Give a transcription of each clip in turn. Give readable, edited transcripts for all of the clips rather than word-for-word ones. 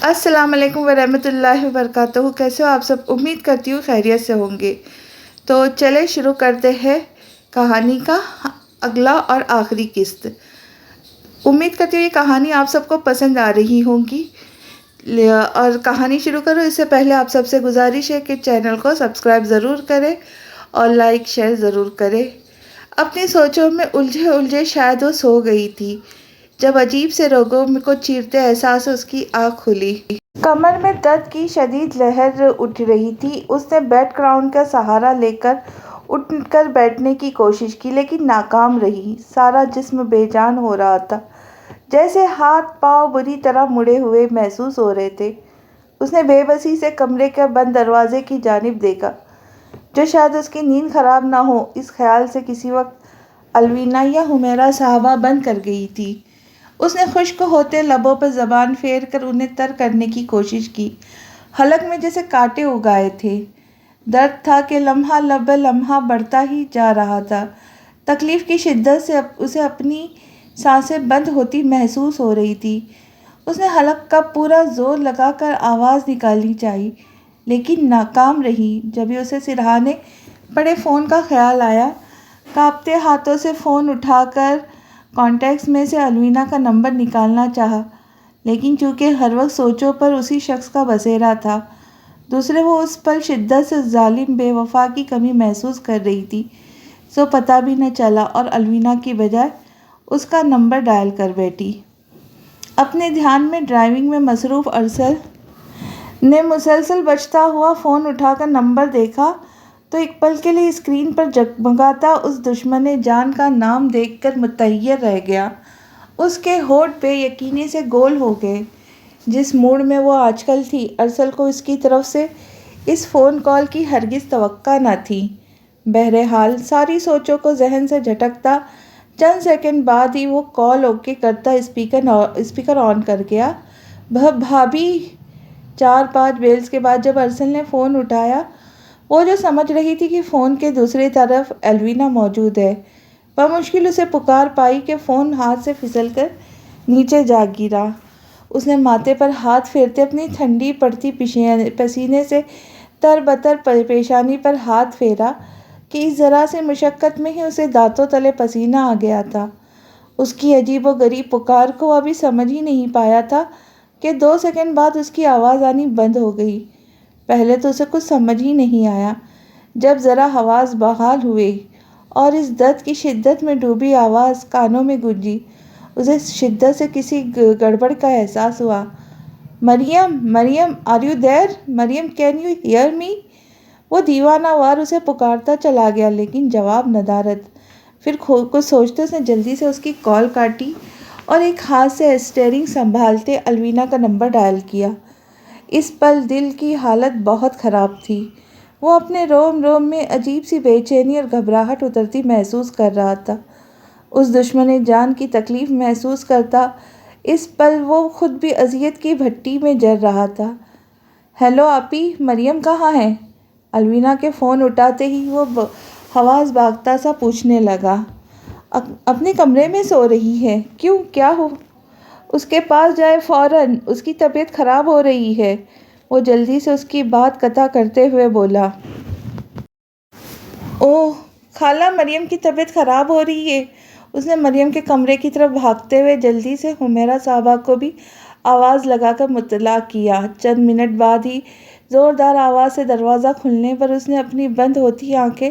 السلام علیکم ورحمۃ اللہ وبرکاتہ، کیسے ہو آپ سب؟ امید کرتی ہوں خیریت سے ہوں گے۔ تو چلے شروع کرتے ہیں کہانی کا اگلا اور آخری قسط۔ امید کرتی ہوں یہ کہانی آپ سب کو پسند آ رہی ہوں گی۔ اور کہانی شروع کرو اس سے پہلے آپ سب سے گزارش ہے کہ چینل کو سبسکرائب ضرور کریں اور لائک شیئر ضرور کریں۔ اپنی سوچوں میں الجھے شاید وہ سو گئی تھی جب عجیب سے روگوں کو چیرتے احساس اس کی آنکھ کھلی۔ کمر میں درد کی شدید لہر اٹھ رہی تھی۔ اس نے بیڈ گراؤنڈ کا سہارا لے کر اٹھ کر بیٹھنے کی کوشش کی لیکن ناکام رہی۔ سارا جسم بے جان ہو رہا تھا، جیسے ہاتھ پاؤں بری طرح مڑے ہوئے محسوس ہو رہے تھے۔ اس نے بے بسی سے کمرے کے بند دروازے کی جانب دیکھا، جو شاید اس کی نیند خراب نہ ہو، اس خیال سے کسی وقت الوینا یا حمیرہ صاحبہ بند کر گئی تھی۔ اس نے خشک ہوتے لبوں پر زبان پھیر کر انہیں تر کرنے کی کوشش کی۔ حلق میں جیسے کانٹے اگائے تھے۔ درد تھا کہ لمحہ بہ لمحہ بڑھتا ہی جا رہا تھا۔ تکلیف کی شدت سے اسے اپنی سانسیں بند ہوتی محسوس ہو رہی تھی۔ اس نے حلق کا پورا زور لگا کر آواز نکالنی چاہی لیکن ناکام رہی۔ جبھی اسے سرہانے پڑے فون کا خیال آیا۔ کانپتے ہاتھوں سے فون اٹھا کر کانٹیکٹس میں سے الوینا کا نمبر نکالنا چاہا، لیکن چونکہ ہر وقت سوچوں پر اسی شخص کا بسیرا تھا، دوسرے وہ اس پل شدت سے ظالم بے وفا کی کمی محسوس کر رہی تھی، سو پتہ بھی نہ چلا اور الوینا کی بجائے اس کا نمبر ڈائل کر بیٹھی۔ اپنے دھیان میں ڈرائیونگ میں مصروف ارسل نے مسلسل بجتا ہوا فون اٹھا کر نمبر دیکھا تو ایک پل کے لیے اسکرین پر جگمگاتا اس دشمن جان کا نام دیکھ کر متحیر رہ گیا۔ اس کے ہونٹ بے یقینی سے گول ہو گئے۔ جس موڈ میں وہ آج کل تھی، ارسل کو اس کی طرف سے اس فون کال کی ہرگز توقع نہ تھی۔ بہرحال ساری سوچوں کو ذہن سے جھٹکتا چند سیکنڈ بعد ہی وہ کال اوکے کرتا اسپیکر آن کر گیا۔ بھابھی 4-5 بیلز کے بعد جب ارسل نے فون اٹھایا، وہ جو سمجھ رہی تھی کہ فون کے دوسری طرف الوینا موجود ہے، بمشکل اسے پکار پائی کہ فون ہاتھ سے پھسل کر نیچے جا گرا۔ اس نے ماتھے پر ہاتھ پھیرتے اپنی ٹھنڈی پڑتی پسینے سے تربتر پیشانی پر ہاتھ پھیرا کہ اس ذرا سی مشقت میں ہی اسے دانتوں تلے پسینہ آ گیا تھا۔ اس کی عجیب و غریب پکار کو وہ ابھی سمجھ ہی نہیں پایا تھا کہ 2 سیکنڈ بعد اس کی آواز آنی بند ہو گئی۔ پہلے تو اسے کچھ سمجھ ہی نہیں آیا۔ جب ذرا حواس بحال ہوئے اور اس درد کی شدت میں ڈوبی آواز کانوں میں گونجی، اسے شدت سے کسی گڑبڑ کا احساس ہوا۔ Maryam, Maryam, are you there? Maryam, can you hear me? وہ دیوانہ وار اسے پکارتا چلا گیا لیکن جواب ندارد۔ پھر کچھ سوچتے اس نے جلدی سے اس کی کال کاٹی اور ایک ہاتھ سے اسٹیئرنگ سنبھالتے الوینا کا نمبر ڈائل کیا۔ اس پل دل کی حالت بہت خراب تھی۔ وہ اپنے روم روم میں عجیب سی بے چینی اور گھبراہٹ اترتی محسوس کر رہا تھا۔ اس دشمن جان کی تکلیف محسوس کرتا اس پل وہ خود بھی اذیت کی بھٹی میں جل رہا تھا۔ ہیلو آپی، مریم کہاں ہے؟ الوینا کے فون اٹھاتے ہی وہ حواس باختہ سا پوچھنے لگا۔ اپنے کمرے میں سو رہی ہے۔ کیوں، کیا ہو؟ اس کے پاس جائے فوراً، اس کی طبیعت خراب ہو رہی ہے۔ وہ جلدی سے اس کی بات قطع کرتے ہوئے بولا۔ اوہ خالہ، مریم کی طبیعت خراب ہو رہی ہے۔ اس نے مریم کے کمرے کی طرف بھاگتے ہوئے جلدی سے حمیرہ صاحبہ کو بھی آواز لگا کر مطلع کیا۔ چند منٹ بعد ہی زوردار آواز سے دروازہ کھلنے پر اس نے اپنی بند ہوتی آنکھیں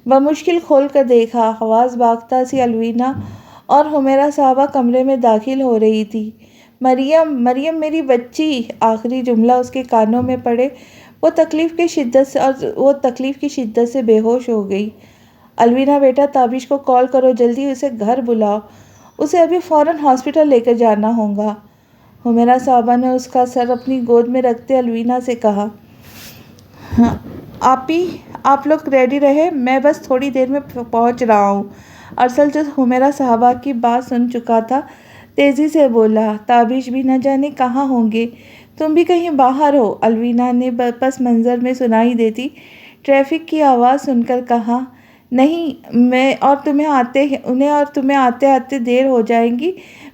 بمشکل کھول کر دیکھا۔ حواس باختہ سی الوینا اور حمیرہ صاحبہ کمرے میں داخل ہو رہی تھی۔ مریم، مریم میری بچی! آخری جملہ اس کے کانوں میں پڑے وہ تکلیف کی شدت سے بے ہوش ہو گئی۔ الوینا بیٹا، تابش کو کال کرو، جلدی اسے گھر بلاؤ، اسے ابھی فوراً ہاسپٹل لے کر جانا ہوگا۔ حمیرہ صاحبہ نے اس کا سر اپنی گود میں رکھتے الوینا سے کہا۔ آپی، آپ لوگ ریڈی رہیں، میں بس تھوڑی دیر میں پہنچ رہا ہوں۔ ارسل جو حمیرہ صاحبہ کی بات سن چکا تھا، تیزی سے بولا۔ تابش بھی نہ جانے کہاں ہوں گے، تم بھی کہیں باہر ہو؟ الوینا نے پس منظر میں سنائی دیتی ٹریفک کی آواز سن کر کہا۔ نہیں، انہیں اور تمہیں آتے آتے دیر ہو جائے گی،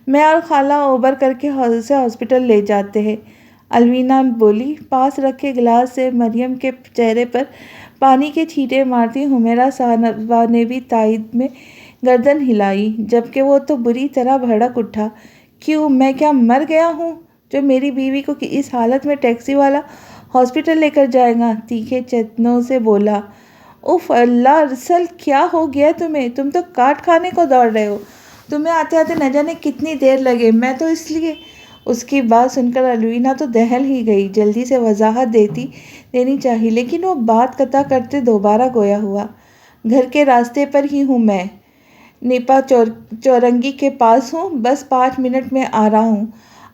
میں اور خالہ اوبر کر کے اسے ہاسپٹل لے جاتے ہیں۔ الوینا بولی۔ پاس رکھے گلاس سے مریم کے چہرے پر پانی کے چھینٹے مارتی حمیرہ صاحبہ نے بھی تائید میں گردن ہلائی، جبکہ وہ تو بری طرح بھڑک اٹھا۔ کیوں، میں کیا مر گیا ہوں جو میری بیوی کو اس حالت میں ٹیکسی والا ہاسپٹل لے کر جائے گا؟ تیکھے چتنوں سے بولا۔ اف اللہ ارسل، کیا ہو گیا تمہیں؟ تم تو کاٹ کھانے کو دوڑ رہے ہو، تمہیں آتے آتے نہ جانے کتنی دیر لگے۔ میں تو اس لیے… اس کی بات سن کر الوینا تو دہل ہی گئی، جلدی سے وضاحت دینی چاہی، لیکن وہ بات قطع کرتے دوبارہ گویا ہوا۔ گھر کے راستے پر ہی ہوں میں، نیپا چورنگی کے پاس ہوں، بس 5 منٹ میں آ رہا ہوں۔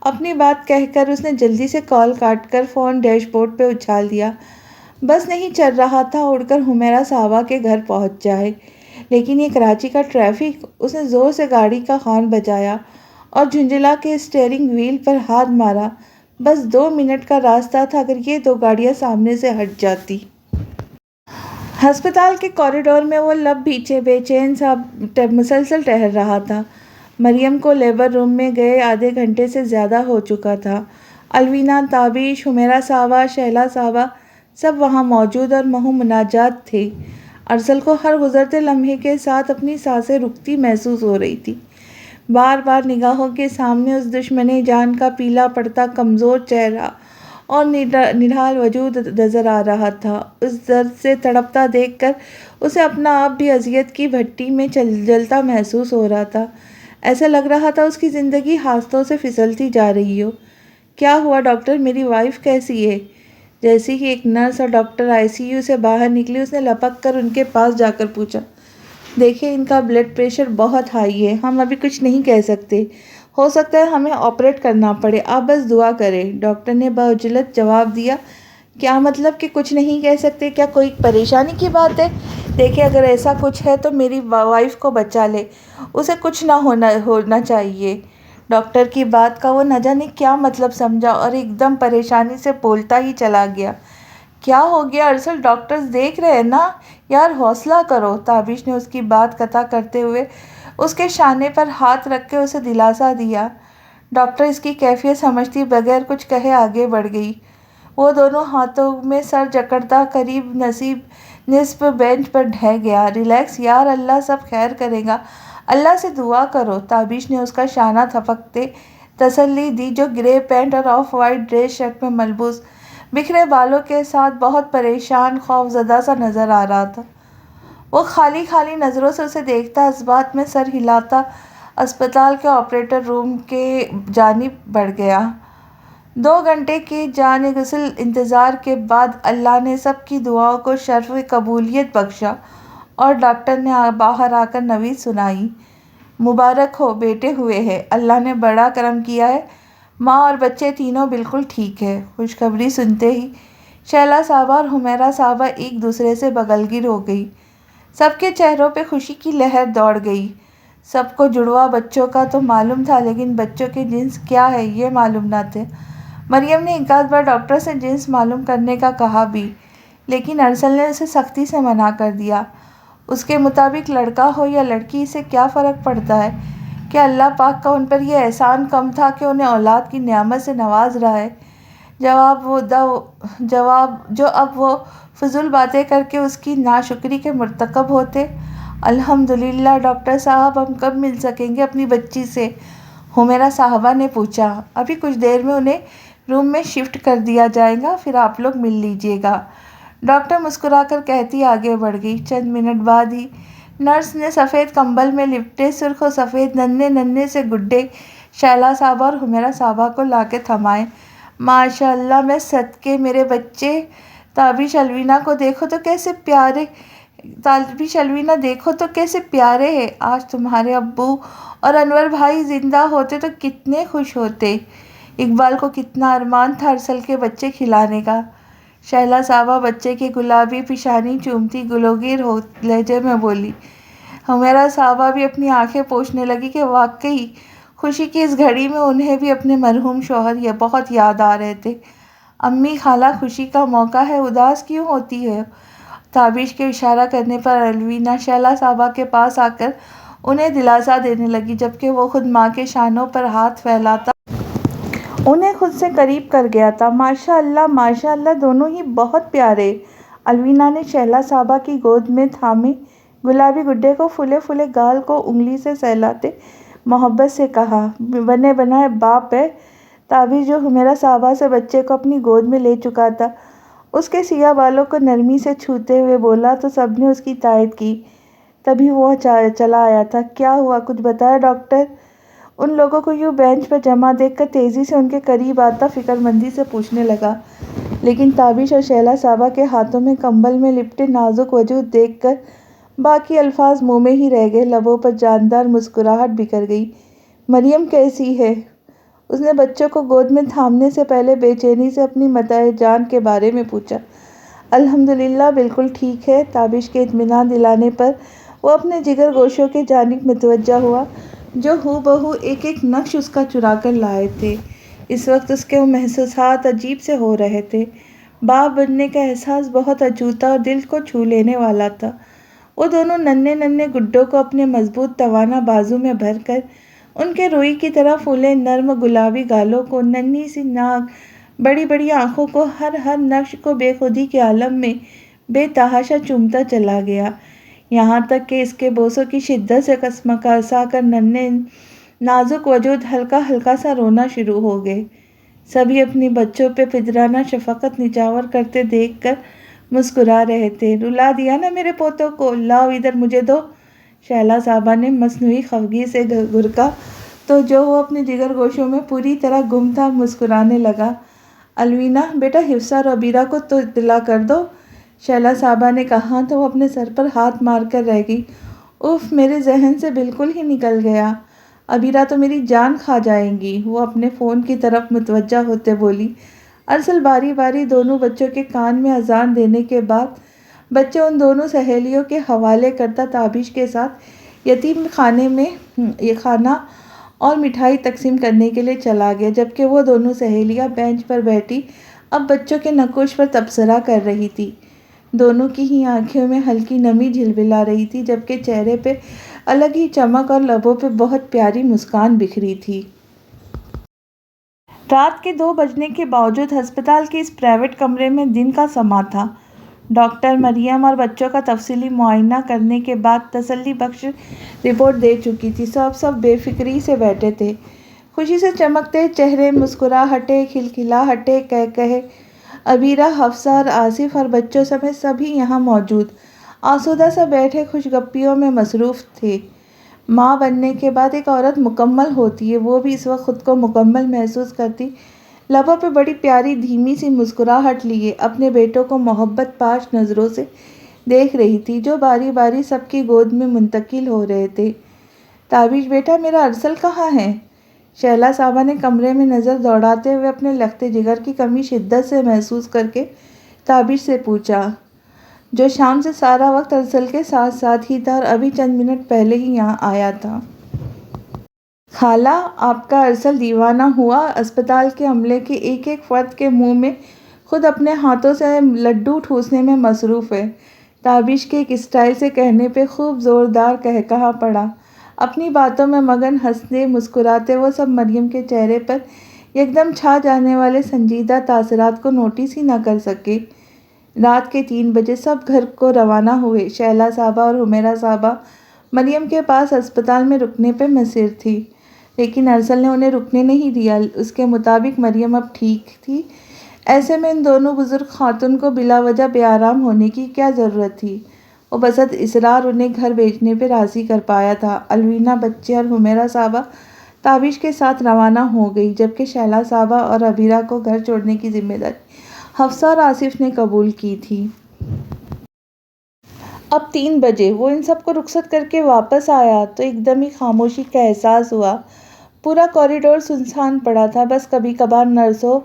اپنی بات کہہ کر اس نے جلدی سے کال کاٹ کر فون ڈیش بورڈ پہ اچھال دیا۔ بس نہیں چل رہا تھا اڑ کر حمیرہ صاحبہ کے گھر پہنچ جائے، لیکن یہ کراچی کا ٹریفک… اس نے زور سے گاڑی کا ہارن بجایا اور جھنجھلا کے اسٹیئرنگ وہیل پر ہاتھ مارا۔ بس 2 منٹ کا راستہ تھا اگر یہ 2 گاڑیاں سامنے سے ہٹ جاتی۔ ہسپتال کے کوریڈور میں وہ لب بھیچے بے چین سا مسلسل ٹہل رہا تھا۔ مریم کو لیبر روم میں گئے آدھے گھنٹے سے زیادہ ہو چکا تھا۔ الوینا، تابش، حمیرہ صاحبہ، شہلا صاحبہ سب وہاں موجود اور محو مناجات تھے۔ ارسل کو ہر گزرتے لمحے کے ساتھ اپنی سانسیں رکتی محسوس ہو رہی تھی۔ بار بار نگاہوں کے سامنے اس دشمن جان کا پیلا پڑتا کمزور چہرہ اور نڈھال وجود نظر آ رہا تھا۔ اس درد سے تڑپتا دیکھ کر اسے اپنا آپ بھی اذیت کی بھٹی میں جلتا محسوس ہو رہا تھا۔ ایسا لگ رہا تھا اس کی زندگی ہاتھوں سے پھسلتی جا رہی ہو۔ کیا ہوا ڈاکٹر، میری وائف کیسی ہے؟ جیسے ہی ایک نرس اور ڈاکٹر ICU سے باہر نکلی، اس نے لپک کر ان کے پاس جا کر پوچھا۔ دیکھیں، ان کا بلڈ پریشر بہت ہائی ہے، ہم ابھی کچھ نہیں کہہ سکتے، ہو سکتا ہے ہمیں آپریٹ کرنا پڑے، آپ بس دعا کریں۔ ڈاکٹر نے بعجلت جواب دیا۔ کیا مطلب کہ کچھ نہیں کہہ سکتے؟ کیا کوئی پریشانی کی بات ہے؟ دیکھیں، اگر ایسا کچھ ہے تو میری وائف کو بچا لے، اسے کچھ نہ ہونا چاہیے۔ ڈاکٹر کی بات کا وہ نہ جانے کیا مطلب سمجھا اور ایک دم پریشانی سے بولتا ہی چلا گیا۔ کیا ہو گیا ارسل؟ ڈاکٹرز دیکھ رہے ہیں نا، یار حوصلہ کرو۔ تابش نے اس کی بات قطع کرتے ہوئے اس کے شانے پر ہاتھ رکھ کے اسے دلاسا دیا۔ ڈاکٹر اس کی کیفیت سمجھتی بغیر کچھ کہے آگے بڑھ گئی۔ وہ دونوں ہاتھوں میں سر جکڑتا قریب نصب بینچ پر ڈھہ گیا۔ ریلیکس یار، اللہ سب خیر کرے گا، اللہ سے دعا کرو۔ تابش نے اس کا شانہ تھپکتے تسلی دی، جو گرے پینٹ اور آف وائٹ ڈریس شرٹ میں ملبوس بکھرے بالوں کے ساتھ بہت پریشان، خوف زدہ سا نظر آ رہا تھا۔ وہ خالی نظروں سے اسے دیکھتا، اس بات میں سر ہلاتا اسپتال کے آپریٹر روم کے جانب بڑھ گیا۔ 2 گھنٹے کے جان گسل انتظار کے بعد اللہ نے سب کی دعاؤں کو شرف قبولیت بخشا اور ڈاکٹر نے باہر آ کر نوید سنائی۔ مبارک ہو، بیٹے ہوئے ہیں، اللہ نے بڑا کرم کیا ہے، ماں اور بچے تینوں بالکل ٹھیک ہے۔ خوشخبری سنتے ہی شہلا صاحبہ اور حمیرہ صاحبہ ایک دوسرے سے بغلگیر ہو گئی۔ سب کے چہروں پہ خوشی کی لہر دوڑ گئی۔ سب کو جڑواں بچوں کا تو معلوم تھا، لیکن بچوں کے جنس کیا ہے یہ معلوم نہ تھے۔ مریم نے ایک آدھ بار ڈاکٹر سے جنس معلوم کرنے کا کہا بھی، لیکن ارسل نے اسے سختی سے منع کر دیا۔ اس کے مطابق لڑکا ہو یا لڑکی، اسے کیا فرق پڑتا ہے؟ کیا اللہ پاک کا ان پر یہ احسان کم تھا کہ انہیں اولاد کی نعمت سے نواز رہا ہے؟ جو اب وہ فضول باتیں کر کے اس کی ناشکری کے مرتکب ہوتے۔ الحمدللہ۔ ڈاکٹر صاحب، ہم کب مل سکیں گے اپنی بچی سے؟ حمیرہ صاحبہ نے پوچھا۔ ابھی کچھ دیر میں انہیں روم میں شفٹ کر دیا جائے گا، پھر آپ لوگ مل لیجیے گا، ڈاکٹر مسکرا کر کہتی آگے بڑھ گئی۔ چند منٹ بعد ہی نرس نے سفید کمبل میں لپٹے سرخ و سفید ننھے سے گڈے شہلا صاحبہ اور حمیرہ صاحبہ کو لا کے تھمائے۔ ماشاء اللہ، میں صدقے میرے بچے۔ تابش، الوینا کو دیکھو تو کیسے پیارے ہیں۔ آج تمہارے ابو اور انور بھائی زندہ ہوتے تو کتنے خوش ہوتے۔ اقبال کو کتنا ارمان تھا ارسل کے بچے کھلانے کا۔ شہلا صاحبہ بچے کی گلابی پیشانی چومتی گلوگیر لہجے میں بولی۔ حمیرہ صاحبہ بھی اپنی آنکھیں پوچھنے لگی کہ واقعی خوشی کی اس گھڑی میں انہیں بھی اپنے مرحوم شوہر یہ بہت یاد آ رہے تھے۔ امی خالہ، خوشی کا موقع ہے، اداس کیوں ہوتی ہے؟ تابش کے اشارہ کرنے پر الوینا شہلا صاحبہ کے پاس آ کر انہیں دلاسا دینے لگی، جبکہ وہ خود ماں کے شانوں پر ہاتھ پھیلاتا انہیں خود سے قریب کر گیا تھا۔ ماشاء اللہ دونوں ہی بہت پیارے۔ الوینا نے شہلا صاحبہ کی گود میں تھامے گلابی گڈے کو پھولے پھولے گال کو انگلی سے سہلاتے محبت سے کہا۔ بنے بنائے باپ ہے تابش جو حمیرہ صاحبہ سے بچے کو اپنی گود میں لے چکا تھا، اس کے سیاہ بالوں کو نرمی سے چھوتے ہوئے بولا تو سب نے اس کی تائید کی۔ تبھی وہ چلا آیا تھا۔ کیا ہوا، کچھ بتایا ڈاکٹر؟ ان لوگوں کو یوں بینچ پر جمع دیکھ کر تیزی سے ان کے قریب آتا فکر مندی سے پوچھنے لگا، لیکن تابش اور شہلا صاحبہ کے ہاتھوں میں کمبل میں لپٹے نازک وجود دیکھ کر باقی الفاظ منہ میں ہی رہ گئے۔ لبوں پر جاندار مسکراہٹ بکھر گئی۔ مریم کیسی ہے؟ اس نے بچوں کو گود میں تھامنے سے پہلے بے چینی سے اپنی متاع جان کے بارے میں پوچھا۔ الحمدللہ بالکل ٹھیک ہے۔ تابش کے اطمینان دلانے پر وہ اپنے جگر گوشوں کی جانب متوجہ ہوا جو ہو بہو ایک ایک نقش اس کا چرا کر لائے تھے۔ اس وقت اس کے محسوسات عجیب سے ہو رہے تھے۔ باپ بننے کا احساس بہت اچھوتا اور دل کو چھو لینے والا تھا۔ وہ دونوں ننھے ننھے گڈوں کو اپنے مضبوط توانا بازو میں بھر کر ان کے روئی کی طرح پھولے نرم گلابی گالوں کو، ننھی سی ناک، بڑی بڑی آنکھوں کو، ہر نقش کو بے خودی کے عالم میں بے تحاشا چومتا چلا گیا، یہاں تک کہ اس کے بوسوں کی شدت سے کسمسا کر ننھے نازک وجود ہلکا ہلکا سا رونا شروع ہو گئے۔ سبھی اپنی بچوں پہ پدرانہ شفقت نچھاور کرتے دیکھ کر مسکرا رہے تھے۔ رلا دیا نا میرے پوتوں کو، لاؤ ادھر مجھے دو۔ شہلا صاحبہ نے مصنوعی خفگی سے گھرکا تو جو وہ اپنے جگر گوشوں میں پوری طرح گم تھا مسکرانے لگا۔ الوینا بیٹا حفصہ اور عبیرہ کو تو اطلاع کر دو، شہلا صاحبہ نے کہا تو وہ اپنے سر پر ہاتھ مار کر رہ گئی۔ اف، میرے ذہن سے بالکل ہی نکل گیا، عبیرہ تو میری جان کھا جائیں گی۔ وہ اپنے فون کی طرف متوجہ ہوتے بولی۔ ارسل باری باری دونوں بچوں کے کان میں اذان دینے کے بعد بچے ان دونوں سہیلیوں کے حوالے کرتا تابش کے ساتھ یتیم خانے میں کھانا اور مٹھائی تقسیم کرنے کے لیے چلا گیا، جبکہ وہ دونوں سہیلیاں بینچ پر بیٹھی اب بچوں کے نقوش پر تبصرہ کر رہی تھی۔ دونوں کی ہی آنکھوں میں ہلکی نمی جھلملا رہی تھی، جبکہ چہرے پہ الگ ہی چمک اور لبوں پہ بہت پیاری مسکان بکھری تھی۔ رات کے 2 بجنے کے باوجود ہسپتال کے اس پرائیویٹ کمرے میں دن کا سماں تھا۔ ڈاکٹر مریم اور بچوں کا تفصیلی معائنہ کرنے کے بعد تسلی بخش رپورٹ دے چکی تھی۔ سب بے فکری سے بیٹھے تھے، خوشی سے چمکتے چہرے، مسکراہٹیں، کھلکھلاہٹیں، قہقہے۔ عبیرہ، حفصہ اور آصف اور بچوں سمیت سبھی یہاں موجود آسودہ سا بیٹھے خوش گپیوں میں مصروف تھے۔ ماں بننے کے بعد ایک عورت مکمل ہوتی ہے، وہ بھی اس وقت خود کو مکمل محسوس کرتی لبوں پہ بڑی پیاری دھیمی سی مسکراہٹ لیے اپنے بیٹوں کو محبت پاش نظروں سے دیکھ رہی تھی، جو باری باری سب کی گود میں منتقل ہو رہے تھے۔ تابش بیٹا، میرا ارسل کہاں ہے؟ شہلا صاحبہ نے کمرے میں نظر دوڑاتے ہوئے اپنے لخت جگر کی کمی شدت سے محسوس کر کے تابش سے پوچھا، جو شام سے سارا وقت ارسل کے ساتھ ساتھ ہی تھا اور ابھی چند منٹ پہلے ہی یہاں آیا تھا۔ خالہ، آپ کا ارسل دیوانہ ہوا اسپتال کے عملے کے ایک ایک فرد کے منہ میں خود اپنے ہاتھوں سے لڈو ٹھوسنے میں مصروف ہے۔ تابش کے ایک اسٹائل سے کہنے پہ خوب زوردار قہقہہ پڑا۔ اپنی باتوں میں مگن، ہنستے مسکراتے وہ سب مریم کے چہرے پر یکدم چھا جانے والے سنجیدہ تاثرات کو نوٹس ہی نہ کر سکے۔ رات کے 3 بجے سب گھر کو روانہ ہوئے۔ شہلا صاحبہ اور حمیرہ صاحبہ مریم کے پاس اسپتال میں رکنے پہ مصر تھی، لیکن ارسل نے انہیں رکنے نہیں دیا۔ اس کے مطابق مریم اب ٹھیک تھی، ایسے میں ان دونوں بزرگ خاتون کو بلا وجہ بے آرام ہونے کی کیا ضرورت تھی؟ وہ بسط اصرار انہیں گھر بھیجنے پہ راضی کر پایا تھا۔ الوینا، بچے اور حمیرہ صاحبہ تابش کے ساتھ روانہ ہو گئی، جبکہ شہلا صاحبہ اور عبیرہ کو گھر چھوڑنے کی ذمہ داری حفصہ اور آصف نے قبول کی تھی۔ اب 3 بجے وہ ان سب کو رخصت کر کے واپس آیا تو ایک دم ہی خاموشی کا احساس ہوا۔ پورا کوریڈور سنسان پڑا تھا، بس کبھی کبھار نرسوں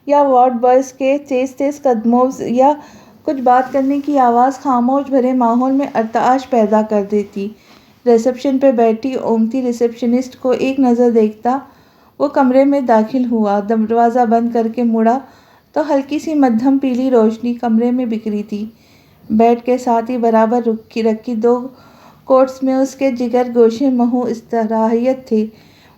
یا وارڈ بوائز کے تیز تیز قدموں یا کچھ بات کرنے کی آواز خاموش بھرے ماحول میں ارتعاش پیدا کر دیتی۔ ریسپشن پہ بیٹھی اونگتی ریسپشنسٹ کو ایک نظر دیکھتا وہ کمرے میں داخل ہوا، دروازہ بند کر کے مڑا تو ہلکی سی مدھم پیلی روشنی کمرے میں بکھری تھی۔ بیڈ کے ساتھ ہی برابر رکھی 2 کوٹس میں اس کے جگر گوشے محو استراحت تھے۔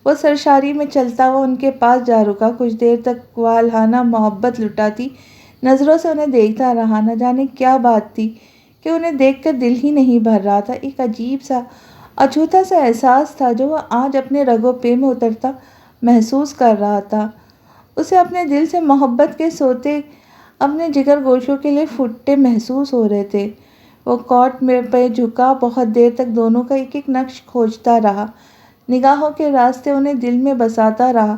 وہ سرشاری میں چلتا ہوا ان کے پاس جا رکا، کچھ دیر تک والہانہ محبت لٹاتی نظروں سے انہیں دیکھتا رہا۔ نہ جانے کیا بات تھی کہ انہیں دیکھ کر دل ہی نہیں بھر رہا تھا، ایک عجیب سا اچھوتا سا احساس تھا جو وہ آج اپنے رگ و پے میں اترتا محسوس کر رہا تھا۔ اسے اپنے دل سے محبت کے سوتے اپنے جگر گوشوں کے لیے پھوٹتے محسوس ہو رہے تھے۔ وہ کاٹ میں پہ جھکا بہت دیر تک دونوں کا ایک ایک نقش کھوجتا رہا، نگاہوں کے راستے انہیں دل میں بساتا رہا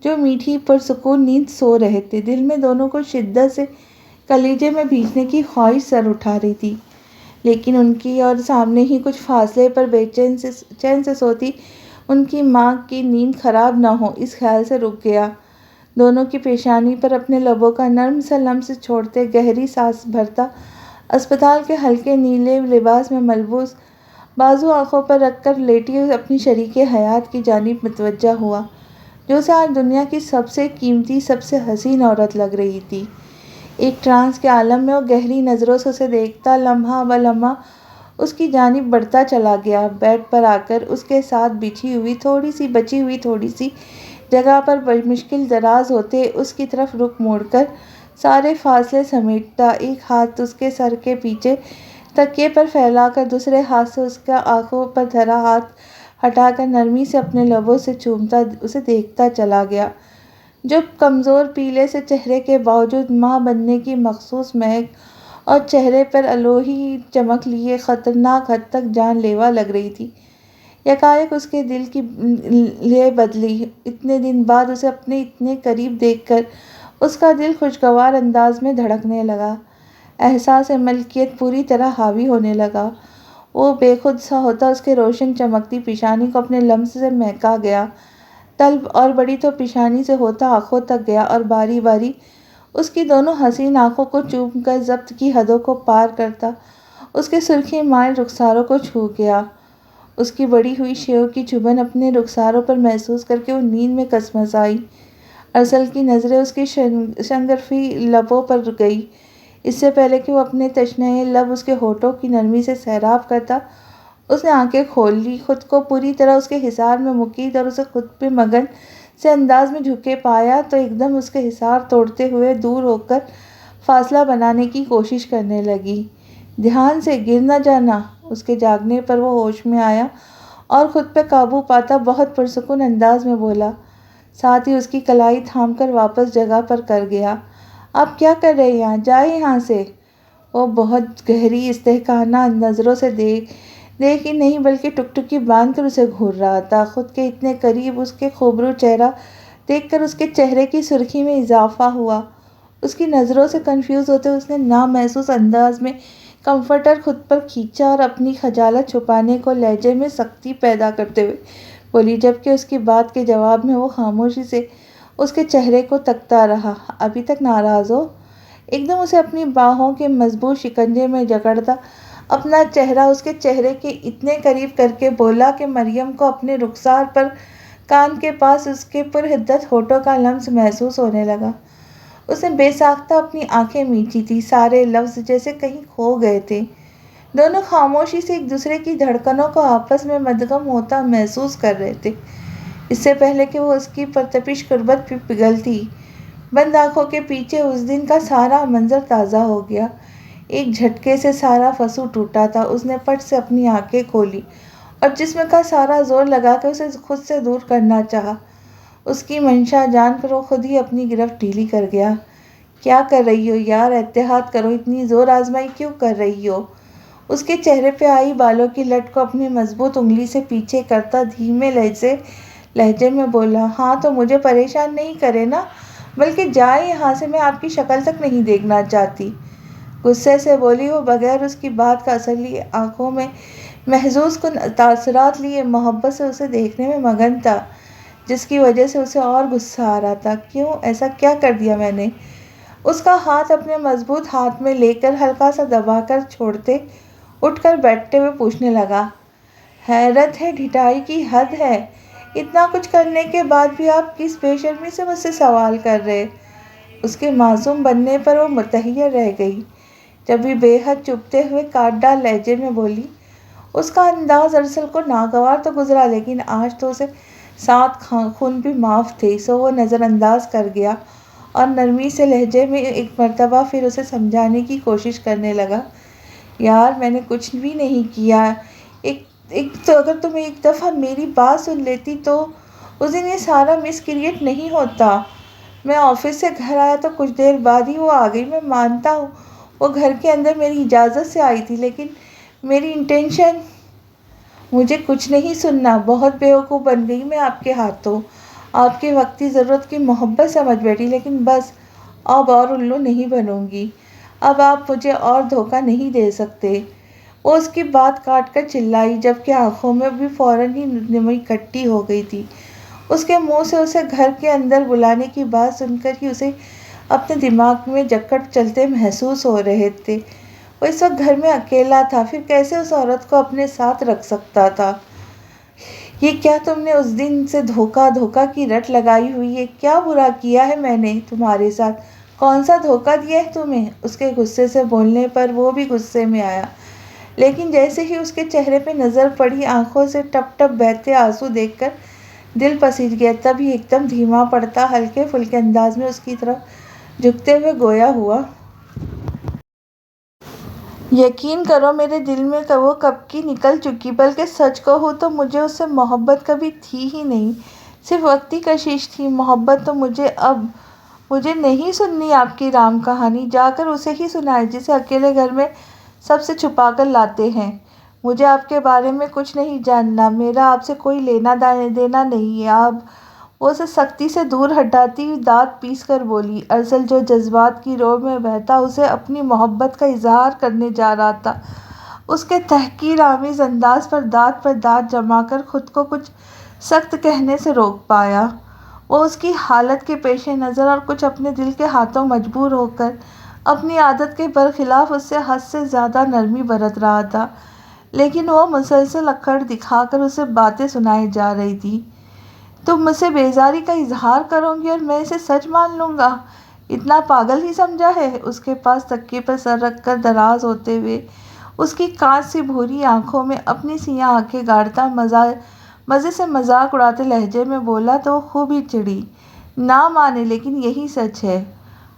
جو میٹھی پرسکون نیند سو رہے تھے۔ دل میں دونوں کو شدت سے کلیجے میں بھینچنے کی خواہش سر اٹھا رہی تھی، لیکن ان کی اور سامنے ہی کچھ فاصلے پر بے چین سے سوتی ان کی ماں کی نیند خراب نہ ہو اس خیال سے رک گیا۔ دونوں کی پیشانی پر اپنے لبوں کا نرم سا لمس چھوڑتے گہری سانس بھرتا اسپتال کے ہلکے نیلے لباس میں ملبوس بازو آنکھوں پر رکھ کر لیٹی اپنی شریک حیات کی جانب متوجہ ہوا، جو اسے آج دنیا کی سب سے قیمتی، سب سے حسین عورت لگ رہی تھی۔ ایک ٹرانس کے عالم میں وہ گہری نظروں سے اسے دیکھتا لمحہ بہ لمحہ اس کی جانب بڑھتا چلا گیا۔ بیڈ پر آ کر اس کے ساتھ بچی ہوئی تھوڑی سی جگہ پر بمشکل دراز ہوتے اس کی طرف رخ موڑ کر سارے فاصلے سمیٹتا، ایک ہاتھ اس کے سر کے پیچھے تکیے پر پھیلا کر دوسرے ہاتھ سے اس کا آنکھوں پر دھرا ہاتھ ہٹا کر نرمی سے اپنے لبوں سے چومتا اسے دیکھتا چلا گیا، جو کمزور پیلے سے چہرے کے باوجود ماں بننے کی مخصوص مہک اور چہرے پر الوہی چمک لیے خطرناک حد تک جان لیوا لگ رہی تھی، یکایک اس کے دل کی لے بدلی۔ اتنے دن بعد اسے اپنے اتنے قریب دیکھ کر اس کا دل خوشگوار انداز میں دھڑکنے لگا، احساس ملکیت پوری طرح حاوی ہونے لگا۔ وہ بے خود سا ہوتا اس کے روشن چمکتی پیشانی کو اپنے لمس سے مہکا گیا، طلب اور بڑی تو پیشانی سے ہوتا آنکھوں تک گیا اور باری باری اس کی دونوں حسین آنکھوں کو چوم کر ضبط کی حدوں کو پار کرتا اس کے سرخی مائل رخساروں کو چھو گیا۔ اس کی بڑی ہوئی شیوں کی چبھن اپنے رخساروں پر محسوس کر کے وہ نیند میں کسمسائی۔ ارسل کی نظریں اس کی شنگرفی لبوں پر گئی۔ اس سے پہلے کہ وہ اپنے تشنئے لب اس کے ہونٹوں کی نرمی سے سیراب کرتا، اس نے آنکھیں کھول لی، خود کو پوری طرح اس کے حصار میں مقید اور اسے خود پہ مگن سے انداز میں جھکے پایا تو ایک دم اس کے حصار توڑتے ہوئے دور ہو کر فاصلہ بنانے کی کوشش کرنے لگی۔ دھیان سے گر نہ جانا۔ اس کے جاگنے پر وہ ہوش میں آیا اور خود پہ قابو پاتا بہت پرسکون انداز میں بولا، ساتھ ہی اس کی کلائی تھام کر واپس جگہ پر کر گیا۔ آپ کیا کر رہے ہیں یہاں؟ جائیں یہاں سے۔ وہ بہت گہری استحقانہ نظروں سے دیکھ ہی نہیں بلکہ ٹکٹکی باندھ کر اسے گھور رہا تھا۔ خود کے اتنے قریب اس کے خوبرو چہرہ دیکھ کر اس کے چہرے کی سرخی میں اضافہ ہوا۔ اس کی نظروں سے کنفیوز ہوتے اس نے نامحسوس انداز میں کمفرٹر خود پر کھینچا اور اپنی خجالت چھپانے کو لہجے میں سختی پیدا کرتے ہوئے بولی، جبکہ اس کی بات کے جواب میں وہ خاموشی سے اس کے چہرے کو تکتا رہا، ابھی تک ناراض ہو؟ ایک دم اسے اپنی باہوں کے مضبوط شکنجے میں جکڑتا اپنا چہرہ اس کے چہرے کے اتنے قریب کر کے بولا کہ مریم کو اپنے رخسار پر کان کے پاس اس کے پرحدت ہونٹوں کا لمس محسوس ہونے لگا۔ اس نے بے ساختہ اپنی آنکھیں میچی تھی، سارے لفظ جیسے کہیں کھو گئے تھے۔ دونوں خاموشی سے ایک دوسرے کی دھڑکنوں کو آپس میں مدغم ہوتا محسوس کر رہے تھے، اس سے پہلے کہ وہ اس کی پرتپش قربت پگھلتی۔ بند آنکھوں کے پیچھے اس دن کا سارا منظر تازہ ہو گیا، ایک جھٹکے سے سارا فسو ٹوٹا تھا۔ اس نے پٹ سے اپنی آنکھیں کھولی اور جسم کا سارا زور لگا کے اسے خود سے دور کرنا چاہا۔ اس کی منشا جان کر وہ خود ہی اپنی گرفت ڈھیلی کر گیا۔ کیا کر رہی ہو یار؟ اتحاد کرو، اتنی زور آزمائی کیوں کر رہی ہو؟ اس کے چہرے پہ آئی بالوں کی لٹ کو اپنی مضبوط انگلی سے پیچھے کرتا دھیمے لہجے میں بولا، ہاں تو مجھے پریشان نہیں کرے نا، بلکہ جائے یہاں سے، میں آپ کی شکل تک نہیں دیکھنا چاہتی۔ غصے سے بولی وہ، بغیر اس کی بات کا اثر لیے، آنکھوں میں محظوظ کن تاثرات لیے محبت سے اسے دیکھنے میں مگن تھا، جس کی وجہ سے اسے اور غصہ آ رہا تھا۔ کیوں؟ ایسا کیا کر دیا میں نے؟ اس کا ہاتھ اپنے مضبوط ہاتھ میں لے کر ہلکا سا دبا کر چھوڑتے اٹھ کر بیٹھتے ہوئے پوچھنے لگا۔ حیرت ہے، ڈھٹائی کی حد ہے، اتنا کچھ کرنے کے بعد بھی آپ کس بے شرمی سے مجھ سے سوال کر رہے؟ اس کے معصوم بننے پر وہ متحیر رہ گئی، جب بھی بے حد چبھتے ہوئے کاٹ ڈال لہجے میں بولی۔ اس کا انداز ارسل کو ناگوار تو گزرا، لیکن آج تو اسے ساتھ خون بھی معاف تھے، سو وہ نظر انداز کر گیا اور نرمی سے لہجے میں ایک مرتبہ پھر اسے سمجھانے کی کوشش کرنے لگا، یار میں نے کچھ بھی نہیں کیا، ایک تو اگر تم ایک دفعہ میری بات سن لیتی تو اس دن یہ سارا مس کریٹ نہیں ہوتا۔ میں آفس سے گھر آیا تو کچھ دیر بعد ہی وہ آ گئی، میں مانتا ہوں وہ گھر کے اندر میری اجازت سے آئی تھی، لیکن میری انٹینشن، مجھے کچھ نہیں سننا، بہت بیوقوف بن گئی میں آپ کے ہاتھوں، آپ کی وقتی ضرورت کی محبت سمجھ بیٹھی، لیکن بس اب اور الو نہیں بنوں گی، اب آپ مجھے اور دھوکہ نہیں دے سکتے۔ وہ اس کی بات کاٹ کر چلائی، جبکہ آنکھوں میں بھی فوراً ہی نمی اکٹھی ہو گئی تھی۔ اس کے منہ سے اسے گھر کے اندر بلانے کی بات سن کر ہی اسے اپنے دماغ میں جکڑ چلتے محسوس ہو رہے تھے۔ وہ اس وقت گھر میں اکیلا تھا، پھر کیسے اس عورت کو اپنے ساتھ رکھ سکتا تھا؟ یہ کیا تم نے اس دن سے دھوکہ کی رٹ لگائی ہوئی ہے؟ کیا برا کیا ہے میں نے تمہارے ساتھ؟ کون سا دھوکہ دیا ہے تمہیں؟ اس کے غصے سے بولنے پر وہ بھی غصے میں آیا، لیکن جیسے ہی اس کے چہرے پہ نظر پڑی، آنکھوں سے ٹپ ٹپ بہتے آنسو دیکھ کر دل پسیج گیا۔ تبھی ایک دم دھیما پڑتا ہلکے پھلکے انداز میں اس کی طرف جھکتے ہوئے گویا ہوا، یقین کرو میرے دل میں وہ کب کی نکل چکی، بلکہ سچ کہوں تو مجھے اس سے محبت کبھی تھی ہی نہیں، صرف وقتی کشش تھی۔ محبت تو مجھے نہیں سننی آپ کی رام کہانی، جا کر اسے ہی سنائے جسے اکیلے گھر میں سب سے چھپا کر لاتے ہیں۔ مجھے آپ کے بارے میں کچھ نہیں جاننا، میرا آپ سے کوئی لینا دینا نہیں ہے۔ اب وہ اسے سختی سے دور ہٹاتی ہوئی دانت پیس کر بولی، ارسل جو جذبات کی رو میں بہتا اسے اپنی محبت کا اظہار کرنے جا رہا تھا، اس کے تحقیر آمیز انداز پر دانت جما کر خود کو کچھ سخت کہنے سے روک پایا۔ وہ اس کی حالت کے پیش نظر اور کچھ اپنے دل کے ہاتھوں مجبور ہو کر اپنی عادت کے برخلاف اس سے حد سے زیادہ نرمی برت رہا تھا، لیکن وہ مسلسل اکڑ دکھا کر اسے باتیں سنائے جا رہی تھی۔ تم مجھ سے بیزاری کا اظہار کرو گی اور میں اسے سچ مان لوں گا؟ اتنا پاگل ہی سمجھا ہے؟ اس کے پاس تکیے پر سر رکھ کر دراز ہوتے ہوئے اس کی کانچ سی بھوری آنکھوں میں اپنی سیاہ آنکھیں گاڑتا مزے سے مذاق اڑاتے لہجے میں بولا تو وہ خوب ہی چڑھی۔ نہ مانے لیکن یہی سچ ہے۔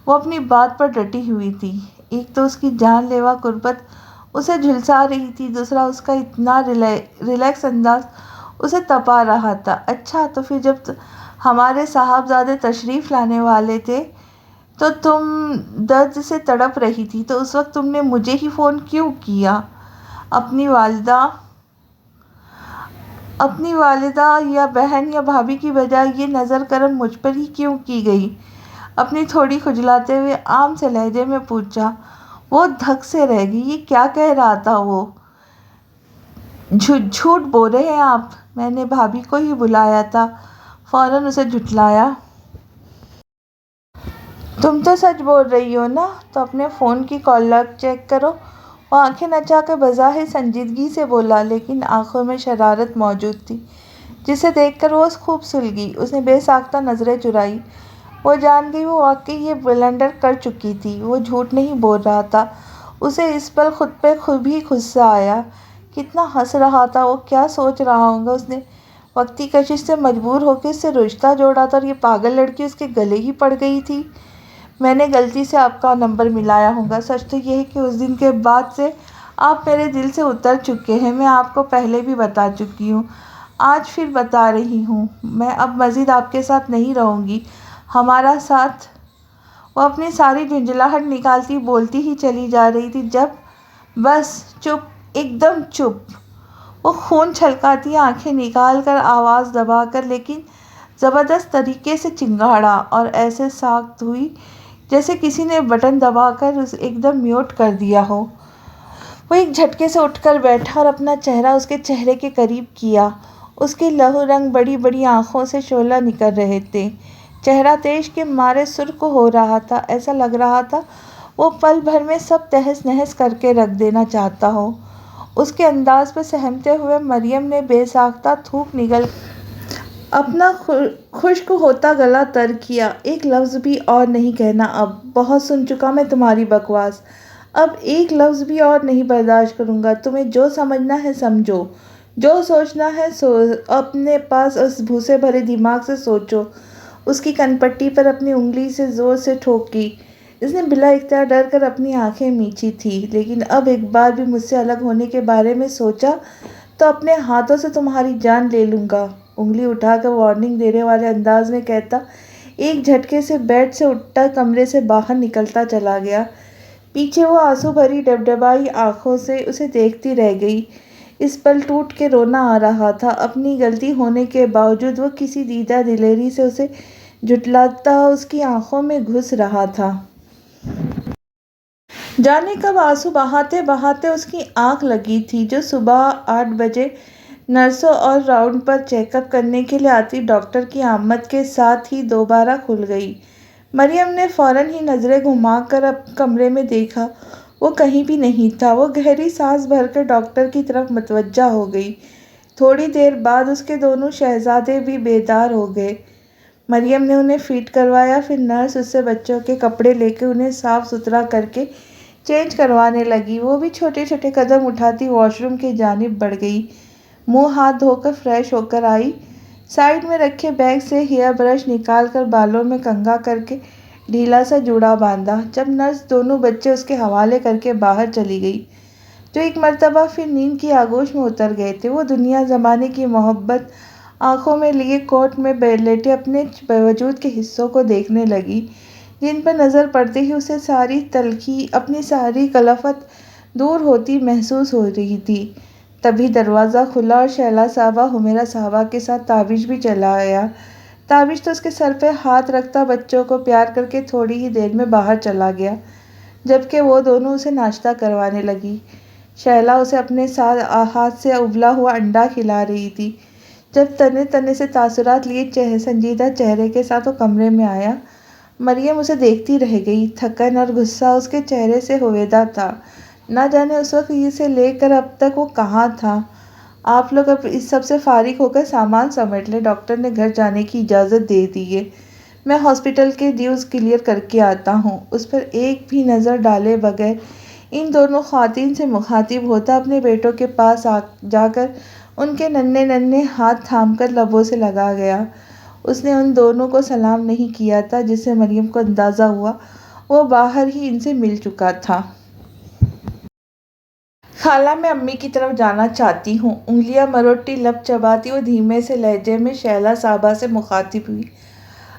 وہ اپنی بات پر ڈٹی ہوئی تھی۔ ایک تو اس کی جان لیوا قربت اسے جھلسا رہی تھی، دوسرا اس کا اتنا ریلیکس انداز اسے تپا رہا تھا۔ اچھا تو پھر جب ہمارے صاحبزادے تشریف لانے والے تھے تو تم درد سے تڑپ رہی تھی، تو اس وقت تم نے مجھے ہی فون کیوں کیا؟ اپنی والدہ یا بہن یا بھابھی کی بجائے یہ نظر کرم مجھ پر ہی کیوں کی گئی؟ اپنی تھوڑی کھجلاتے ہوئے عام سے لہجے میں پوچھا۔ وہ دھک سے رہ گئی، یہ کیا کہہ رہا تھا وہ؟ جھوٹ بول رہے ہیں آپ، میں نے بھابھی کو ہی بلایا تھا، فوراً اسے جھٹلایا۔ تم تو سچ بول رہی ہو نا؟ تو اپنے فون کی کال لاگ چیک کرو۔ وہ آنکھیں نچا کر بظاہر سنجیدگی سے بولا، لیکن آنکھوں میں شرارت موجود تھی جسے دیکھ کر وہ خوب سلگی۔ اس نے بے ساختہ نظریں چرائی۔ وہ جان گئی وہ واقعی یہ بلنڈر کر چکی تھی، وہ جھوٹ نہیں بول رہا تھا۔ اسے اس پل خود پہ بھی غصہ آیا۔ کتنا ہنس رہا تھا وہ، کیا سوچ رہا ہوگا اس نے؟ وقتی کشش سے مجبور ہو کے اس سے رشتہ جوڑا تھا اور یہ پاگل لڑکی اس کے گلے ہی پڑ گئی تھی۔ میں نے غلطی سے آپ کا نمبر ملایا ہوگا۔ سچ تو یہ ہے کہ اس دن کے بعد سے آپ میرے دل سے اتر چکے ہیں، میں آپ کو پہلے بھی بتا چکی ہوں، آج پھر بتا رہی ہوں، میں اب مزید آپ کے ساتھ نہیں رہوں گی، ہمارا ساتھ۔ وہ اپنی ساری جھنجھلاہٹ نکالتی بولتی ہی چلی جا رہی تھی جب بس چپ، ایک دم چپ۔ وہ خون چھلکاتی آنکھیں نکال کر آواز دبا کر لیکن زبردست طریقے سے چنگاڑا اور ایسے ساکت ہوئی جیسے کسی نے بٹن دبا کر ایک دم میوٹ کر دیا ہو۔ وہ ایک جھٹکے سے اٹھ کر بیٹھا اور اپنا چہرہ اس کے چہرے کے قریب کیا۔ اس کے لہو رنگ بڑی بڑی آنکھوں سے شعلہ نکل رہے تھے، چہرہ تیش کے مارے سرخ ہو رہا تھا، ایسا لگ رہا تھا وہ پل بھر میں سب تہس نہس کر کے رکھ دینا چاہتا ہو۔ اس کے انداز پہ سہمتے ہوئے مریم نے بے ساختہ تھوک نگل اپنا خشک ہوتا گلا تر کیا۔ ایک لفظ بھی اور نہیں کہنا اب، بہت سن چکا میں تمہاری بکواس، اب ایک لفظ بھی اور نہیں برداشت کروں گا، تمہیں جو سمجھنا ہے سمجھو، جو سوچنا ہے اپنے پاس اس بھوسے بھرے دماغ سے سوچو۔ اس کی کن پٹی پر اپنی انگلی سے زور سے ٹھوکی۔ اس نے بلا اختیار ڈر کر اپنی آنکھیں میچی تھی، لیکن اب ایک بار بھی مجھ سے الگ ہونے کے بارے میں سوچا تو اپنے ہاتھوں سے تمہاری جان لے لوں گا، انگلی اٹھا کر وارننگ دینے والے انداز میں کہتا ایک جھٹکے سے بیڈ سے اٹھتا کمرے سے باہر نکلتا چلا گیا۔ پیچھے وہ آنسو بھری ڈبڈبائی آنکھوں سے اسے دیکھتی رہ گئی۔ اس پل ٹوٹ کے رونا آ رہا تھا۔ اپنی غلطی ہونے کے باوجود وہ کسی دیدہ دلیری سے اسے جھٹلاتا اس کی آنکھوں میں گھس رہا تھا۔ جانے کب آنسو بہاتے بہاتے اس کی آنکھ لگی تھی، جو صبح 8 بجے نرسوں اور راؤنڈ پر چیک اپ کرنے کے لیے آتی ڈاکٹر کی آمد کے ساتھ ہی دوبارہ کھل گئی۔ مریم نے فوراً ہی نظریں گھما کر کمرے میں دیکھا، وہ کہیں بھی نہیں تھا۔ وہ گہری سانس بھر کر ڈاکٹر کی طرف متوجہ ہو گئی۔ تھوڑی دیر بعد اس کے دونوں شہزادے بھی بیدار ہو گئے۔ مریم نے انہیں فیڈ کروایا، پھر نرس اس سے بچوں کے کپڑے لے کے انہیں صاف ستھرا کر کے چینج کروانے لگی۔ وہ بھی چھوٹے چھوٹے قدم اٹھاتی واش روم کی جانب بڑھ گئی، منہ ہاتھ دھو کر فریش ہو کر آئی۔ سائیڈ میں رکھے بیگ سے ہیئر برش نکال کر بالوں میں کنگھا کر کے ڈھیلا سا جوڑا باندھا۔ جب نرس دونوں بچے اس کے حوالے کر کے باہر چلی گئی تو ایک مرتبہ پھر نیند کی آغوش میں اتر گئے تھے۔ وہ دنیا زمانے کی محبت آنکھوں میں لیے کوٹ میں لیٹے اپنے وجود کے حصوں کو دیکھنے لگی، جن پر نظر پڑتے ہی اسے ساری تلخی، اپنی ساری کلفت دور ہوتی محسوس ہو رہی تھی۔ تبھی دروازہ کھلا اور شیلا صاحبہ حمیرہ صاحبہ کے ساتھ تابش بھی چلا آیا۔ تابش تو اس کے سر پہ ہاتھ رکھتا بچوں کو پیار کر کے تھوڑی ہی دیر میں باہر چلا گیا، جبکہ وہ دونوں اسے ناشتہ کروانے لگی۔ شیلا اسے اپنے ہاتھ سے ابلا ہوا انڈا کھلا رہی تھی۔ جب تنے تنے سے تاثرات لیے سنجیدہ چہرے کے ساتھ وہ کمرے میں آیا، مریم اسے دیکھتی رہ گئی۔ تھکن اور غصہ اس کے چہرے سے ہویدا تھا۔ نہ جانے اس وقت سے لے کر اب تک وہ کہاں تھا۔ آپ لوگ اب اس سب سے فارغ ہو کر سامان سمیٹ لیں، ڈاکٹر نے گھر جانے کی اجازت دے دی ہے۔ میں ہاسپٹل کے ڈیوز کلیئر کر کے آتا ہوں۔ اس پر ایک بھی نظر ڈالے بغیر ان دونوں خواتین سے مخاطب ہوتا اپنے بیٹوں کے پاس جا کر ان کے ننھے ننھے ہاتھ تھام کر لبوں سے لگا گیا۔ اس نے ان دونوں کو سلام نہیں کیا تھا، جس سے مریم کو اندازہ ہوا وہ باہر ہی ان سے مل چکا تھا۔ خالہ، میں امی کی طرف جانا چاہتی ہوں، انگلیاں مروڑتی لب چباتی وہ دھیمے سے لہجے میں شیلا صاحبہ سے مخاطب ہوئی۔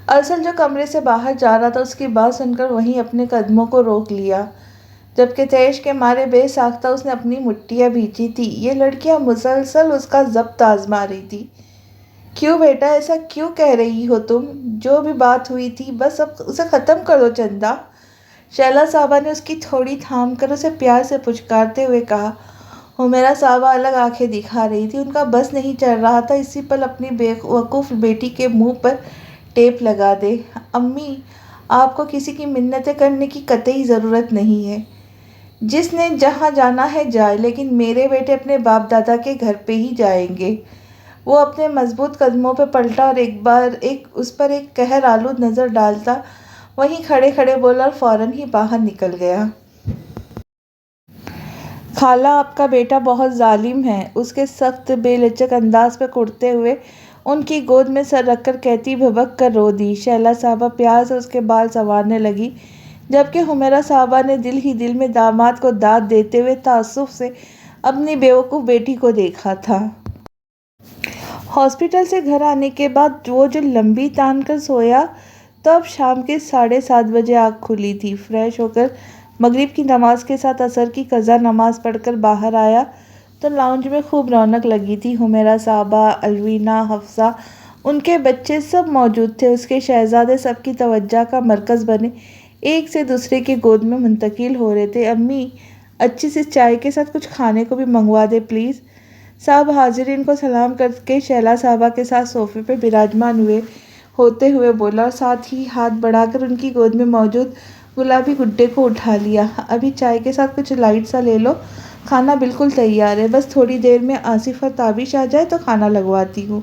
ارسل جو کمرے سے باہر جا رہا تھا، اس کی بات سن کر وہیں اپنے قدموں کو روک لیا، جبکہ طیش کے مارے بے ساختہ اس نے اپنی مٹھیاں بھینچی تھی۔ یہ لڑکیاں مسلسل اس کا ضبط آزما رہی تھی۔ کیوں بیٹا، ایسا کیوں کہہ رہی ہو تم؟ جو بھی بات ہوئی تھی بس اب اسے ختم کر دو چندا، شیلا صاحبہ نے اس کی تھوڑی تھام کر اسے پیار سے پچکارتے ہوئے کہا۔ حمیرہ صاحبہ الگ آنکھیں دکھا رہی تھی، ان کا بس نہیں چل رہا تھا اسی پل اپنی بے وقوف بیٹی کے منہ پر ٹیپ لگا دے۔ امی، آپ کو کسی کی منتیں کرنے کی قطعی ضرورت نہیں ہے، جس نے جہاں جانا ہے جائے، لیکن میرے بیٹے اپنے باپ دادا کے گھر پہ ہی جائیں گے۔ وہ اپنے مضبوط قدموں پہ پلٹا اور اس پر ایک قہر آلود نظر ڈالتا وہیں کھڑے کھڑے بولا اور فوراً ہی باہر نکل گیا۔ خالہ، آپ کا بیٹا بہت ظالم ہے، اس کے سخت بے لچک انداز پہ کڑتے ہوئے ان کی گود میں سر رکھ کر کیتی بھبک کر رو دی۔ شیلا صاحبہ پیار سے اس کے بال سنوارنے لگی، جبکہ حمیرہ صاحبہ نے دل ہی دل میں داماد کو داد دیتے ہوئے تعصب سے اپنی بے وقوف بیٹی کو دیکھا تھا۔ ہاسپٹل سے گھر آنے کے بعد وہ جو لمبی تان کر سویا تو اب شام کے 7:30 بجے آنکھ کھلی تھی۔ فریش ہو کر مغرب کی نماز کے ساتھ عصر کی قضا نماز پڑھ کر باہر آیا تو لاؤنج میں خوب رونق لگی تھی۔ حمیرہ صاحبہ، الوینا، حفصہ، ان کے بچے سب موجود تھے۔ اس کے شہزادے سب کی توجہ کا مرکز بنے ایک سے دوسرے کی گود میں منتقل ہو رہے تھے۔ امی، اچھی سی چائے کے ساتھ کچھ کھانے کو بھی منگوا دے پلیز۔ صاحب حاضرین کو سلام کر کے شیلا صاحبہ کے ساتھ صوفے پہ براجمان ہوتے ہوئے بولا اور ساتھ ہی ہاتھ بڑھا کر ان کی گود میں موجود گلابی گڈے کو اٹھا لیا۔ ابھی چائے کے ساتھ کچھ لائٹ سا لے لو، کھانا بالکل تیار ہے، بس تھوڑی دیر میں آصف اور تابش آ جائے تو کھانا لگواتی ہوں،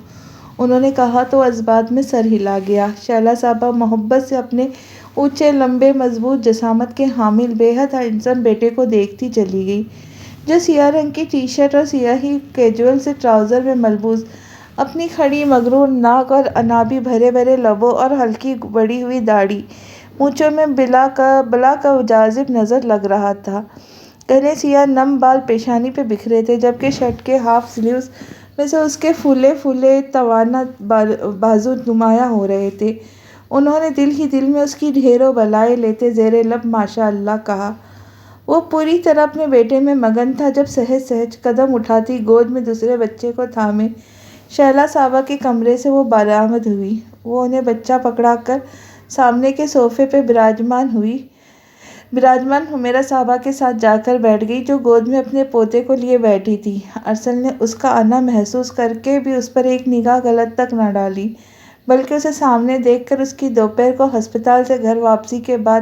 انہوں نے کہا تو اس بات میں سر ہلا گیا۔ شیلا صاحبہ محبت سے اپنے اونچے لمبے مضبوط جسامت کے حامل بے حد ہینڈسم بیٹے کو دیکھتی چلی گئی، جو سیاہ رنگ کی ٹی شرٹ اور سیاہی کیجول سے ٹراؤزر میں ملبوس، اپنی کھڑی مغرور ناک اور انابی بھرے بھرے لبوں اور ہلکی بڑھی ہوئی داڑھی مونچھوں میں بلا کا جاذب نظر لگ رہا تھا۔ گھنے سیاہ نم بال پیشانی پہ بکھرے تھے، جبکہ شرٹ کے ہاف سلیوز میں سے اس کے پھولے پھولے توانا بازو نمایاں ہو رہے تھے۔ انہوں نے دل ہی دل میں اس کی ڈھیروں بلائیں لیتے زیر لب ماشاء اللہ کہا۔ وہ پوری طرح اپنے بیٹے میں مگن تھا جب سہج سہج قدم اٹھاتی گود میں دوسرے بچے کو تھامے شیلا صاحبہ کے کمرے سے وہ برآمد ہوئی۔ وہ انہیں بچہ پکڑا کر سامنے کے صوفے پہ براجمان حمیرہ صاحبہ کے ساتھ جا کر بیٹھ گئی، جو گود میں اپنے پوتے کو لیے بیٹھی تھی۔ ارسل نے اس کا آنا محسوس کر کے بھی اس پر ایک نگاہ غلط تک نہ ڈالی، بلکہ اسے سامنے دیکھ کر اس کی دوپہر کو ہسپتال سے گھر واپسی کے بعد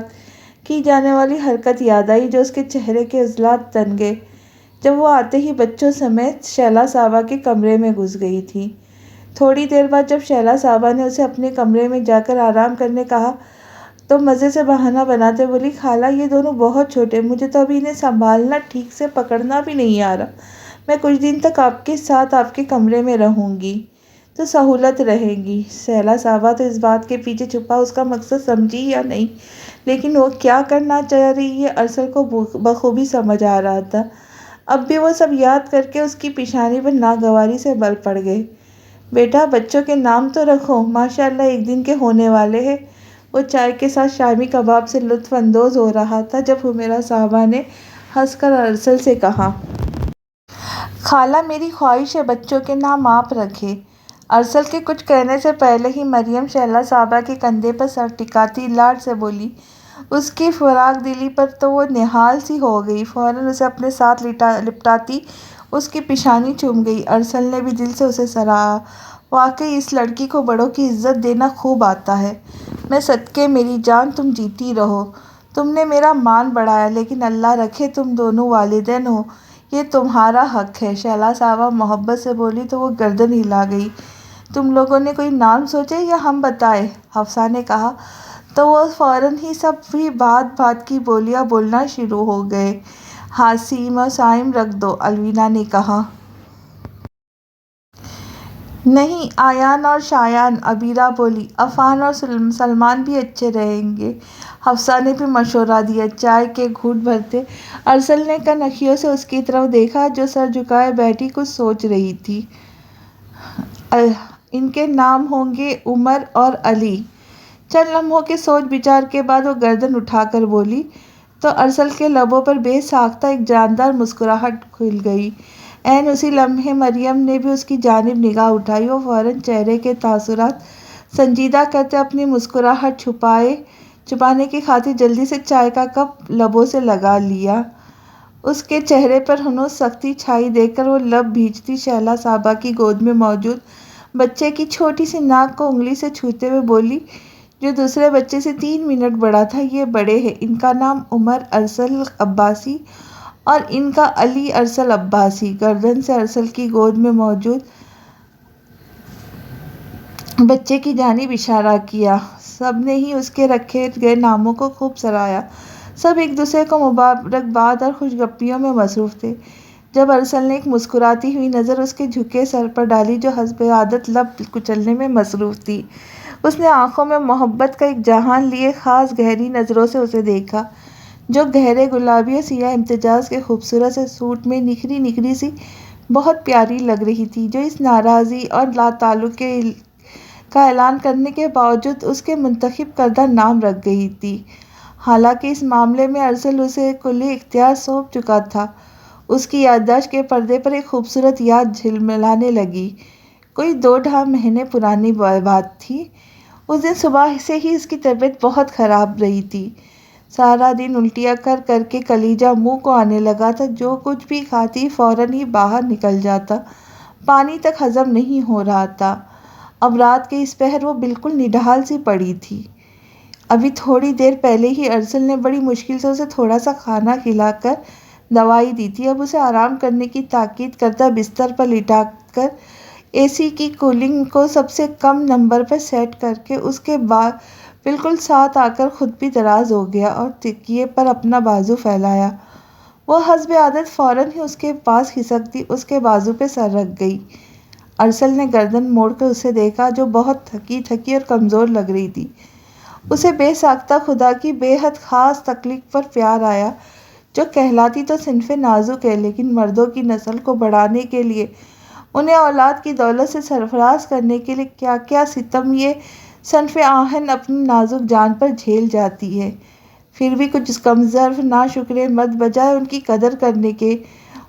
کی جانے والی حرکت یاد آئی، جو اس کے چہرے کے عضلات تن گئے جب وہ آتے ہی بچوں سمیت شیلا صاحبہ کے کمرے میں گھس گئی تھی۔ تھوڑی دیر بعد جب شیلا صاحبہ نے اسے اپنے کمرے میں جا کر آرام کرنے کہا تو مزے سے بہانہ بناتے بولی، خالہ یہ دونوں بہت چھوٹے، مجھے تو ابھی انہیں سنبھالنا، ٹھیک سے پکڑنا بھی نہیں آ رہا۔ میں کچھ دن تک آپ کے ساتھ آپ کے کمرے میں رہوں گی تو سہولت رہے گی۔ شیلا صاحبہ تو اس بات کے پیچھے چھپا اس کا مقصد سمجھی یا نہیں، لیکن وہ کیا کرنا چاہ رہی ہے ارسل کو بخوبی سمجھ آ رہا تھا۔ اب بھی وہ سب یاد کر کے اس کی پیشانی پر ناگواری سے بل پڑ گئے۔ بیٹا بچوں کے نام تو رکھو، ماشاء اللہ ایک دن کے ہونے والے ہیں۔ وہ چائے کے ساتھ شامی کباب سے لطف اندوز ہو رہا تھا جب حمیرہ صاحبہ نے ہنس کر ارسل سے کہا، خالہ میری خواہش ہے بچوں کے نام آپ رکھیں۔ ارسل کے کچھ کہنے سے پہلے ہی مریم شیلا صاحبہ کے کندھے پر سر ٹکاتی لاڈ سے بولی۔ اس کی فراق دلی پر تو وہ نہال سی ہو گئی، فوراً اسے اپنے ساتھ لپٹاتی اس کی پیشانی چوم گئی۔ ارسل نے بھی دل سے اسے سراہا، واقعی اس لڑکی کو بڑوں کی عزت دینا خوب آتا ہے۔ میں صدقے میری جان تم جیتی رہو، تم نے میرا مان بڑھایا، لیکن اللہ رکھے تم دونوں والدین ہو، یہ تمہارا حق ہے۔ شیلا صاحبہ محبت سے بولی تو وہ گردن ہلا گئی۔ تم لوگوں نے کوئی نام سوچے یا ہم بتائیں؟ حفصہ نے کہا تو وہ فوراً ہی سب بھی بات بات کی بولیاں بولنا شروع ہو گئے۔ حاسم اور صائم رکھ دو، الوینا نے کہا۔ نہیں، آیان اور شایان، عبیرہ بولی۔ عفان اور سلمان بھی اچھے رہیں گے، حفصہ نے بھی مشورہ دیا۔ چائے کے گھونٹ بھرتے ارسل نے کنکھیوں سے اس کی طرف دیکھا، جو سر جھکائے بیٹھی کچھ سوچ رہی تھی۔ ان کے نام ہوں گے عمر اور علی۔ چند لمحوں کے سوچ بچار کے بعد وہ گردن اٹھا کر بولی تو ارسل کے لبوں پر بے ساختہ ایک جاندار مسکراہٹ کھل گئی۔ عین اسی لمحے مریم نے بھی اس کی جانب نگاہ اٹھائی۔ وہ فوراً چہرے کے تاثرات سنجیدہ کرتے اپنی مسکراہٹ چھپانے کی خاطر جلدی سے چائے کا کپ لبوں سے لگا لیا۔ اس کے چہرے پر ہنوز سختی چھائی دیکھ کر وہ لب بھیجتی شیلا صاحبہ کی گود میں موجود بچے کی چھوٹی سی ناک کو انگلی سے چھوتے ہوئے بولی، جو دوسرے بچے سے 3 منٹ بڑا تھا، یہ بڑے ہیں، ان کا نام عمر ارسل عباسی اور ان کا علی ارسل عباسی۔ گردن سے ارسل کی گود میں موجود بچے کی جانب اشارہ کیا۔ سب نے ہی اس کے رکھے گئے ناموں کو خوب سراہا۔ سب ایک دوسرے کو مبارکباد اور خوش گپیوں میں مصروف تھے، جب ارسل نے ایک مسکراتی ہوئی نظر اس کے جھکے سر پر ڈالی، جو حسب عادت لب کچلنے میں مصروف تھی۔ اس نے آنکھوں میں محبت کا ایک جہان لیے خاص گہری نظروں سے اسے دیکھا، جو گہرے گلابی اور سیاہ امتزاج کے خوبصورت سے سوٹ میں نکھری نکھری سی بہت پیاری لگ رہی تھی، جو اس ناراضی اور لا تعلق کا اعلان کرنے کے باوجود اس کے منتخب کردہ نام رکھ گئی تھی۔ حالانکہ اس معاملے میں ارسل اسے کلی اختیار سونپ چکا تھا۔ اس کی یادداشت کے پردے پر ایک خوبصورت یاد جھلملانے لگی۔ کوئی 2 مہینے پرانی بات تھی۔ اس دن صبح سے ہی اس کی طبیعت بہت خراب رہی تھی۔ سارا دن الٹیاں کر کر کے کلیجہ منہ کو آنے لگا تھا، جو کچھ بھی کھاتی فوراً ہی باہر نکل جاتا، پانی تک ہضم نہیں ہو رہا تھا۔ اب رات کے اس پہر وہ بالکل نڈھال سی پڑی تھی۔ ابھی تھوڑی دیر پہلے ہی ارسل نے بڑی مشکل سے اسے تھوڑا سا کھانا کھلا کر دوائی دی تھی۔ اب اسے آرام کرنے کی تاکید کرتا بستر پر لٹا کر اے سی کی کولنگ کو سب سے کم نمبر پر سیٹ کر کے اس کے بعد بالکل ساتھ آ کر خود بھی دراز ہو گیا اور تکیے پر اپنا بازو پھیلایا۔ وہ حسب عادت فوراً ہی اس کے پاس کھسک دی، اس کے بازو پہ سر رکھ گئی۔ ارسل نے گردن موڑ کر اسے دیکھا جو بہت تھکی تھکی اور کمزور لگ رہی تھی۔ اسے بے ساختہ خدا کی بے حد خاص تخلیق پر پیار آیا، جو کہلاتی تو صنف نازک ہے، لیکن مردوں کی نسل کو بڑھانے کے لیے، انہیں اولاد کی دولت سے سرفراز کرنے کے لیے کیا کیا ستم یہ صنف آہن اپنی نازک جان پر جھیل جاتی ہے۔ پھر بھی کچھ کم ظرف ناشکرے مرد بجائے ان کی قدر کرنے کے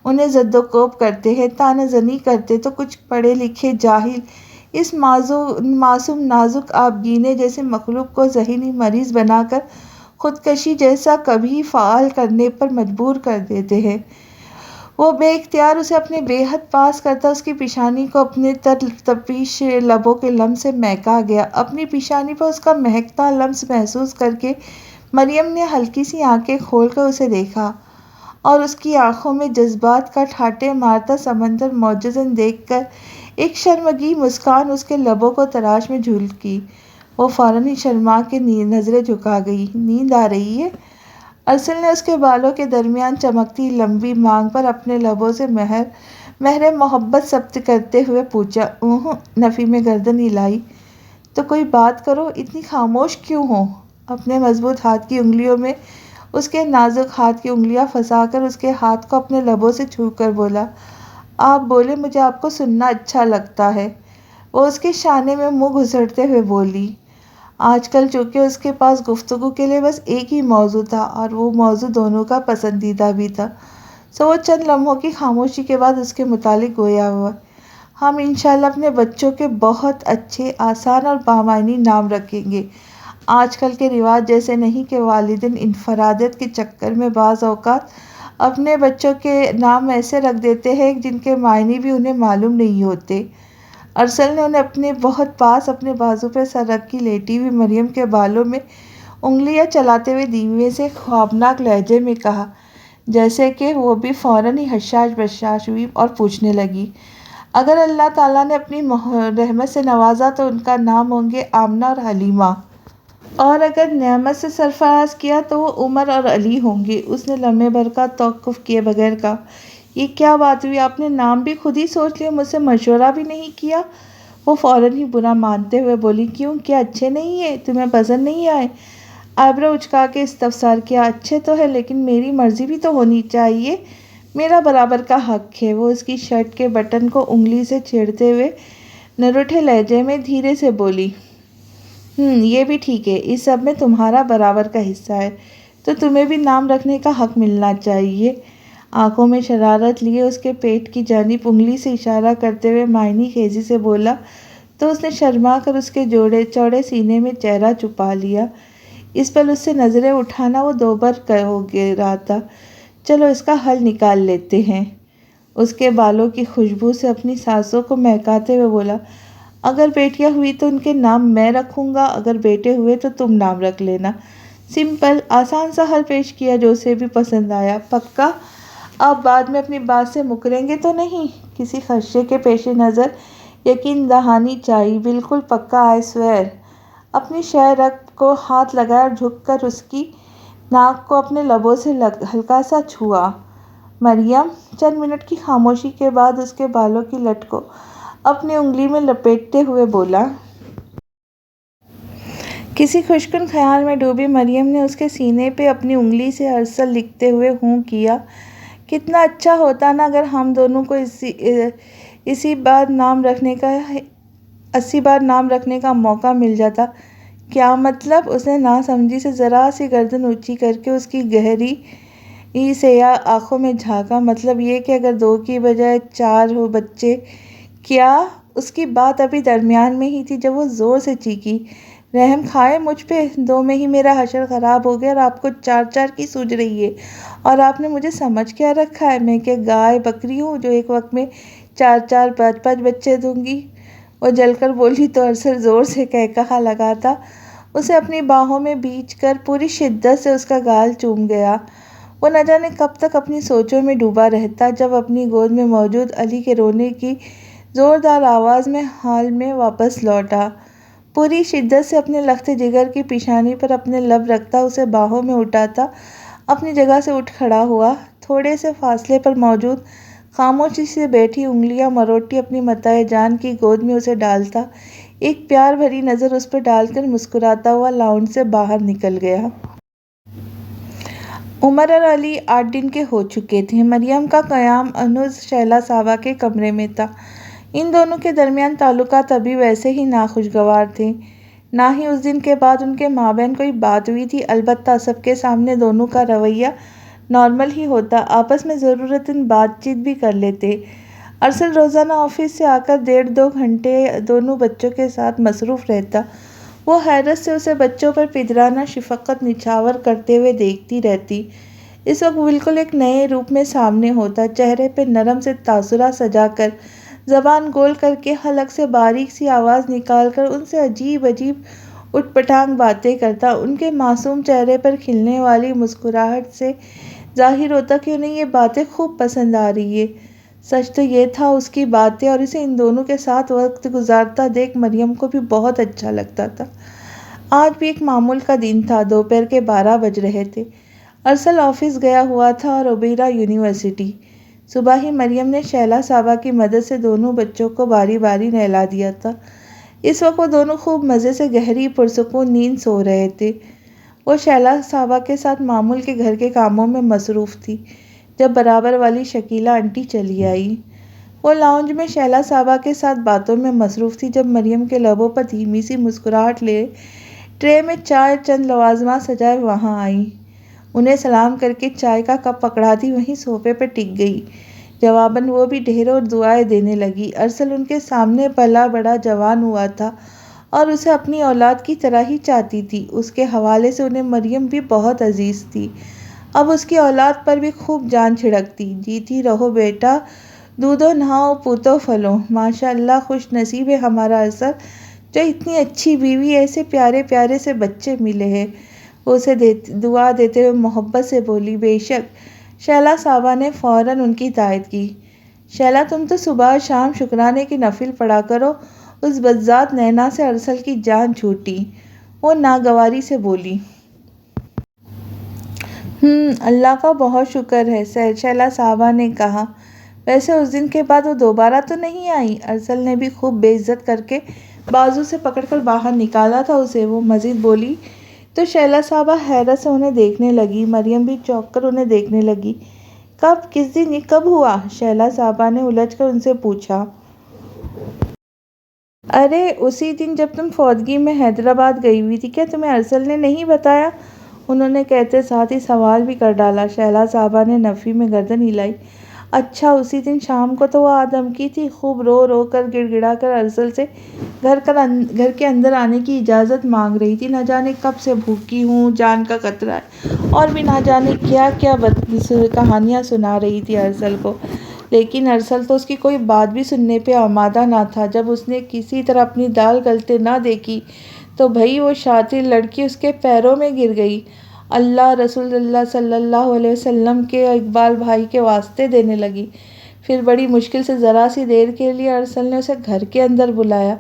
انہیں زد و کوب کرتے ہیں، طعنہ زنی کرتے، تو کچھ پڑھے لکھے جاہل اس معصوم نازک آبگینے جیسے مخلوق کو ذہنی مریض بنا کر خودکشی جیسا کبھی فعال کرنے پر مجبور کر دیتے ہیں۔ وہ بے اختیار اسے اپنے بے حد پاس کرتا اس کی پیشانی کو اپنے تپیش لبوں کے لمس سے مہکا گیا۔ اپنی پیشانی پر اس کا مہکتا لمس محسوس کر کے مریم نے ہلکی سی آنکھیں کھول کر اسے دیکھا، اور اس کی آنکھوں میں جذبات کا ٹھاٹھے مارتا سمندر موجزن دیکھ کر ایک شرمگی مسکان اس کے لبوں کو تراش میں جھلکی۔ وہ فوراً ہی شرما کے نظریں جھکا گئی۔ نیند آ رہی ہے؟ ارسل نے اس کے بالوں کے درمیان چمکتی لمبی مانگ پر اپنے لبوں سے مہر محبت ثبت کرتے ہوئے پوچھا۔ نفی میں گردن ہلائی۔ تو کوئی بات کرو، اتنی خاموش کیوں ہو؟ اپنے مضبوط ہاتھ کی انگلیوں میں اس کے نازک ہاتھ کی انگلیاں پھنسا کر اس کے ہاتھ کو اپنے لبوں سے چھو کر بولا۔ آپ بولے، مجھے آپ کو سننا اچھا لگتا ہے۔ وہ اس کے شانے میں منہ گھسیٹتے ہوئے بولی۔ آج کل چونکہ اس کے پاس گفتگو کے لیے بس ایک ہی موضوع تھا، اور وہ موضوع دونوں کا پسندیدہ بھی تھا، سو وہ چند لمحوں کی خاموشی کے بعد اس کے متعلق گویا ہوا۔ ہم انشاءاللہ اپنے بچوں کے بہت اچھے، آسان اور بامعنی نام رکھیں گے۔ آج کل کے رواج جیسے نہیں کہ والدین انفرادیت کے چکر میں بعض اوقات اپنے بچوں کے نام ایسے رکھ دیتے ہیں جن کے معنی بھی انہیں معلوم نہیں ہوتے۔ ارسل نے انہیں اپنے بہت پاس اپنے بازو پہ سر رکھ کے لیٹی ہوئی مریم کے بالوں میں انگلیاں چلاتے ہوئے دھیمے سے خوابناک لہجے میں کہا، جیسے کہ وہ بھی فوراً ہی حشاش بشاش ہوئی اور پوچھنے لگی، اگر اللہ تعالیٰ نے اپنی رحمت سے نوازا تو ان کا نام ہوں گے آمنہ اور حلیمہ، اور اگر نعمت سے سرفراز کیا تو وہ عمر اور علی ہوں گے۔ اس نے لمحے بھر کا توقف کیے بغیر کہا، یہ کیا بات ہوئی؟ آپ نے نام بھی خود ہی سوچ لیا، مجھ سے مشورہ بھی نہیں کیا؟ وہ فوراً ہی برا مانتے ہوئے بولی، کیوں، کیا اچھے نہیں ہیں؟ تمہیں پسند نہیں آئے؟ آئبرو اچکا کے استفسار کیا۔ اچھے تو ہے، لیکن میری مرضی بھی تو ہونی چاہیے، میرا برابر کا حق ہے۔ وہ اس کی شرٹ کے بٹن کو انگلی سے چھیڑتے ہوئے نروٹھے لہجے میں دھیرے سے بولی، یہ بھی ٹھیک ہے، اس سب میں تمہارا برابر کا حصہ ہے، تو تمہیں بھی نام رکھنے کا حق ملنا چاہیے۔ آنکھوں میں شرارت لیے اس کے پیٹ کی جانب انگلی سے اشارہ کرتے ہوئے معنی خیزی سے بولا، تو اس نے شرما کر اس کے چوڑے سینے میں چہرہ چھپا لیا۔ اس پل اس سے نظریں اٹھانا وہ دوبر ہو رہا تھا۔ چلو اس کا حل نکال لیتے ہیں۔ اس کے بالوں کی خوشبو سے اپنی سانسوں کو مہکاتے ہوئے بولا، اگر بیٹیاں ہوئی تو ان کے نام میں رکھوں گا، اگر بیٹے ہوئے تو تم نام رکھ لینا۔ سمپل، آسان سا حل پیش کیا جو اسے بھی پسند آیا۔ پکا؟ آپ بعد میں اپنی بات سے مکریں گے تو نہیں؟ کسی خدشے کے پیش نظر یقین دہانی چاہیے۔ بالکل پکا، آئی سویئر۔ اپنی شہ رگ کو ہاتھ لگایا اور جھک کر اس کی ناک کو اپنے لبوں سے ہلکا سا چھوا۔ مریم چند منٹ کی خاموشی کے بعد اس کے بالوں کی لٹ کو اپنی انگلی میں لپیٹتے ہوئے بولا۔ کسی خوشکن خیال میں ڈوبی مریم نے اس کے سینے پہ اپنی انگلی سے ارسل لکھتے ہوئے ہوں کیا۔ کتنا اچھا ہوتا نا اگر ہم دونوں کو 80 بار نام رکھنے کا موقع مل جاتا۔ کیا مطلب؟ اس نے ناسمجھی سے ذرا سی گردن اونچی کر کے اس کی گہری سیاہ آنکھوں میں جھانکا۔ مطلب یہ کہ اگر 2 کی بجائے 4 ہو بچے۔ کیا؟ اس کی بات ابھی درمیان میں ہی تھی جب وہ زور سے چیخی، رحم کھائے مجھ پہ، 2 میں ہی میرا حشر خراب ہو گیا اور آپ کو 4 کی سوجھ رہی ہے، اور آپ نے مجھے سمجھ کیا رکھا ہے؟ میں کیا گائے بکری ہوں جو ایک وقت میں 4 5 بچے دوں گی؟ وہ جل کر بولی تو ارسل زور سے قہقہا لگاتا اسے اپنی باہوں میں بھیج کر پوری شدت سے اس کا گال چوم گیا۔ وہ نہ جانے کب تک اپنی سوچوں میں ڈوبا رہتا، جب اپنی گود میں موجود علی کے رونے کی زوردار آواز میں حال میں واپس لوٹا۔ پوری شدت سے اپنے لخت جگر کی پیشانی پر اپنے لب رکھتا، اسے باہوں میں اٹھاتا اپنی جگہ سے اٹھ کھڑا ہوا۔ تھوڑے سے فاصلے پر موجود خاموشی سے بیٹھی انگلیاں مروڑتی اپنی متاع جان کی گود میں اسے ڈالتا، ایک پیار بھری نظر اس پر ڈال کر مسکراتا ہوا لاؤنج سے باہر نکل گیا۔ عمر اور علی 8 دن کے ہو چکے تھے۔ مریم کا قیام ہنوز شیلا صاحبہ کے کمرے میں تھا۔ ان دونوں کے درمیان تعلقات ابھی ویسے ہی ناخوشگوار تھے۔ نہ ہی اس دن کے بعد ان کے مابین کوئی بات ہوئی تھی، البتہ سب کے سامنے دونوں کا رویہ نارمل ہی ہوتا، آپس میں ضرورتاً بات چیت بھی کر لیتے۔ ارسل روزانہ آفس سے آ کر 1.5-2 گھنٹے دونوں بچوں کے ساتھ مصروف رہتا۔ وہ حیرت سے اسے بچوں پر پدرانہ شفقت نچھاور کرتے ہوئے دیکھتی رہتی۔ اس وقت بالکل ایک نئے روپ میں سامنے ہوتا، چہرے پہ نرم سے تاثرات سجا کر، زبان گول کر کے، حلق سے باریک سی آواز نکال کر ان سے عجیب عجیب اٹھ پٹانگ باتیں کرتا۔ ان کے معصوم چہرے پر کھلنے والی مسکراہٹ سے ظاہر ہوتا کہ انہیں یہ باتیں خوب پسند آ رہی ہیں۔ سچ تو یہ تھا اس کی باتیں اور اسے ان دونوں کے ساتھ وقت گزارتا دیکھ مریم کو بھی بہت اچھا لگتا تھا۔ آج بھی ایک معمول کا دن تھا، دوپہر کے 12 بج رہے تھے۔ ارسل آفس گیا ہوا تھا اور عبیرہ یونیورسٹی۔ صبح ہی مریم نے شیلا صاحبہ کی مدد سے دونوں بچوں کو باری باری نہلا دیا تھا۔ اس وقت وہ دونوں خوب مزے سے گہری پرسکون نیند سو رہے تھے۔ وہ شیلا صاحبہ کے ساتھ معمول کے گھر کے کاموں میں مصروف تھی جب برابر والی شکیلہ آنٹی چلی آئی۔ وہ لاؤنج میں شیلا صاحبہ کے ساتھ باتوں میں مصروف تھی جب مریم کے لبوں پر دھیمی سی مسکراہٹ لے ٹرے میں چائے چند لوازمات سجائے وہاں آئی۔ انہیں سلام کر کے چائے کا کپ پکڑاتی وہیں صوفے پہ ٹک گئی۔ جواباً وہ بھی ڈھیروں دعائیں دینے لگی۔ ارسل ان کے سامنے پلا بڑا جوان ہوا تھا اور اسے اپنی اولاد کی طرح ہی چاہتی تھی۔ اس کے حوالے سے انہیں مریم بھی بہت عزیز تھی۔ اب اس کی اولاد پر بھی خوب جان چھڑکتی۔ جیتی رہو بیٹا، دودھو نہاؤ پوتو پھلو، ماشاء اللہ خوش نصیب ہے ہمارا ارسل، جو اتنی اچھی بیوی، ایسے پیارے پیارے سے بچے ملے ہیں۔ وہ اسے دعا دیتے ہوئے محبت سے بولی۔ بے شک، شیلا صاحبہ نے فوراً ان کی تائید کی۔ شیلا تم تو صبح شام شکرانے کی نفل پڑھا کرو۔ اس بدذات نینا سے ارسل کی جان چھوٹی۔ وہ ناگواری سے بولی۔ اللہ کا بہت شکر ہے، شیلا صاحبہ نے کہا۔ ویسے اس دن کے بعد وہ دوبارہ تو نہیں آئی؟ ارسل نے بھی خوب بے عزت کر کے بازو سے پکڑ کر باہر نکالا تھا اسے۔ وہ مزید بولی تو شیلا صاحبہ حیرت سے انہیں دیکھنے لگی۔ مریم بھی چونک کر انہیں دیکھنے لگی۔ کب، کس دن، یہ کب ہوا؟ شیلا صاحبہ نے الجھ کر ان سے پوچھا۔ ارے اسی دن جب تم فوتگی میں حیدرآباد گئی ہوئی تھی، کیا تمہیں ارسل نے نہیں بتایا؟ انہوں نے کہتے ساتھ ہی سوال بھی کر ڈالا۔ شیلا صاحبہ نے نفی میں گردن ہلائی۔ اچھا، اسی دن شام کو تو وہ آدم کی تھی، خوب رو رو کر گڑ گڑا کر ارسل سے گھر کے اندر آنے کی اجازت مانگ رہی تھی۔ نہ جانے کب سے بھوکی ہوں، جان کا خطرہ ہے، اور بھی نہ جانے کیا کیا کہانیاں سنا رہی تھی ارسل کو۔ لیکن ارسل تو اس کی کوئی بات بھی سننے پہ آمادہ نہ تھا۔ جب اس نے کسی طرح اپنی دال گلتے نہ دیکھی تو بھئی وہ شاطر لڑکی اس کے پیروں میں گر گئی۔ اللہ، رسول اللہ صلی اللہ علیہ وسلم کے اقبال بھائی کے واسطے دینے لگی۔ پھر بڑی مشکل سے ذرا سی دیر کے لیے ارسل نے اسے گھر کے اندر بلایا،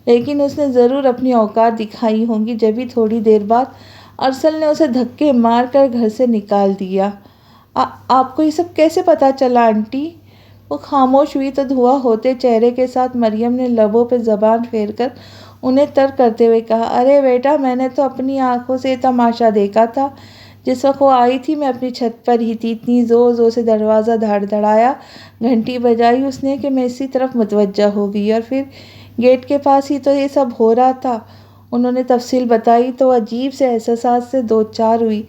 لیکن اس نے ضرور اپنی اوقات دکھائی ہوں گی، جبھی تھوڑی دیر بعد ارسل نے اسے دھکے مار کر گھر سے نکال دیا۔ آپ کو یہ سب کیسے پتہ چلا آنٹی؟ وہ خاموش ہوئی تو دھواں ہوتے چہرے کے ساتھ مریم نے لبوں پہ زبان پھیر کر انہیں تر کرتے ہوئے کہا۔ ارے بیٹا، میں نے تو اپنی آنکھوں سے تماشا دیکھا تھا۔ جس وقت وہ آئی تھی میں اپنی چھت پر ہی تھی، اتنی زور زور سے دروازہ دھڑدھڑایا، گھنٹی بجائی اس نے کہ میں اسی طرف متوجہ ہو گئی، اور پھر گیٹ کے پاس ہی تو یہ سب ہو رہا تھا۔ انہوں نے تفصیل بتائی تو عجیب سے احساسات سے دوچار ہوئی،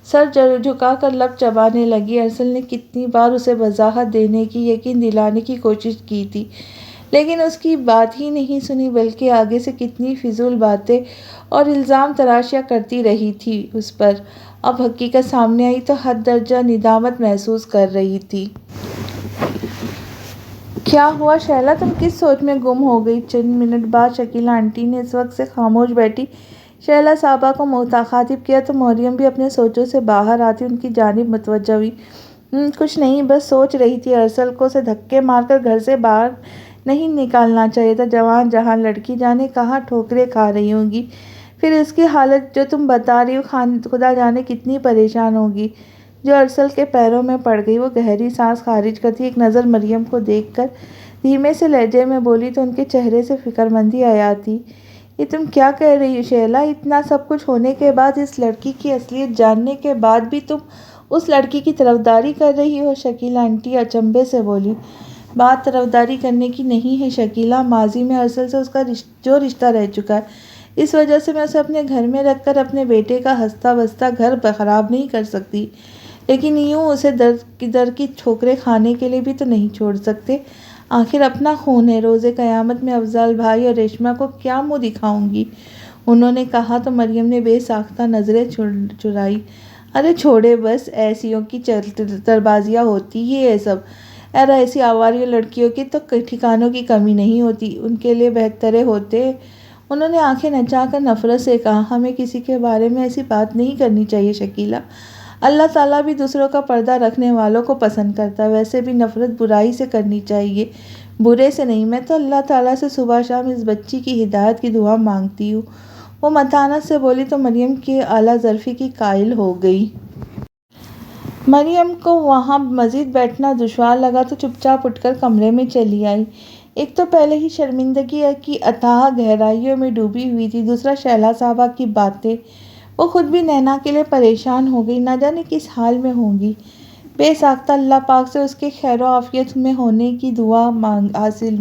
سر جھکا کر لب چبانے لگی۔ ارسل نے کتنی بار اسے وضاحت دینے کی، یقین دلانے کی کوشش کی تھی، لیکن اس کی بات ہی نہیں سنی، بلکہ آگے سے کتنی فضول باتیں اور الزام تراشیاں کرتی رہی تھی اس پر۔ اب حقیقت سامنے آئی تو حد درجہ ندامت محسوس کر رہی تھی۔ کیا ہوا شیلا، تم کس سوچ میں گم ہو گئی؟ چند منٹ بعد شکیلہ آنٹی نے اس وقت سے خاموش بیٹھی شیلا صاحبہ کو مخاطب کیا تو مریم بھی اپنے سوچوں سے باہر آتی ان کی جانب متوجہ ہوئی۔ کچھ نہیں، بس سوچ رہی تھی ارسل کو اسے دھکے مار کر گھر سے باہر نہیں نکالنا چاہیے تھا۔ جوان جہاں لڑکی جانے کہاں ٹھوکریں کھا رہی ہوں گی، پھر اس کی حالت جو تم بتا رہی ہو خدا جانے کتنی پریشان ہوگی۔ جو ارسل کے پیروں میں پڑ گئی۔ وہ گہری سانس خارج کرتی ایک نظر مریم کو دیکھ کر دھیمے سے لہجے میں بولی تو ان کے چہرے سے فکرمندی آیا تھی۔ یہ تم کیا کہہ رہی ہو شیلا؟ اتنا سب کچھ ہونے کے بعد، اس لڑکی کی اصلیت جاننے کے بعد بھی تم اس لڑکی کی طرفداری کر رہی ہو؟ شکیلہ آنٹی اچنبھے سے بولی۔ بات طرفداری کرنے کی نہیں ہے شکیلہ، ماضی میں ارسل سے اس کا جو رشتہ رہ چکا ہے، اس وجہ سے میں اسے اپنے گھر میں رکھ کر اپنے بیٹے کا ہنستا بستا گھر خراب نہیں کر سکتی، لیکن یوں اسے در کی ٹھوکریں کھانے کے لیے بھی تو نہیں چھوڑ سکتے۔ آخر اپنا خون ہے، روز قیامت میں افضل بھائی اور ریشمہ کو کیا منہ دکھاؤں گی؟ انہوں نے کہا تو مریم نے بے ساختہ نظریں چرائی۔ ارے چھوڑے بس، ایسیوں کی چلتربازیاں ہوتی ہی ہے سب، اور ایسی آوارہ لڑکیوں کی تو ٹھکانوں کی کمی نہیں ہوتی، ان کے لیے بہترے ہوتے۔ انہوں نے آنکھیں نچا کر نفرت سے کہا، ہمیں کسی کے بارے میں ایسی بات نہیں کرنی چاہیے شکیلہ، اللہ تعالیٰ بھی دوسروں کا پردہ رکھنے والوں کو پسند کرتا ہے، ویسے بھی نفرت برائی سے کرنی چاہیے، برے سے نہیں۔ میں تو اللہ تعالیٰ سے صبح شام اس بچی کی ہدایت کی دعا مانگتی ہوں۔ وہ متانت سے بولی تو مریم کی اعلیٰ ظرفی کی قائل ہو گئی۔ مریم کو وہاں مزید بیٹھنا دشوار لگا تو چپ چاپ اٹھ کر کمرے میں چلی آئی۔ ایک تو پہلے ہی شرمندگی کی اتھاہ گہرائیوں میں ڈوبی ہوئی تھی، دوسرا شیلا صاحبہ کی باتیں۔ وہ خود بھی نینا کے لیے پریشان ہو گئی، نہ جانے کس حال میں ہوں گی۔ بے ساختہ اللہ پاک سے اس کے خیر و عافیت میں ہونے کی دعا حاصل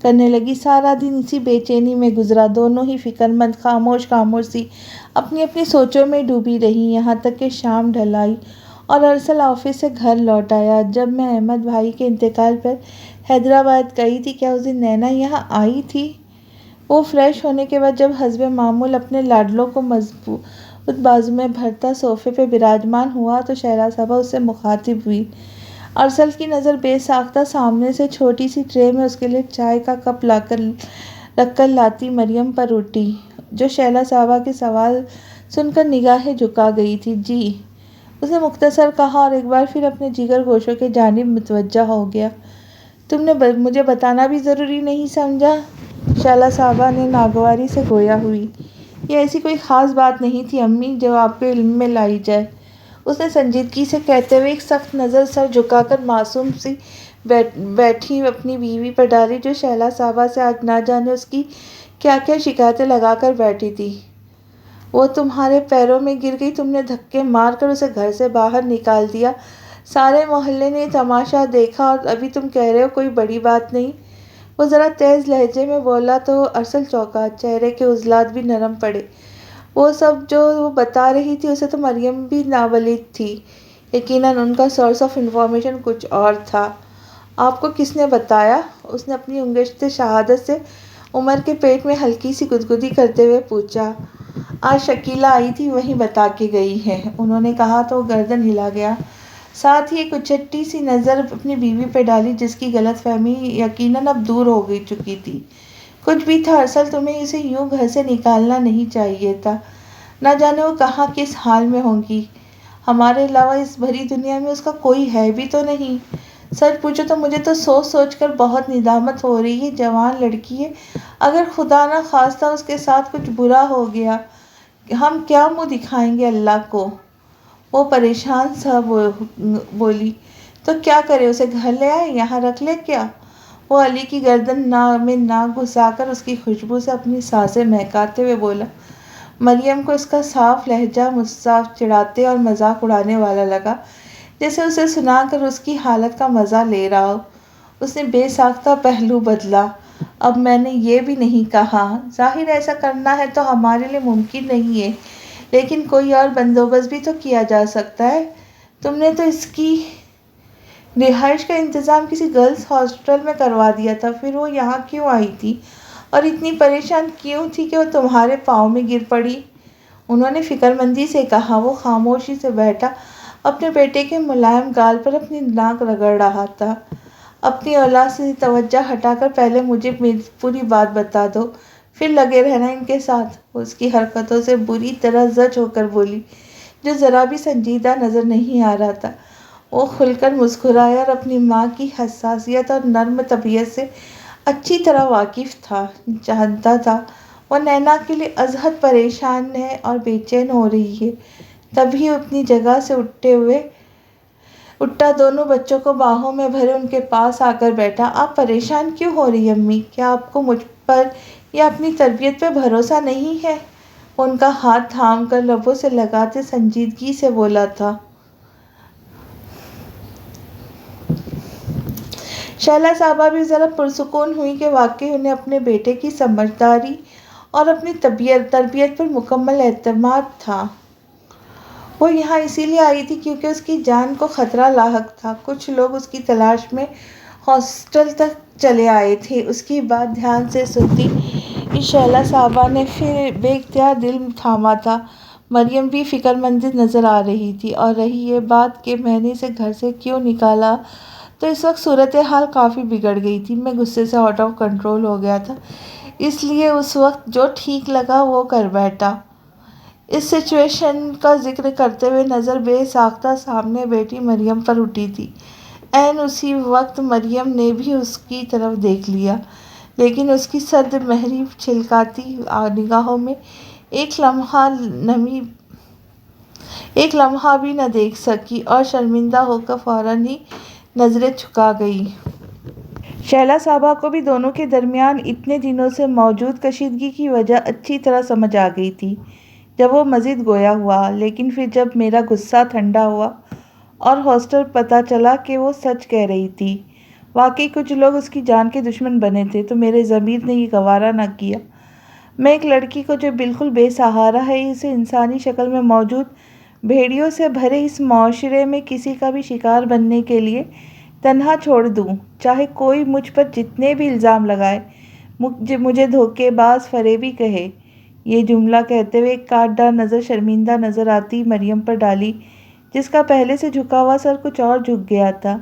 کرنے لگی۔ سارا دن اسی بے چینی میں گزرا، دونوں ہی فکرمند، خاموش سی اپنی اپنی سوچوں میں ڈوبی رہیں، یہاں تک کہ شام ڈھل آئی اور ارسل آفس سے گھر لوٹ آیا۔ جب میں احمد بھائی کے انتقال پر حیدرآباد گئی تھی، کیا اس دن نینا یہاں آئی تھی؟ وہ فریش ہونے کے بعد جب حسب معمول اپنے لاڈلوں کو مضبوط بازو میں بھرتا صوفے پہ براجمان ہوا تو شیلا صاحبہ اس سے مخاطب ہوئی۔ ارسل کی نظر بے ساختہ سامنے سے چھوٹی سی ٹرے میں اس کے لیے چائے کا کپ رکھ کر لاتی مریم پر اٹھی، جو شیلا صاحبہ کے سوال سن کر نگاہیں جھکا گئی تھی۔ جی، اس نے مختصر کہا اور ایک بار پھر اپنے جگر گوشوں کی جانب متوجہ ہو گیا۔ تم نے مجھے بتانا بھی ضروری نہیں سمجھا؟ شیلا صاحبہ نے ناگواری سے گویا ہوئی۔ یہ ایسی کوئی خاص بات نہیں تھی امی جو آپ کے علم میں لائی جائے، اس نے سنجیدگی سے کہتے ہوئے ایک سخت نظر سر جھکا کر معصوم سی بیٹھی اپنی بیوی پر ڈالی، جو شیلا صاحبہ سے آج نہ جانے اس کی کیا کیا شکایتیں لگا کر بیٹھی تھی۔ وہ تمہارے پیروں میں گر گئی، تم نے دھکے مار کر اسے گھر سے باہر نکال دیا، سارے محلے نے یہ تماشا دیکھا اور ابھی تم کہہ رہے ہو کوئی بڑی بات نہیں؟ وہ ذرا تیز لہجے میں بولا تو ارسل چونکا، چہرے کے عضلات بھی نرم پڑے۔ وہ سب جو وہ بتا رہی تھی اسے تو مریم بھی نابلد تھی، یقیناً ان کا سورس آف انفارمیشن کچھ اور تھا۔ آپ کو کس نے بتایا؟ اس نے اپنی انگشت شہادت سے عمر کے پیٹ میں ہلکی سی گدگدی کرتے ہوئے پوچھا۔ آج شکیلہ آئی تھی، وہی بتا کے گئی ہے، انہوں نے کہا تو وہ گردن ہلا گیا، ساتھ ہی ایک اچٹی سی نظر اپنی بیوی پہ ڈالی جس کی غلط فہمی یقیناً اب دور ہو چکی تھی۔ کچھ بھی تھا ارسل، تمہیں اسے یوں گھر سے نکالنا نہیں چاہیے تھا، نہ جانے وہ کہاں کس حال میں ہوگی، ہمارے علاوہ اس بھری دنیا میں اس کا کوئی ہے بھی تو نہیں۔ سچ پوچھو تو مجھے تو سوچ سوچ کر بہت ندامت ہو رہی ہے، جوان لڑکی ہے، اگر خدا نہ خواستہ اس کے ساتھ کچھ برا ہو گیا، ہم کیا منہ دکھائیں گے اللہ کو؟ وہ پریشان سا بولی، تو کیا کرے، اسے گھر لے آئے، یہاں رکھ لے کیا؟ وہ علی کی گردن میں ناک گھسا کر اس کی خوشبو سے اپنی سانسیں مہکاتے ہوئے بولا۔ مریم کو اس کا صاف لہجہ صاف چڑھاتے اور مذاق اڑانے والا لگا، جیسے اسے سنا کر اس کی حالت کا مزہ لے رہا ہو۔ اس نے بے ساختہ پہلو بدلا، اب میں نے یہ بھی نہیں کہا، ظاہر ایسا کرنا ہے تو ہمارے لیے ممکن نہیں ہے، لیکن کوئی اور بندوبست بھی تو کیا جا سکتا ہے۔ تم نے تو اس کی رہائش کا انتظام کسی گرلز ہاسٹل میں کروا دیا تھا، پھر وہ یہاں کیوں آئی تھی اور اتنی پریشان کیوں تھی کہ وہ تمہارے پاؤں میں گر پڑی؟ انہوں نے فکرمندی سے کہا۔ وہ خاموشی سے بیٹھا اپنے بیٹے کے ملائم گال پر اپنی ناک رگڑ رہا تھا۔ اپنی اولاد سے توجہ ہٹا کر پہلے مجھے میری پوری بات بتا دو، پھر لگے رہنا ان کے ساتھ۔ وہ اس کی حرکتوں سے بری طرح زچ ہو کر بولی، جو ذرا بھی سنجیدہ نظر نہیں آ رہا تھا۔ وہ کھل کر مسکرایا اور اپنی ماں کی حساسیت اور نرم طبیعت سے اچھی طرح واقف تھا، جانتا تھا وہ نینا کے لیے ازحد پریشان ہے اور بے چین ہو رہی ہے۔ تبھی اپنی جگہ سے اٹھتے ہوئے اٹھا دونوں بچوں کو باہوں میں بھرے ان کے پاس آ کر بیٹھا۔ آپ پریشان کیوں ہو رہی امی؟ کیا آپ کو مجھ پر یا اپنی تربیت پہ بھروسہ نہیں ہے؟ ان کا ہاتھ تھام کر لبوں سے لگاتے سنجیدگی سے بولا تھا۔ شہلا صاحبہ بھی ذرا پرسکون ہوئی کہ واقعی انہیں اپنے بیٹے کی سمجھداری اور اپنی تربیت پر مکمل اعتماد تھا۔ وہ یہاں اسی لیے آئی تھی کیونکہ اس کی جان کو خطرہ لاحق تھا۔ کچھ لوگ اس کی تلاش میں ہاسٹل تک چلے آئے تھے۔ اس کی بات دھیان سے سنتی شہلا صاحبہ نے پھر بے اختیار دل تھاما تھا۔ مریم بھی فکر مند نظر آ رہی تھی، اور رہی یہ بات کہ میں نے اسے گھر سے کیوں نکالا، تو اس وقت صورتحال کافی بگڑ گئی تھی۔ میں غصے سے آؤٹ آف کنٹرول ہو گیا تھا، اس لیے اس وقت جو ٹھیک لگا وہ کر بیٹھا۔ اس سچویشن کا ذکر کرتے ہوئے نظر بے ساختہ سامنے بیٹھی مریم پر اٹھی تھی۔ عین اسی وقت مریم نے بھی اس کی طرف دیکھ لیا، لیکن اس کی سرد مہری چھلکاتی نگاہوں میں ایک لمحہ بھی نہ دیکھ سکی، اور شرمندہ ہو کر فوراً ہی نظریں جھکا گئی۔ شہلا صاحبہ کو بھی دونوں کے درمیان اتنے دنوں سے موجود کشیدگی کی وجہ اچھی طرح سمجھ آ گئی تھی۔ جب وہ مزید گویا ہوا، لیکن پھر جب میرا غصہ ٹھنڈا ہوا اور ہاسٹل پتہ چلا کہ وہ سچ کہہ رہی تھی، واقعی کچھ لوگ اس کی جان کے دشمن بنے تھے، تو میرے ضمیر نے یہ گوارا نہ کیا۔ میں ایک لڑکی کو جو بالکل بے سہارا ہے، اسے انسانی شکل میں موجود بھیڑیوں سے بھرے اس معاشرے میں کسی کا بھی شکار بننے کے لیے تنہا چھوڑ دوں، چاہے کوئی مجھ پر جتنے بھی الزام لگائے، مجھے دھوکے باز، فریبی کہے۔ یہ جملہ کہتے ہوئے ایک کاٹدار نظر شرمندہ نظر آتی مریم پر ڈالی، جس کا پہلے سے جھکا ہوا سر کچھ اور جھک گیا تھا،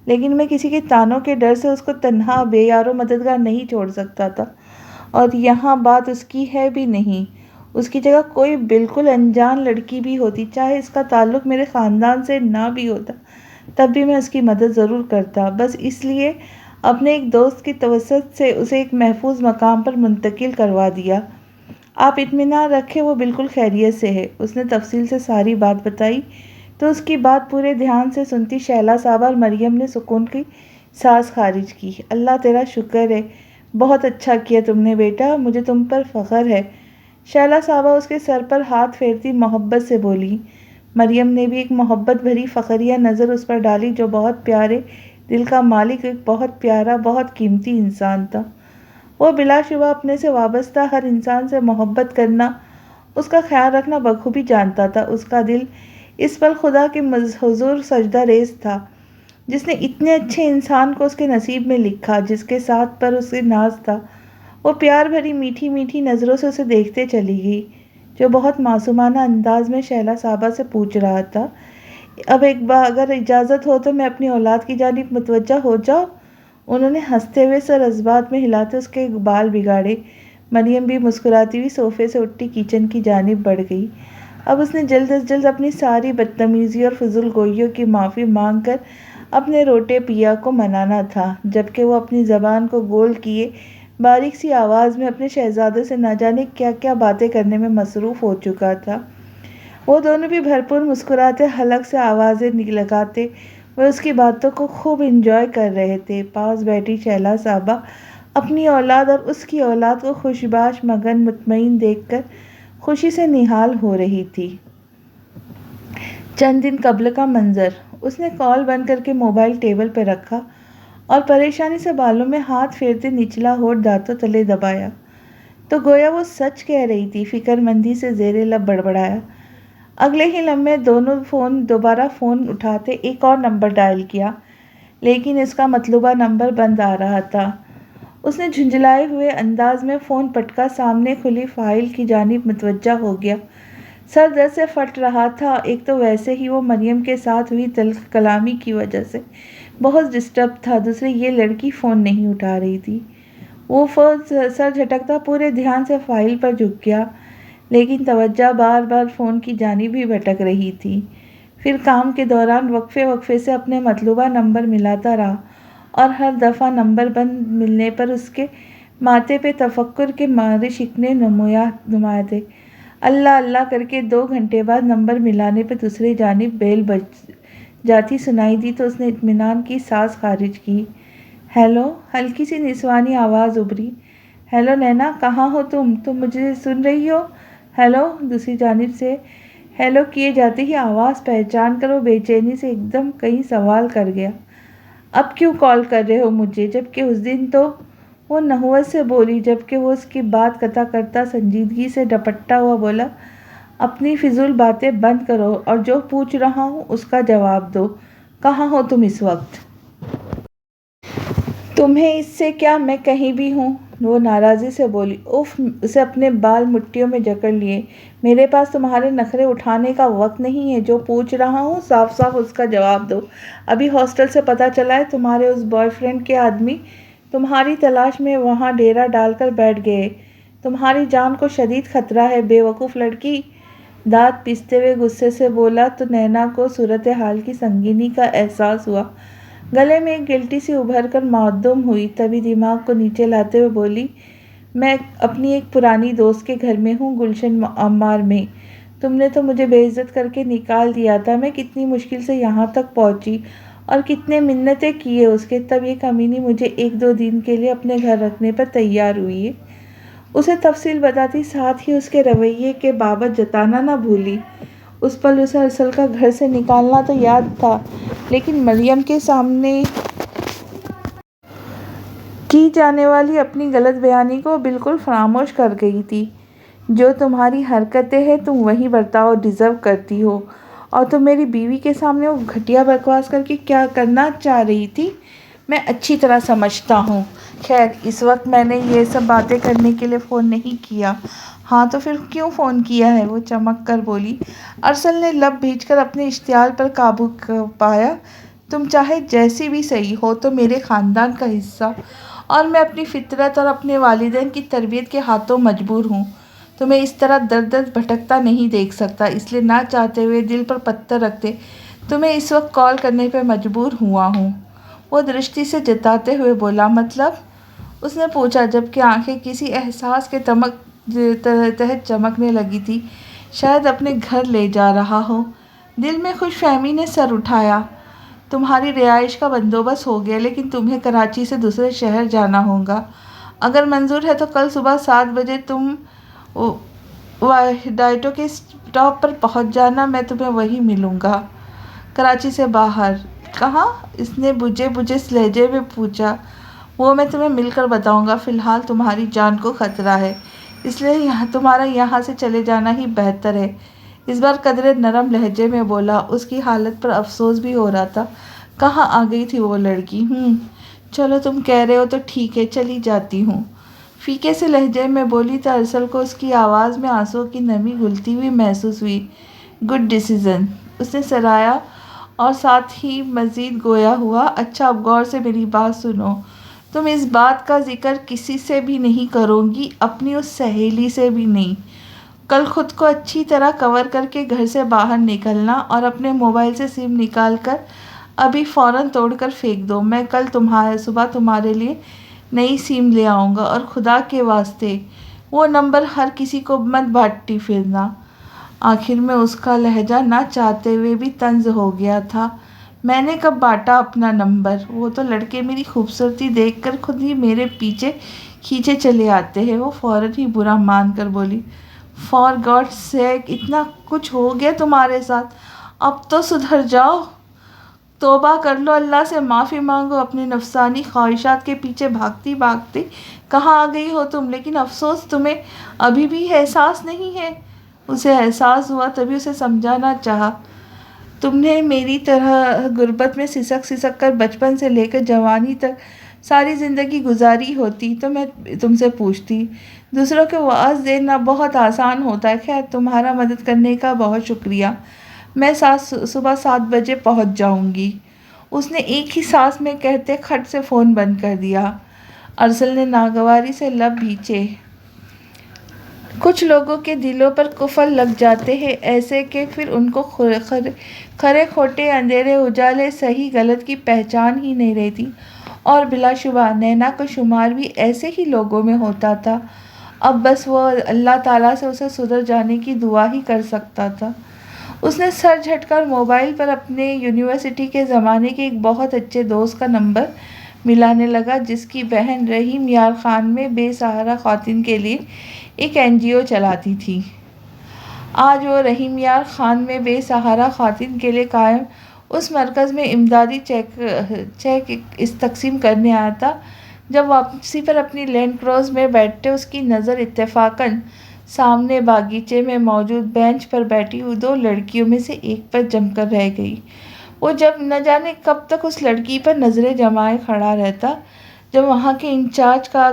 لیکن میں کسی کے طعنوں کے ڈر سے اس کو تنہا بے یار و مددگار نہیں چھوڑ سکتا تھا۔ اور یہاں بات اس کی ہے بھی نہیں، اس کی جگہ کوئی بالکل انجان لڑکی بھی ہوتی، چاہے اس کا تعلق میرے خاندان سے نہ بھی ہوتا، تب بھی میں اس کی مدد ضرور کرتا، بس اس لیے اپنے ایک دوست کی توسط سے اسے ایک محفوظ مقام پر منتقل کروا دیا۔ آپ اطمینان رکھیں، وہ بالکل خیریت سے ہے۔ اس نے تفصیل سے ساری بات بتائی تو اس کی بات پورے دھیان سے سنتی شہلا صاحبہ اور مریم نے سکون کی سانس خارج کی۔ اللہ تیرا شکر ہے، بہت اچھا کیا تم نے بیٹا، مجھے تم پر فخر ہے۔ شہلا صاحبہ اس کے سر پر ہاتھ پھیرتی محبت سے بولی۔ مریم نے بھی ایک محبت بھری فخریہ نظر اس پر ڈالی، جو بہت پیارے دل کا مالک، ایک بہت پیارا، بہت قیمتی انسان تھا۔ وہ بلا شبہ اپنے سے وابستہ ہر انسان سے محبت کرنا، اس کا خیال رکھنا بخوبی جانتا تھا۔ اس کا دل اس پل خدا کے حضور سجدہ ریز تھا، جس نے اتنے اچھے انسان کو اس کے نصیب میں لکھا، جس کے ساتھ پر اسے ناز تھا۔ وہ پیار بھری میٹھی میٹھی نظروں سے اسے دیکھتے چلی گئی، جو بہت معصومانہ انداز میں شہلا صاحبہ سے پوچھ رہا تھا، اب ایک بار اگر اجازت ہو تو میں اپنی اولاد کی جانب متوجہ ہو جاؤں؟ انہوں نے ہنستے ہوئے سر اسبات میں ہلاتے اس کے بال بگاڑے۔ مریم بھی مسکراتی ہوئی صوفے سے اٹھی کچن کی جانب بڑھ گئی۔ اب اس نے جلد از جلد اپنی ساری بدتمیزی اور فضول گوئیوں کی معافی مانگ کر اپنے روٹے پیا کو منانا تھا، جبکہ وہ اپنی زبان کو گول کیے باریک سی آواز میں اپنے شہزادے سے نہ جانے کیا کیا باتیں کرنے میں مصروف ہو چکا تھا۔ وہ دونوں بھی بھرپور مسکراتے حلق سے آوازیں لگاتے وہ اس کی باتوں کو خوب انجوائے کر رہے تھے۔ پاس بیٹھی شہلا صاحبہ اپنی اولاد اور اس کی اولاد کو خوشباش، مگن، مطمئن دیکھ کر خوشی سے نہال ہو رہی تھی۔ چند دن قبل کا منظر۔ اس نے کال بند کر کے موبائل ٹیبل پہ رکھا اور پریشانی سے بالوں میں ہاتھ پھیرتے نچلا ہونٹ دانتوں تلے دبایا، تو گویا وہ سچ کہہ رہی تھی۔ فکر مندی سے زیر لب بڑبڑایا۔ اگلے ہی لمحے دونوں دوبارہ فون اٹھاتے ایک اور نمبر ڈائل کیا، لیکن اس کا مطلوبہ نمبر بند آ رہا تھا۔ اس نے جھنجھلائے ہوئے انداز میں فون پٹکا، سامنے کھلی فائل کی جانب متوجہ ہو گیا۔ سر درد سے پھٹ رہا تھا، ایک تو ویسے ہی وہ مریم کے ساتھ ہوئی تلخ کلامی کی وجہ سے بہت ڈسٹرب تھا، دوسرے یہ لڑکی فون نہیں اٹھا رہی تھی۔ وہ سر جھٹکتا پورے دھیان سے فائل پر جھک گیا، لیکن توجہ بار بار فون کی جانب ہی بھٹک رہی تھی۔ پھر کام کے دوران وقفے وقفے سے اپنے مطلوبہ نمبر ملاتا رہا، اور ہر دفعہ نمبر بند ملنے پر اس کے ماتھے پہ تفکر کے مارے شکنجے نمایاں تھے۔ اللہ اللہ کر کے 2 گھنٹے بعد نمبر ملانے پہ دوسری جانب بیل جاتی سنائی دی تو اس نے اطمینان کی سانس خارج کی۔ ہیلو، ہلکی سی نسوانی آواز ابھری۔ ہیلو نینا، کہاں ہو تم مجھے سن رہی ہو؟ ہیلو، دوسری جانب سے ہیلو کیے جاتے ہی آواز پہچان کر وہ بے چینی سے ایک دم کہیں سوال کر گیا۔ اب کیوں کال کر رہے ہو مجھے، جبکہ اس دن تو وہ نحوست سے بولی، جبکہ وہ اس کی بات قطع کرتا سنجیدگی سے ڈپٹتا ہوا بولا، اپنی فضول باتیں بند کرو اور جو پوچھ رہا ہوں اس کا جواب دو۔ کہاں ہو تم اس وقت؟ تمہیں اس سے کیا، میں کہیں بھی ہوں، وہ ناراضی سے بولی۔ اف، اسے اپنے بال مٹھیوں میں جکڑ لیے۔ میرے پاس تمہارے نخرے اٹھانے کا وقت نہیں ہے، جو پوچھ رہا ہوں صاف صاف اس کا جواب دو۔ ابھی ہاسٹل سے پتہ چلا ہے تمہارے اس بوائے فرینڈ کے آدمی تمہاری تلاش میں وہاں ڈیرا ڈال کر بیٹھ گئے۔ تمہاری جان کو شدید خطرہ ہے بے وقوف لڑکی، دانت پیستے ہوئے غصے سے بولا تو نینا کو صورتحال کی سنگینی کا احساس ہوا۔ گلے میں ایک گلٹی سی ابھر کر معدوم ہوئی، تبھی دماغ کو نیچے لاتے ہوئے بولی، میں اپنی ایک پرانی دوست کے گھر میں ہوں، گلشن عمار میں۔ تم نے تو مجھے بے عزت کر کے نکال دیا تھا، میں کتنی مشکل سے یہاں تک پہنچی اور کتنے منتیں کیے اس کے، تب یہ کمینی مجھے 1-2 دن کے لیے اپنے گھر رکھنے پر تیار ہوئی ہے۔ اسے تفصیل بتاتی ساتھ ہی اس کے رویے کے بابت جتانا نہ بھولی۔ اس پل اسے ارسل کا گھر سے نکالنا تو یاد تھا، لیکن مریم کے سامنے کی جانے والی اپنی غلط بیانی کو بالکل فراموش کر گئی تھی۔ جو تمہاری حرکتیں ہیں تم وہی برتاؤ ڈیزرو کرتی ہو، اور تم میری بیوی کے سامنے وہ گھٹیا بکواس کر کے کیا کرنا چاہ رہی تھی میں اچھی طرح سمجھتا ہوں۔ خیر، اس وقت میں نے یہ سب باتیں کرنے کے لیے فون نہیں کیا۔ ہاں تو پھر کیوں فون کیا ہے، وہ چمک کر بولی۔ ارسل نے لب بھیج کر اپنے اشتعال پر قابو پایا۔ تم چاہے جیسی بھی صحیح ہو تو میرے خاندان کا حصہ، اور میں اپنی فطرت اور اپنے والدین کی تربیت کے ہاتھوں مجبور ہوں تمہیں اس طرح در در بھٹکتا نہیں دیکھ سکتا، اس لیے نہ چاہتے ہوئے دل پر پتھر رکھتے تمہیں اس وقت کال کرنے پہ مجبور ہوا ہوں، وہ درشتی سے جتاتے ہوئے بولا۔ مطلب؟ اس نے پوچھا، جبکہ آنکھیں کسی احساس کے تحت چمکنے لگی تھی، شاید اپنے گھر لے جا رہا ہو۔ دل میں خوش فہمی نے سر اٹھایا۔ تمہاری رہائش کا بندوبست ہو گیا، لیکن تمہیں کراچی سے دوسرے شہر جانا ہوگا۔ اگر منظور ہے تو کل صبح 7 بجے تم وائٹو کے اسٹاپ پر پہنچ جانا، میں تمہیں وہیں ملوں گا۔ کراچی سے باہر؟ کہاں؟ اس نے بجھے لہجے میں پوچھا۔ وہ میں تمہیں مل کر بتاؤں گا، فی الحال تمہاری جان کو خطرہ ہے، اس لیے تمہارا یہاں سے چلے جانا ہی بہتر ہے، اس بار قدرے نرم لہجے میں بولا۔ اس کی حالت پر افسوس بھی ہو رہا تھا۔ کہاں آ گئی تھی وہ لڑکی؟ چلو تم کہہ رہے ہو تو ٹھیک ہے، چلی جاتی ہوں، پھیکے سے لہجے میں بولی تو ارسل کو اس کی آواز میں آنسوؤں کی نمی گھلتی ہوئی محسوس ہوئی۔ گڈ ڈیسیژن، اس نے سراہا اور ساتھ ہی مزید گویا ہوا، اچھا اب غور سے میری بات سنو، تم اس بات کا ذکر کسی سے بھی نہیں کرو گی، اپنی اس سہیلی سے بھی نہیں۔ کل خود کو اچھی طرح کور کر کے گھر سے باہر نکلنا اور اپنے موبائل سے سم نکال کر ابھی فوراً توڑ کر پھینک دو۔ میں کل صبح تمہارے لیے نئی سم لے آؤں گا، اور خدا کے واسطے وہ نمبر ہر کسی کو مت بانٹتی پھرنا۔ آخر میں اس کا لہجہ نہ چاہتے ہوئے بھی طنز ہو گیا تھا۔ میں نے کب بانٹا اپنا نمبر؟ وہ تو لڑکے میری خوبصورتی دیکھ کر خود ہی میرے پیچھے کھینچے چلے آتے ہیں، وہ فوراً ہی برا مان کر بولی۔ فار گاڈ سیک، اتنا کچھ ہو گیا تمہارے ساتھ، اب تو سدھر جاؤ، توبہ کر لو، اللہ سے معافی مانگو۔ اپنی نفسانی خواہشات کے پیچھے بھاگتی بھاگتی کہاں آ گئی ہو تم؟ لیکن افسوس تمہیں ابھی بھی احساس نہیں ہے۔ اسے احساس ہوا، تبھی اسے سمجھانا چاہا۔ تم نے میری طرح غربت میں سسک سسک کر بچپن سے لے کر جوانی تک ساری زندگی گزاری ہوتی تو میں تم سے پوچھتی۔ دوسروں کو وعظ دینا بہت آسان ہوتا ہے۔ خیر، تمہارا مدد کرنے کا بہت شکریہ، میں صبح 7 بجے پہنچ جاؤں گی، اس نے ایک ہی سانس میں کہتے کھٹ سے فون بند کر دیا۔ ارسل نے ناگواری سے لب بھینچے۔ کچھ لوگوں کے دلوں پر قفل لگ جاتے ہیں ایسے کہ پھر ان کو کھرے کھوٹے اندھیرے اجالے صحیح غلط کی پہچان ہی نہیں رہتی، اور بلا شبہ نینا کا شمار بھی ایسے ہی لوگوں میں ہوتا تھا۔ اب بس وہ اللہ تعالیٰ سے اسے سدھر جانے کی دعا ہی کر سکتا تھا۔ اس نے سر جھٹکا موبائل پر اپنے یونیورسٹی کے زمانے کے ایک بہت اچھے دوست کا نمبر ملانے لگا، جس کی بہن رحیم یار خان میں بے سہارا خواتین کے لیے ایک NGO چلاتی تھی۔ آج وہ رحیم یار خان میں بے سہارا خواتین کے لیے قائم اس مرکز میں امدادی چیک تقسیم کرنے آیا تھا۔ جب واپسی پر اپنی لینڈ کروز میں بیٹھے، اس کی نظر اتفاقاً سامنے باغیچے میں موجود بینچ پر بیٹھی ہوئی 2 لڑکیوں میں سے ایک پر جم کر رہ گئی۔ وہ جب نہ جانے کب تک اس لڑکی پر نظریں جمائے کھڑا رہتا، جب وہاں کے انچارج کا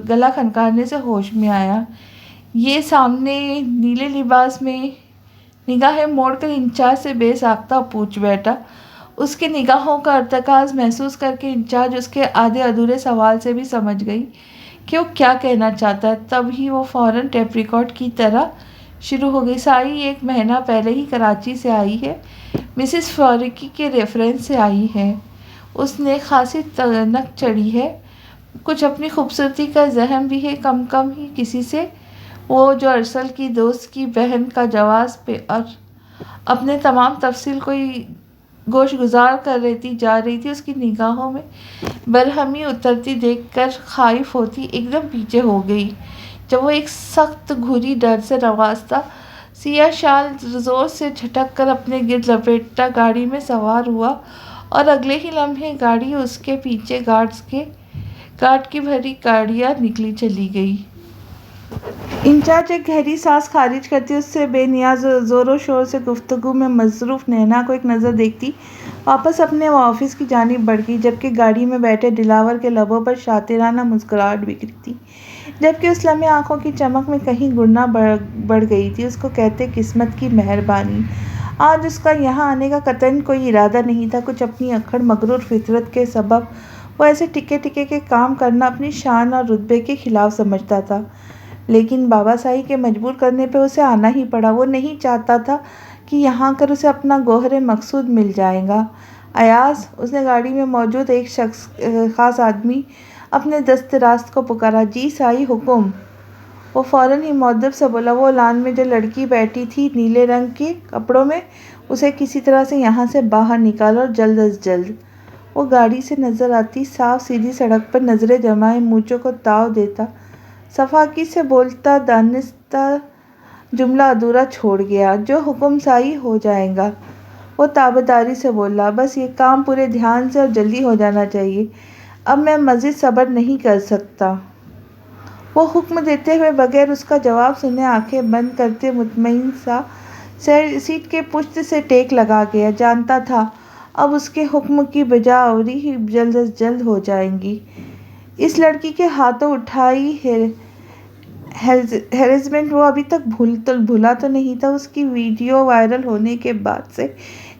گلا کھنکانے سے ہوش میں آیا۔ یہ سامنے نیلے لباس میں نگاہیں موڑ کر انچارج سے بے ساختہ پوچھ بیٹھا۔ اس کے نگاہوں کا ارتکاز محسوس کر کے انچارج اس کے آدھے ادھورے سوال سے بھی سمجھ گئی کہ وہ کیا کہنا چاہتا ہے۔ تب ہی وہ فوراً ٹیپ ریکارڈ کی طرح شروع ہو گئی۔ سائی 1 مہینہ پہلے ہی کراچی سے آئی ہے، مسز فاروقی کے ریفرنس سے آئی ہے۔ اس نے خاصی تنک چڑھی ہے، کچھ اپنی خوبصورتی کا زحم بھی ہے، کم ہی کسی سے وہ جو ارسل کی دوست کی بہن کا جواز پہ اور اپنے تمام تفصیل کو گوش گزار کر جا رہی تھی۔ اس کی نگاہوں میں برہمی اترتی دیکھ کر خائف ہوتی ایک دم پیچھے ہو گئی، جب وہ ایک سخت گھوری ڈر سے نوازتا سیاہ شال زور سے جھٹک کر اپنے گرد لپیٹتا گاڑی میں سوار ہوا اور اگلے ہی لمحے گاڑی اس کے پیچھے گارڈ کی بھری گاڑیاں نکلی چلی گئی۔ انچارج ایک گہری سانس خارج کرتی اس سے بے نیاز زور و شور سے گفتگو میں مصروف نینا کو ایک نظر دیکھتی واپس اپنے آفس کی جانب بڑھ گئی، جبکہ گاڑی میں بیٹھے دلاور کے لبوں پر شاطرانہ مسکراہٹ بکھری تھی، جبکہ اس لمحے آنکھوں کی چمک میں کہیں گنا بڑھ گئی تھی۔ اس کو کہتے قسمت کی مہربانی۔ آج اس کا یہاں آنے کا قطعاً کوئی ارادہ نہیں تھا، کچھ اپنی اکڑ مغرور فطرت کے سبب وہ ایسے ٹکے کے کام کرنا اپنی شان اور رتبے کے خلاف سمجھتا تھا، لیکن بابا سائی کے مجبور کرنے پہ اسے آنا ہی پڑا۔ وہ نہیں چاہتا تھا کہ یہاں کر اسے اپنا گوہر مقصود مل جائے گا۔ ایاز، اس نے گاڑی میں موجود ایک خاص آدمی اپنے دست راست کو پکارا۔ جی سائی، حکم۔ وہ فوراً ہی مؤدب سے بولا۔ وہ لان میں جو لڑکی بیٹھی تھی نیلے رنگ کے کپڑوں میں، اسے کسی طرح سے یہاں سے باہر نکال اور جلد از جلد۔ وہ گاڑی سے نظر آتی صاف سیدھی سڑک پر نظریں جمائے مونچھوں کو تاؤ دیتا سفاکی سے بولتا دانستہ جملہ ادھورا چھوڑ گیا۔ جو حکم سائی، ہو جائے گا۔ وہ تابعداری سے بولا۔ بس یہ کام پورے دھیان سے اور جلدی ہو جانا چاہیے، اب میں مزید صبر نہیں کر سکتا۔ وہ حکم دیتے ہوئے بغیر اس کا جواب سنے آنکھیں بند کرتے مطمئن سا سیٹ کے پشت سے ٹیک لگا گیا۔ جانتا تھا اب اس کے حکم کی بجا آوری ہی جلد از جلد ہو جائے گی۔ اس لڑکی کے ہاتھوں اٹھائی ہیرسمنٹ وہ ابھی تک بھولا تو نہیں تھا۔ اس کی ویڈیو وائرل ہونے کے بعد سے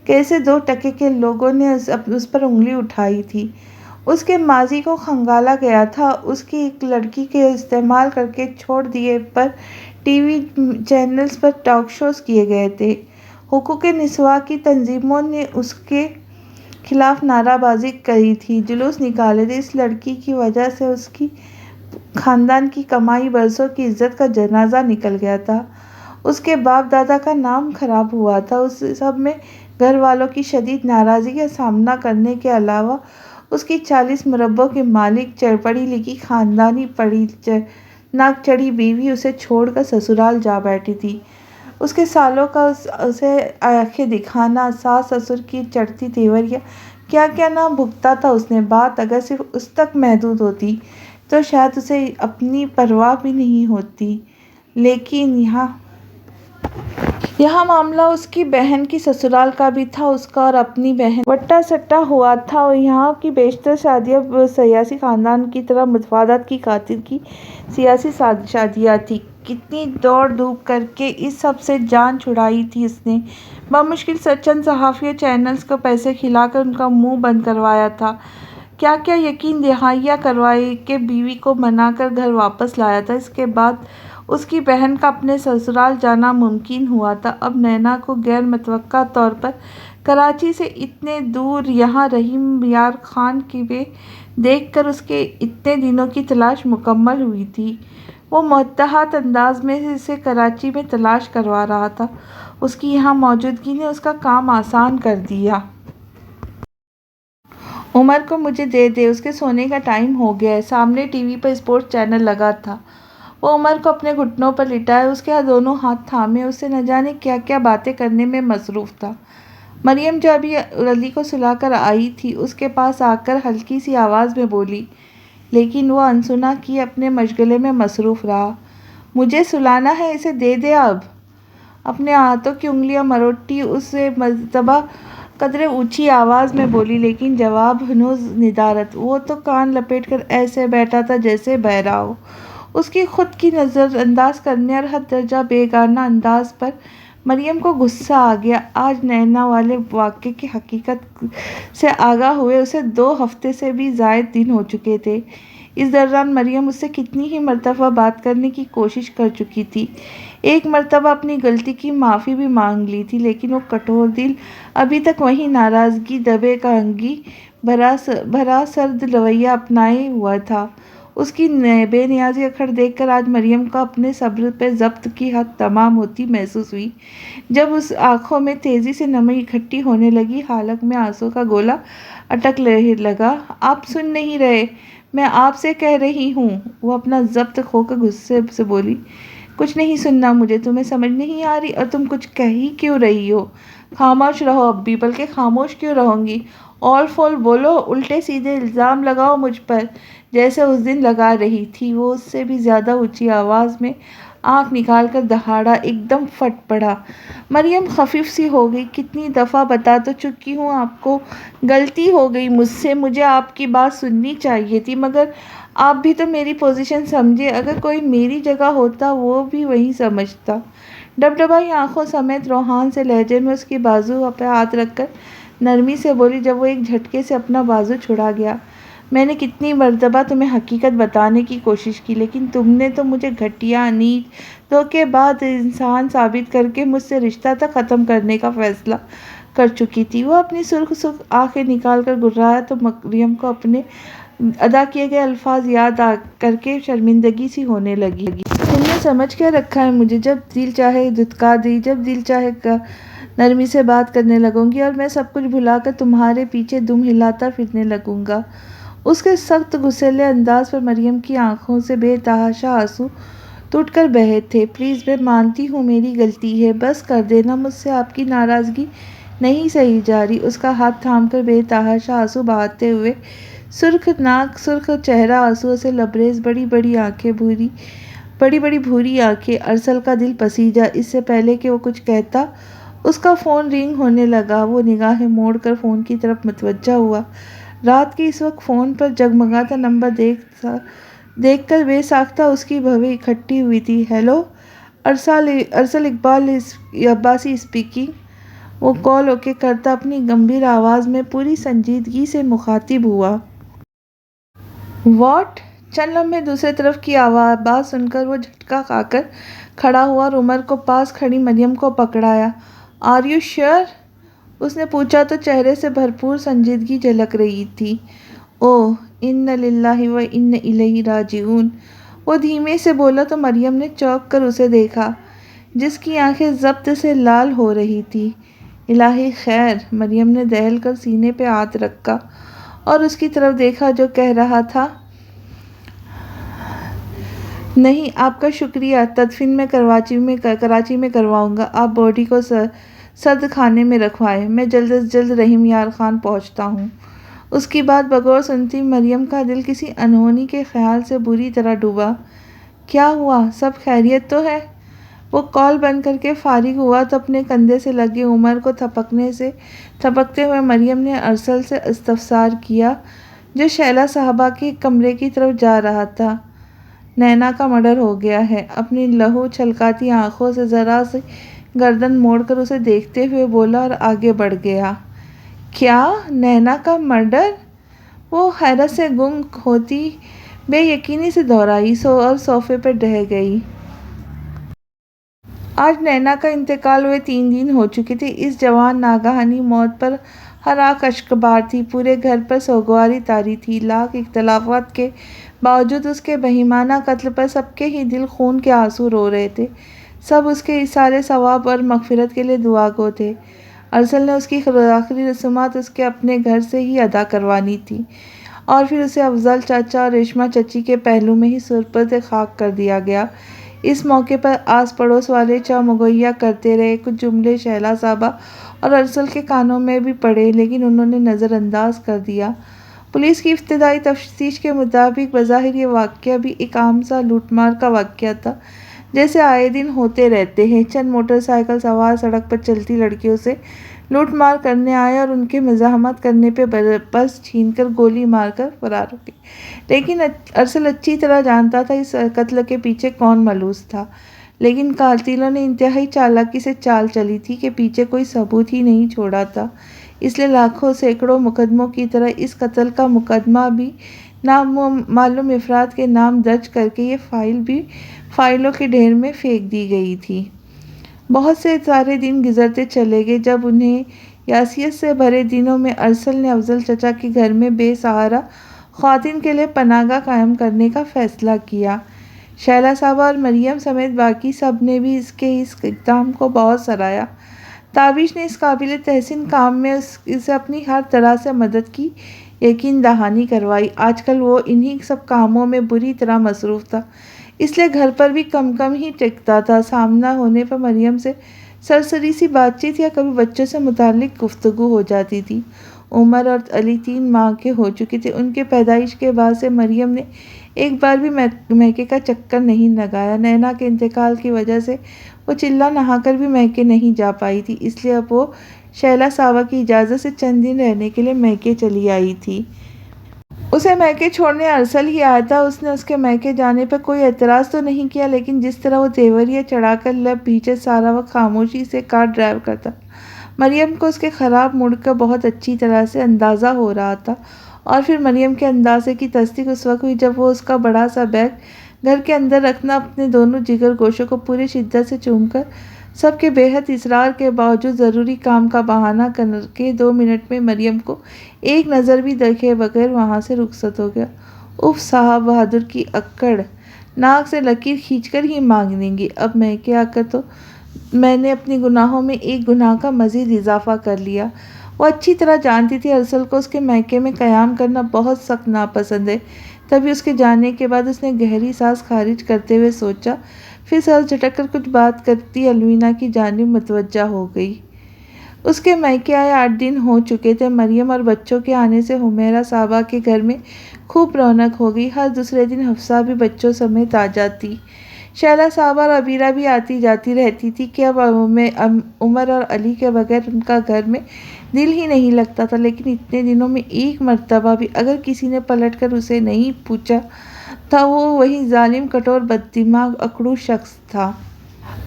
کیسے 2 ٹکے کے لوگوں نے اس پر انگلی اٹھائی تھی۔ اس کے ماضی کو کھنگالا گیا تھا، اس کی ایک لڑکی کے استعمال کر کے چھوڑ دیے پر ٹی وی چینلز پر ٹاک شوز کیے گئے تھے۔ حقوق نسواں کی تنظیموں نے اس کے خلاف نعرہ بازی کی تھی، جلوس نکالے تھے۔ اس لڑکی کی وجہ سے اس کی خاندان کی کمائی برسوں کی عزت کا جنازہ نکل گیا تھا، اس کے باپ دادا کا نام خراب ہوا تھا۔ اس سب میں گھر والوں کی شدید ناراضگی کا سامنا کرنے کے علاوہ اس کی 40 مربوں کی مالک پڑھی لکھی خاندانی ناک چڑھی بیوی اسے چھوڑ کر سسرال جا بیٹھی تھی۔ اس کے سالوں کا اسے آنکھیں دکھانا، ساس سسر کی چڑھتی تیوریاں، کیا کیا نہ بھگتا تھا اس نے۔ بات اگر صرف اس تک محدود ہوتی تو شاید اسے اپنی پرواہ بھی نہیں ہوتی، لیکن یہاں معاملہ اس کی بہن کی سسرال کا بھی تھا۔ اس کا اور اپنی بہن وٹا سٹا ہوا تھا۔ یہاں کی بیشتر شادیاں سیاسی خاندان کی طرح مفادات کی خاطر کی سیاسی شادیاں تھیں۔ کتنی دوڑ دھوپ کر کے اس سب سے جان چھڑائی تھی اس نے۔ بمشکل چند صحافی اور چینلز کو پیسے کھلا کر ان کا منہ بند کروایا تھا، کیا کیا یقین دہانیاں کروائی کہ بیوی کو منا کر گھر واپس لایا تھا۔ اس کے بعد اس کی بہن کا اپنے سسرال جانا ممکن ہوا تھا۔ اب نینا کو غیر متوقع طور پر کراچی سے اتنے دور یہاں رحیم یار خان کو دیکھ کر اس کے اتنے دنوں کی تلاش مکمل ہوئی تھی۔ وہ متحد انداز میں اسے کراچی میں تلاش کروا رہا تھا۔ اس کی یہاں موجودگی نے اس کا کام آسان کر دیا۔ عمر کو مجھے دے دے، اس کے سونے کا ٹائم ہو گیا ہے۔ سامنے ٹی وی پر اسپورٹس چینل لگا تھا۔ وہ عمر کو اپنے گھٹنوں پر لٹائے، اس کے دونوں ہاتھ تھامے، اس سے نہ جانے کیا کیا باتیں کرنے میں مصروف تھا۔ مریم جو ابھی علی کو سلا کر آئی تھی، اس کے پاس آ کر ہلکی سی آواز میں بولی، لیکن وہ انسنا کی اپنے مشغلے میں مصروف رہا۔ مجھے سلانا ہے، اسے دے دے اب۔ اپنے ہاتھوں کی انگلیاں مروڑتی اسے مرتبہ قدرے اونچی آواز میں بولی، لیکن جواب ہنوز ندارت۔ وہ تو کان لپیٹ کر ایسے بیٹھا تھا جیسے بہرا ہو۔ اس کی خود کی نظر انداز کرنے اور حد درجہ بیگانہ انداز پر مریم کو غصہ آ گیا۔ آج نینا والے واقعے کی حقیقت سے آگاہ ہوئے اسے 2 ہفتے سے بھی زائد دن ہو چکے تھے۔ اس دوران مریم اس سے کتنی ہی مرتبہ بات کرنے کی کوشش کر چکی تھی۔ ایک مرتبہ اپنی غلطی کی معافی بھی مانگ لی تھی، لیکن وہ کٹور دل ابھی تک وہی ناراضگی دبے کانگی بھرا سرد رویہ اپنائے ہوا تھا۔ اس کی بے نیازی اکھڑ دیکھ کر آج مریم کو اپنے صبر پہ ضبط کی حد تمام ہوتی محسوس ہوئی۔ جب اس آنکھوں میں تیزی سے نمی اکٹھی ہونے لگی، حلق میں آنسو کا گولا اٹک لگا۔ آپ سن نہیں رہے، میں آپ سے کہہ رہی ہوں۔ وہ اپنا ضبط کھو کر غصے سے بولی، کچھ نہیں سننا مجھے، تمہیں سمجھ نہیں آ رہی؟ اور تم کچھ کہہ ہی کیوں رہی ہو؟ خاموش رہو اب بھی، بلکہ خاموش کیوں رہوں گی؟ اول فول بولو، الٹے سیدھے الزام لگاؤ مجھ پر، جیسے اس دن لگا رہی تھی۔ وہ اس سے بھی زیادہ اونچی آواز میں آنکھ نکال کر دہاڑا، ایک دم پھٹ پڑا۔ مریم خفیف سی ہو گئی، کتنی دفعہ بتا تو چکی ہوں آپ کو، غلطی ہو گئی مجھ سے، مجھے آپ کی بات سننی چاہیے تھی، مگر آپ بھی تو میری پوزیشن سمجھے، اگر کوئی میری جگہ ہوتا وہ بھی وہی سمجھتا۔ ڈبڈبائی آنکھوں سمیت روحان سے لہجے میں اس کی بازو پہ ہاتھ رکھ کر نرمی سے بولی، جب وہ ایک جھٹکے سے اپنا بازو چھڑا گیا۔ میں نے کتنی مرتبہ تمہیں حقیقت بتانے کی کوشش کی، لیکن تم نے تو مجھے گھٹیا، نیچ، دھوکے باز انسان ثابت کر کے مجھ سے رشتہ تک ختم کرنے کا فیصلہ کر چکی تھی۔ وہ اپنی سرخ سرخ آنکھیں نکال کر گھبرایا تو مریم کو اپنے ادا کیے گئے الفاظ یاد آ کر کے شرمندگی سی ہونے لگی۔ تم نے سمجھ کیا رکھا ہے مجھے؟ جب دل چاہے دھتکا دی، جب دل چاہے نرمی سے بات کرنے لگوں گی، اور میں سب کچھ بھلا کر تمہارے پیچھے دم ہلاتا پھرنے لگوں گا۔ اس کے سخت غصیلے انداز پر مریم کی آنکھوں سے بے تحاشا آنسو ٹوٹ کر بہے تھے۔ پلیز، میں مانتی ہوں میری غلطی ہے، بس کر دینا، مجھ سے آپ کی ناراضگی نہیں سہی جا رہی۔ اس کا ہاتھ تھام کر بے تحاشا آنسو بہاتے ہوئے، سرخ ناک، سرخ چہرہ آنسوؤں سے لبریز، بڑی بڑی بھوری آنکھیں، ارسل کا دل پسیجا۔ اس سے پہلے کہ وہ کچھ کہتا، اس کا فون رنگ ہونے لگا۔ وہ نگاہیں موڑ کر فون کی طرف متوجہ ہوا۔ رات کے اس وقت فون پر جگمگاتا نمبر دیکھ کر بے ساختہ اس کی بھویں اکٹھی ہوئی تھی۔ ہیلو، ارسل اقبال عباسی اسپیکنگ۔ وہ کال اوکے کرتا اپنی گمبھیر آواز میں پوری سنجیدگی سے مخاطب ہوا۔ واٹ؟ چند لمحے دوسرے طرف کی بات سن کر وہ جھٹکا کھا کر کھڑا ہوا اور عمر کو پاس کھڑی مریم کو پکڑایا۔ Are you sure? اس نے پوچھا تو چہرے سے بھرپور سنجیدگی جھلک رہی تھی۔ اوہ، انا للہ و انا الیہ راجعون۔ وہ دھیمے سے بولا تو مریم نے چونک کر اسے دیکھا، جس کی آنکھیں ضبط سے لال ہو رہی تھیں۔ الہی خیر! مریم نے دہل کر سینے پہ ہاتھ رکھا اور اس کی طرف دیکھا جو کہہ رہا تھا، نہیں، آپ کا شکریہ، تدفین میں کراچی میں کرواؤں گا، آپ باڈی کو سرد خانے میں رکھوائیں، میں جلد از جلد رحیم یار خان پہنچتا ہوں۔ اس کی بات بغور سنتی مریم کا دل کسی انہونی کے خیال سے بری طرح ڈوبا۔ کیا ہوا؟ سب خیریت تو ہے؟ وہ کال بند کر کے فارغ ہوا تو اپنے کندھے سے لگے عمر کو تھپکتے ہوئے مریم نے ارسل سے استفسار کیا، جو شیلا صاحبہ کے کمرے کی طرف جا رہا تھا۔ نینا کا مرڈر ہو گیا ہے۔ اپنی لہو چھلکاتی آنکھوں سے ذرا سی گردن موڑ کر اسے دیکھتے ہوئے بولا اور آگے بڑھ گیا۔ کیا؟ نینا کا مرڈر؟ وہ حیرت سے گنگ ہوتی بے یقینی سے دوہرائی اور صوفے پر ڈھہ گئی۔ آج نینا کا انتقال ہوئے 3 دن ہو چکے تھے۔ اس جوان ناگہانی موت پر ہر آنکھ اشک بار تھی۔ پورے گھر پر سوگواری طاری تھی۔ لاکھ اختلافات کے باوجود اس کے بہیمانہ قتل پر سب کے ہی دل خون کے آنسو رو رہے تھے۔ سب اس کے ایثار ثواب اور مغفرت کے لیے دعا گو تھے۔ ارسل نے اس کی آخری رسومات اس کے اپنے گھر سے ہی ادا کروانی تھی اور پھر اسے افضل چاچا اور ریشما چچی کے پہلو میں ہی سپرد خاک کر دیا گیا۔ اس موقع پر آس پڑوس والے چامگویا کرتے رہے۔ کچھ جملے شہلا صاحبہ اور ارسل کے کانوں میں بھی پڑے لیکن انہوں نے نظر انداز کر دیا۔ پولیس کی ابتدائی تفتیش کے مطابق بظاہر یہ واقعہ بھی ایک عام سا لوٹ مار کا واقعہ تھا جیسے آئے دن ہوتے رہتے ہیں۔ چند موٹر سائیکل سوار سڑک پر چلتی لڑکیوں سے لوٹ مار کرنے آئے اور ان کے مزاحمت کرنے پہ پرس چھین کر گولی مار کر فرار ہو گئے، لیکن ارسل اچھی طرح جانتا تھا اس قتل کے پیچھے کون ملوث تھا۔ لیکن قاتلوں نے انتہائی چالاکی سے چال چلی تھی کہ پیچھے کوئی ثبوت ہی نہیں چھوڑا تھا، اس لیے لاکھوں سینکڑوں مقدموں کی طرح اس قتل کا مقدمہ بھی نامعلوم افراد کے نام درج کرکے یہ فائل بھی فائلوں کے ڈھیر میں پھینک دی گئی تھی۔ بہت سے سارے دن گزرتے چلے گئے۔ جب انہیں یاسیت سے بھرے دنوں میں ارسل نے افضل چچا کے گھر میں بے سہارا خواتین کے لیے پناہ گاہ قائم کرنے کا فیصلہ کیا۔ شہلا صاحبہ اور مریم سمیت باقی سب نے بھی اس کے اس اقدام کو بہت سراہا۔ تابش نے اس قابل تحسین کام میں اسے اپنی ہر طرح سے مدد کی یقین دہانی کروائی۔ آج کل وہ انہی سب کاموں میں بری طرح مصروف تھا، اس لیے گھر پر بھی کم کم ہی ٹکتا تھا۔ سامنا ہونے پر مریم سے سرسری سی بات چیت یا کبھی بچوں سے متعلق گفتگو ہو جاتی تھی۔ عمر اور علی 3 ماہ کے ہو چکے تھے۔ ان کے پیدائش کے بعد سے مریم نے ایک بار بھی میکے کا چکر نہیں لگایا۔ نینا کے انتقال کی وجہ سے وہ چلہ نہا کر بھی میکے نہیں جا پائی تھی، اس لیے اب وہ شہلا صاحبہ کی اجازت سے چند دن رہنے کے لیے میکے چلی آئی تھی۔ اسے میکے چھوڑنے ارسل ہی آیا تھا۔ اس نے اس کے میکے جانے پر کوئی اعتراض تو نہیں کیا، لیکن جس طرح وہ دیوریا چڑھا کر لب بھیجے سارا وقت خاموشی سے کار ڈرائیو کرتا، مریم کو اس کے خراب موڈ کا بہت اچھی طرح سے اندازہ ہو رہا تھا۔ اور پھر مریم کے اندازے کی تصدیق اس وقت ہوئی جب وہ اس کا بڑا سا بیگ گھر کے اندر رکھنا اپنے دونوں جگر گوشوں کو پوری شدت سے چوم کر سب کے بے حد اصرار کے باوجود ضروری کام کا بہانہ کر کے 2 منٹ میں مریم کو ایک نظر بھی دیکھے بغیر وہاں سے رخصت ہو گیا۔ اف صاحب بہادر کی اکڑ! ناک سے لکیر کھینچ کر ہی مانگ لیں گی۔ اب میکے آ کر تو میں نے اپنے گناہوں میں ایک گناہ کا مزید اضافہ کر لیا۔ وہ اچھی طرح جانتی تھی ارسل کو اس کے میکے میں قیام کرنا بہت سخت ناپسند ہے۔ تبھی اس کے جانے کے بعد اس نے گہری سانس خارج کرتے ہوئے سوچا، پھر سر جھٹک کر کچھ بات کرتی الوینا کی جانب متوجہ ہو گئی۔ اس کے میکے آئے 8 دن ہو چکے تھے۔ مریم اور بچوں کے آنے سے حمیرہ صاحبہ کے گھر میں خوب رونق ہو گئی۔ ہر دوسرے دن حفصہ بھی بچوں سمیت آ جاتی۔ شہلا صاحبہ اور عبیرہ بھی آتی جاتی رہتی تھی کہ اب عمر اور علی کے بغیر ان کا گھر میں دل ہی نہیں لگتا تھا، لیکن اتنے دنوں میں ایک مرتبہ بھی اگر کسی نے پلٹ کر اسے نہیں پوچھا تھا وہ وہی ظالم کٹور بددماغ اکڑو شخص تھا۔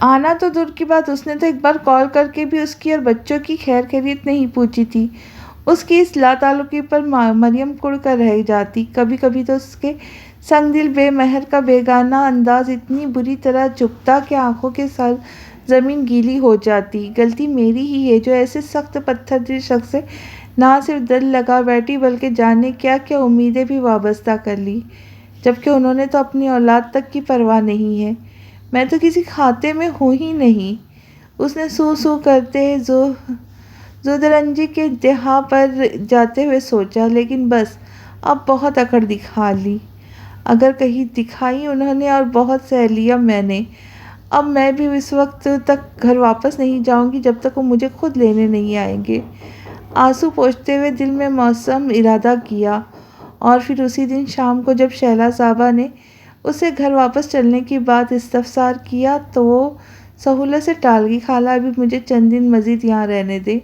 آنا تو دور کی بات، اس نے تو ایک بار کال کر کے بھی اس کی اور بچوں کی خیر خیریت نہیں پوچھی تھی۔ اس کی اس لا تعلقی پر مریم کڑ کر رہ جاتی۔ کبھی کبھی تو اس کے سنگ دل بے مہر کا بیگانہ انداز اتنی بری طرح چبھتا کہ آنکھوں کے سر زمین گیلی ہو جاتی۔ غلطی میری ہی ہے جو ایسے سخت پتھر دل شخص سے نہ صرف دل لگا بیٹھی بلکہ جانے کیا کیا امیدیں بھی وابستہ کر لی، جبکہ انہوں نے تو اپنی اولاد تک کی پرواہ نہیں ہے۔ میں تو کسی کھاتے میں ہوں ہی نہیں۔ اس نے سو سو کرتے زودرنجی کے انتہا پر جاتے ہوئے سوچا، لیکن بس اب بہت اکڑ دکھا لی۔ اگر کہیں دکھائی انہوں نے اور بہت سہ لیا میں نے۔ اب میں بھی اس وقت تک گھر واپس نہیں جاؤں گی جب تک وہ مجھے خود لینے نہیں آئیں گے۔ آنسو پوچھتے ہوئے دل میں موسم ارادہ کیا۔ اور پھر اسی دن شام کو جب شہلا صاحبہ نے اس سے گھر واپس چلنے کی بات استفسار کیا تو وہ سہولت سے ٹال گئی۔ خالہ ابھی مجھے چند دن مزید یہاں رہنے دیں۔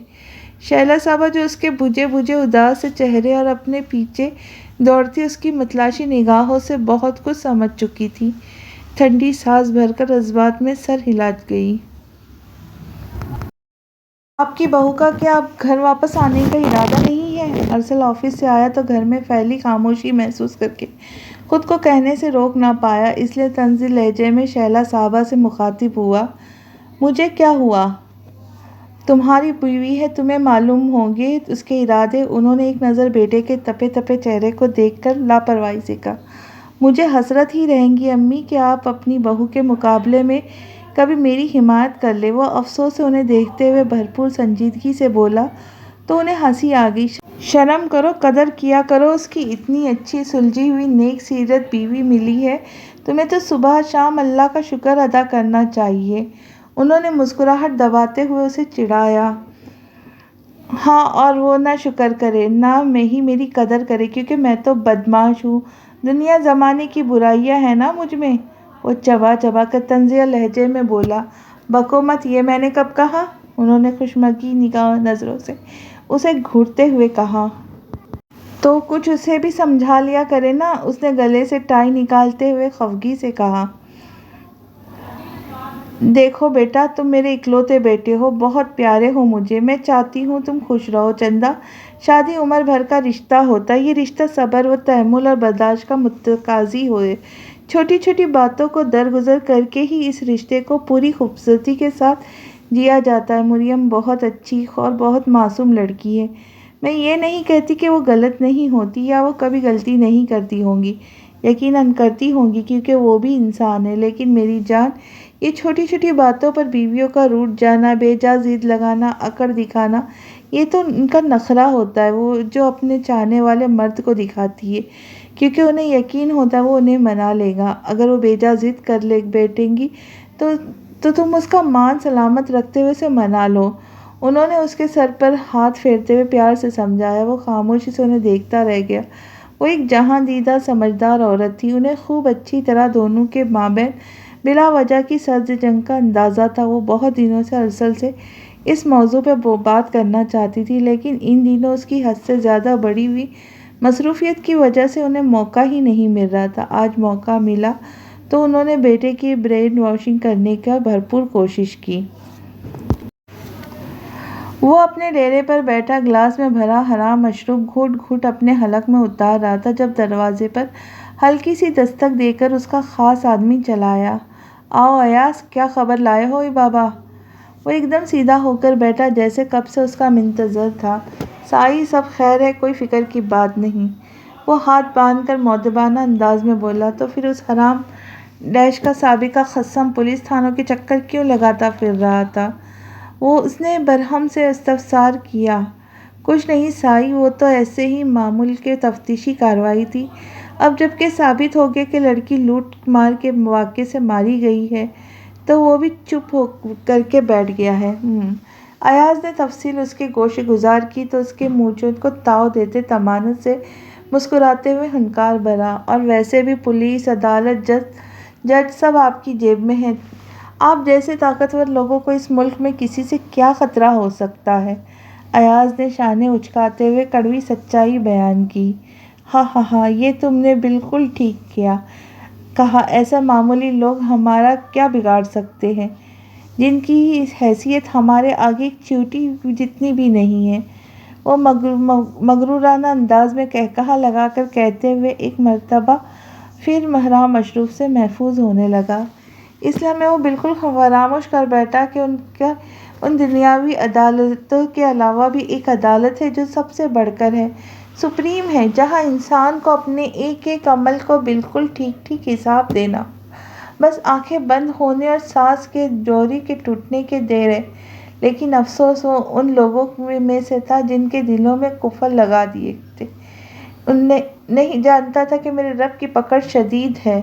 شہلا صاحبہ جو اس کے بجھے بجھے اداس سے چہرے اور اپنے پیچھے دوڑتی اس کی متلاشی نگاہوں سے بہت کچھ سمجھ چکی تھی، ٹھنڈی سانس بھر کر جذبات میں سر ہلا گئی۔ آپ کی بہو کا کیا اب گھر واپس آنے کا ارادہ نہیں ہے؟ ارسل آفس سے آیا تو گھر میں پھیلی خاموشی محسوس کر کے خود کو کہنے سے روک نہ پایا، اس لیے طنزی لہجے میں شہلا صاحبہ سے مخاطب ہوا، مجھے کیا ہوا؟ تمہاری بیوی ہے، تمہیں معلوم ہوں گے اس کے ارادے۔ انہوں نے ایک نظر بیٹے کے تپے تپے چہرے کو دیکھ کر لاپرواہی سے کہا، مجھے حسرت ہی رہیں گی امی کہ آپ اپنی بہو کے مقابلے میں کبھی میری حمایت کر لے۔ وہ افسوس سے انہیں دیکھتے ہوئے بھرپور سنجیدگی سے بولا تو انہیں ہنسی آ گئی۔ شرم کرو، قدر کیا کرو اس کی، اتنی اچھی سلجھی ہوئی نیک سیرت بیوی ملی ہے، تمہیں تو صبح شام اللہ کا شکر ادا کرنا چاہیے۔ انہوں نے مسکراہٹ دباتے ہوئے اسے چڑھایا۔ ہاں، اور وہ نہ شکر کرے نہ ہی میری قدر کرے، کیونکہ میں تو بدمعاش ہوں، دنیا زمانے کی برائیاں ہیں نا مجھ میں۔ وہ چبا چبا کر طنزیہ لہجے میں بولا، بکو مت، یہ میں نے کب کہا؟ انہوں نے خشمگین نظروں سے اسے گھورتے ہوئے کہا۔ تو کچھ اسے بھی سمجھا لیا کرے نا، اس نے گلے سے ٹائی نکالتے ہوئے خفگی سے کہا۔ دیکھو بیٹا، تم میرے اکلوتے بیٹے ہو، بہت پیارے ہو مجھے، میں چاہتی ہوں تم خوش رہو۔ چندا، شادی عمر بھر کا رشتہ ہوتا ہے، یہ رشتہ صبر و تحمل اور برداشت کا متقاضی ہوئے، چھوٹی چھوٹی باتوں کو درگزر کر کے ہی اس رشتے کو پوری خوبصورتی کے ساتھ جیا جاتا ہے۔ مریم بہت اچھی اور بہت معصوم لڑکی ہے، میں یہ نہیں کہتی کہ وہ غلط نہیں ہوتی یا وہ کبھی غلطی نہیں کرتی ہوں گی، یقیناً کرتی ہوں گی کیونکہ وہ بھی انسان ہے، لیکن میری جان، یہ چھوٹی چھوٹی باتوں پر بیویوں کا روٹھ جانا، بے جا ضد لگانا، اکڑ دکھانا، یہ تو ان کا نخرہ ہوتا ہے، وہ جو اپنے چاہنے والے مرد کو دکھاتی ہے، کیونکہ انہیں یقین ہوتا ہے وہ انہیں منا لے گا۔ اگر وہ بے جا ضد کر بیٹھیں گی تو تم اس کا مان سلامت رکھتے ہوئے اسے منا لو۔ انہوں نے اس کے سر پر ہاتھ پھیرتے ہوئے پیار سے سمجھایا۔ وہ خاموشی سے انہیں دیکھتا رہ گیا۔ وہ ایک جہاں دیدہ سمجھدار عورت تھی، انہیں خوب اچھی طرح دونوں کے مابین بلا وجہ کی سرد جنگ کا اندازہ تھا۔ وہ بہت دنوں سے ارسل سے اس موضوع پہ بات کرنا چاہتی تھی، لیکن ان دنوں اس کی حد سے زیادہ بڑھی ہوئی مصروفیت کی وجہ سے انہیں موقع ہی نہیں مل رہا تھا۔ آج موقع ملا تو انہوں نے بیٹے کی برین واشنگ کرنے کی بھرپور کوشش کی۔ وہ اپنے ڈیرے پر بیٹھا گلاس میں بھرا حرام مشروب گھونٹ گھونٹ اپنے حلق میں اتار رہا تھا جب دروازے پر ہلکی سی دستک دے کر اس کا خاص آدمی چلا آیا۔ آؤ ایاز، کیا خبر لائے ہو بابا؟ وہ ایک دم سیدھا ہو کر بیٹھا جیسے کب سے اس کا منتظر تھا۔ سائی، سب خیر ہے، کوئی فکر کی بات نہیں، وہ ہاتھ باندھ کر مؤدبانہ انداز میں بولا۔ تو پھر اس حرام ڈیش کا سابقہ خصم پولیس تھانوں کے چکر کیوں لگاتا پھر رہا تھا؟ اس نے برہم سے استفسار کیا۔ کچھ نہیں سائی، وہ تو ایسے ہی معمول کے تفتیشی کارروائی تھی، اب جب کہ ثابت ہو گیا کہ لڑکی لوٹ مار کے واقعے سے ماری گئی ہے تو وہ بھی چپ ہو کر کے بیٹھ گیا ہے۔ ایاز نے تفصیل اس کے گوشے گزار کی تو اس کے منہجوت کو تاؤ دیتے طمانت سے مسکراتے ہوئے ہنکار بھرا، اور ویسے بھی پولیس، عدالت، جج سب آپ کی جیب میں ہیں، آپ جیسے طاقتور لوگوں کو اس ملک میں کسی سے کیا خطرہ ہو سکتا ہے؟ ایاز نے شانے اچکاتے ہوئے کڑوی سچائی بیان کی۔ ہاں ہاں ہاں، یہ تم نے بالکل ٹھیک کہا، ایسے معمولی لوگ ہمارا کیا بگاڑ سکتے ہیں، جن کی حیثیت ہمارے آگے ایک چیونٹی جتنی بھی نہیں ہے، وہ مغرورانہ انداز میں قہقہہ لگا کر کہتے ہوئے ایک مرتبہ پھر حرام مشروب سے محفوظ ہونے لگا۔ اس لمحے وہ بالکل فراموش کر بیٹھا کہ ان دنیاوی عدالتوں کے علاوہ بھی ایک عدالت ہے جو سب سے بڑھ کر ہے، سپریم ہے، جہاں انسان کو اپنے ایک ایک عمل کو بالکل ٹھیک ٹھیک حساب دینا، بس آنکھیں بند ہونے اور سانس کے جوہری کے ٹوٹنے کی دیر ہے۔ لیکن افسوس وہ ان لوگوں میں سے تھا جن کے دلوں میں قفل لگا دیے تھے۔ نہیں جانتا تھا کہ میرے رب کی پکڑ شدید ہے۔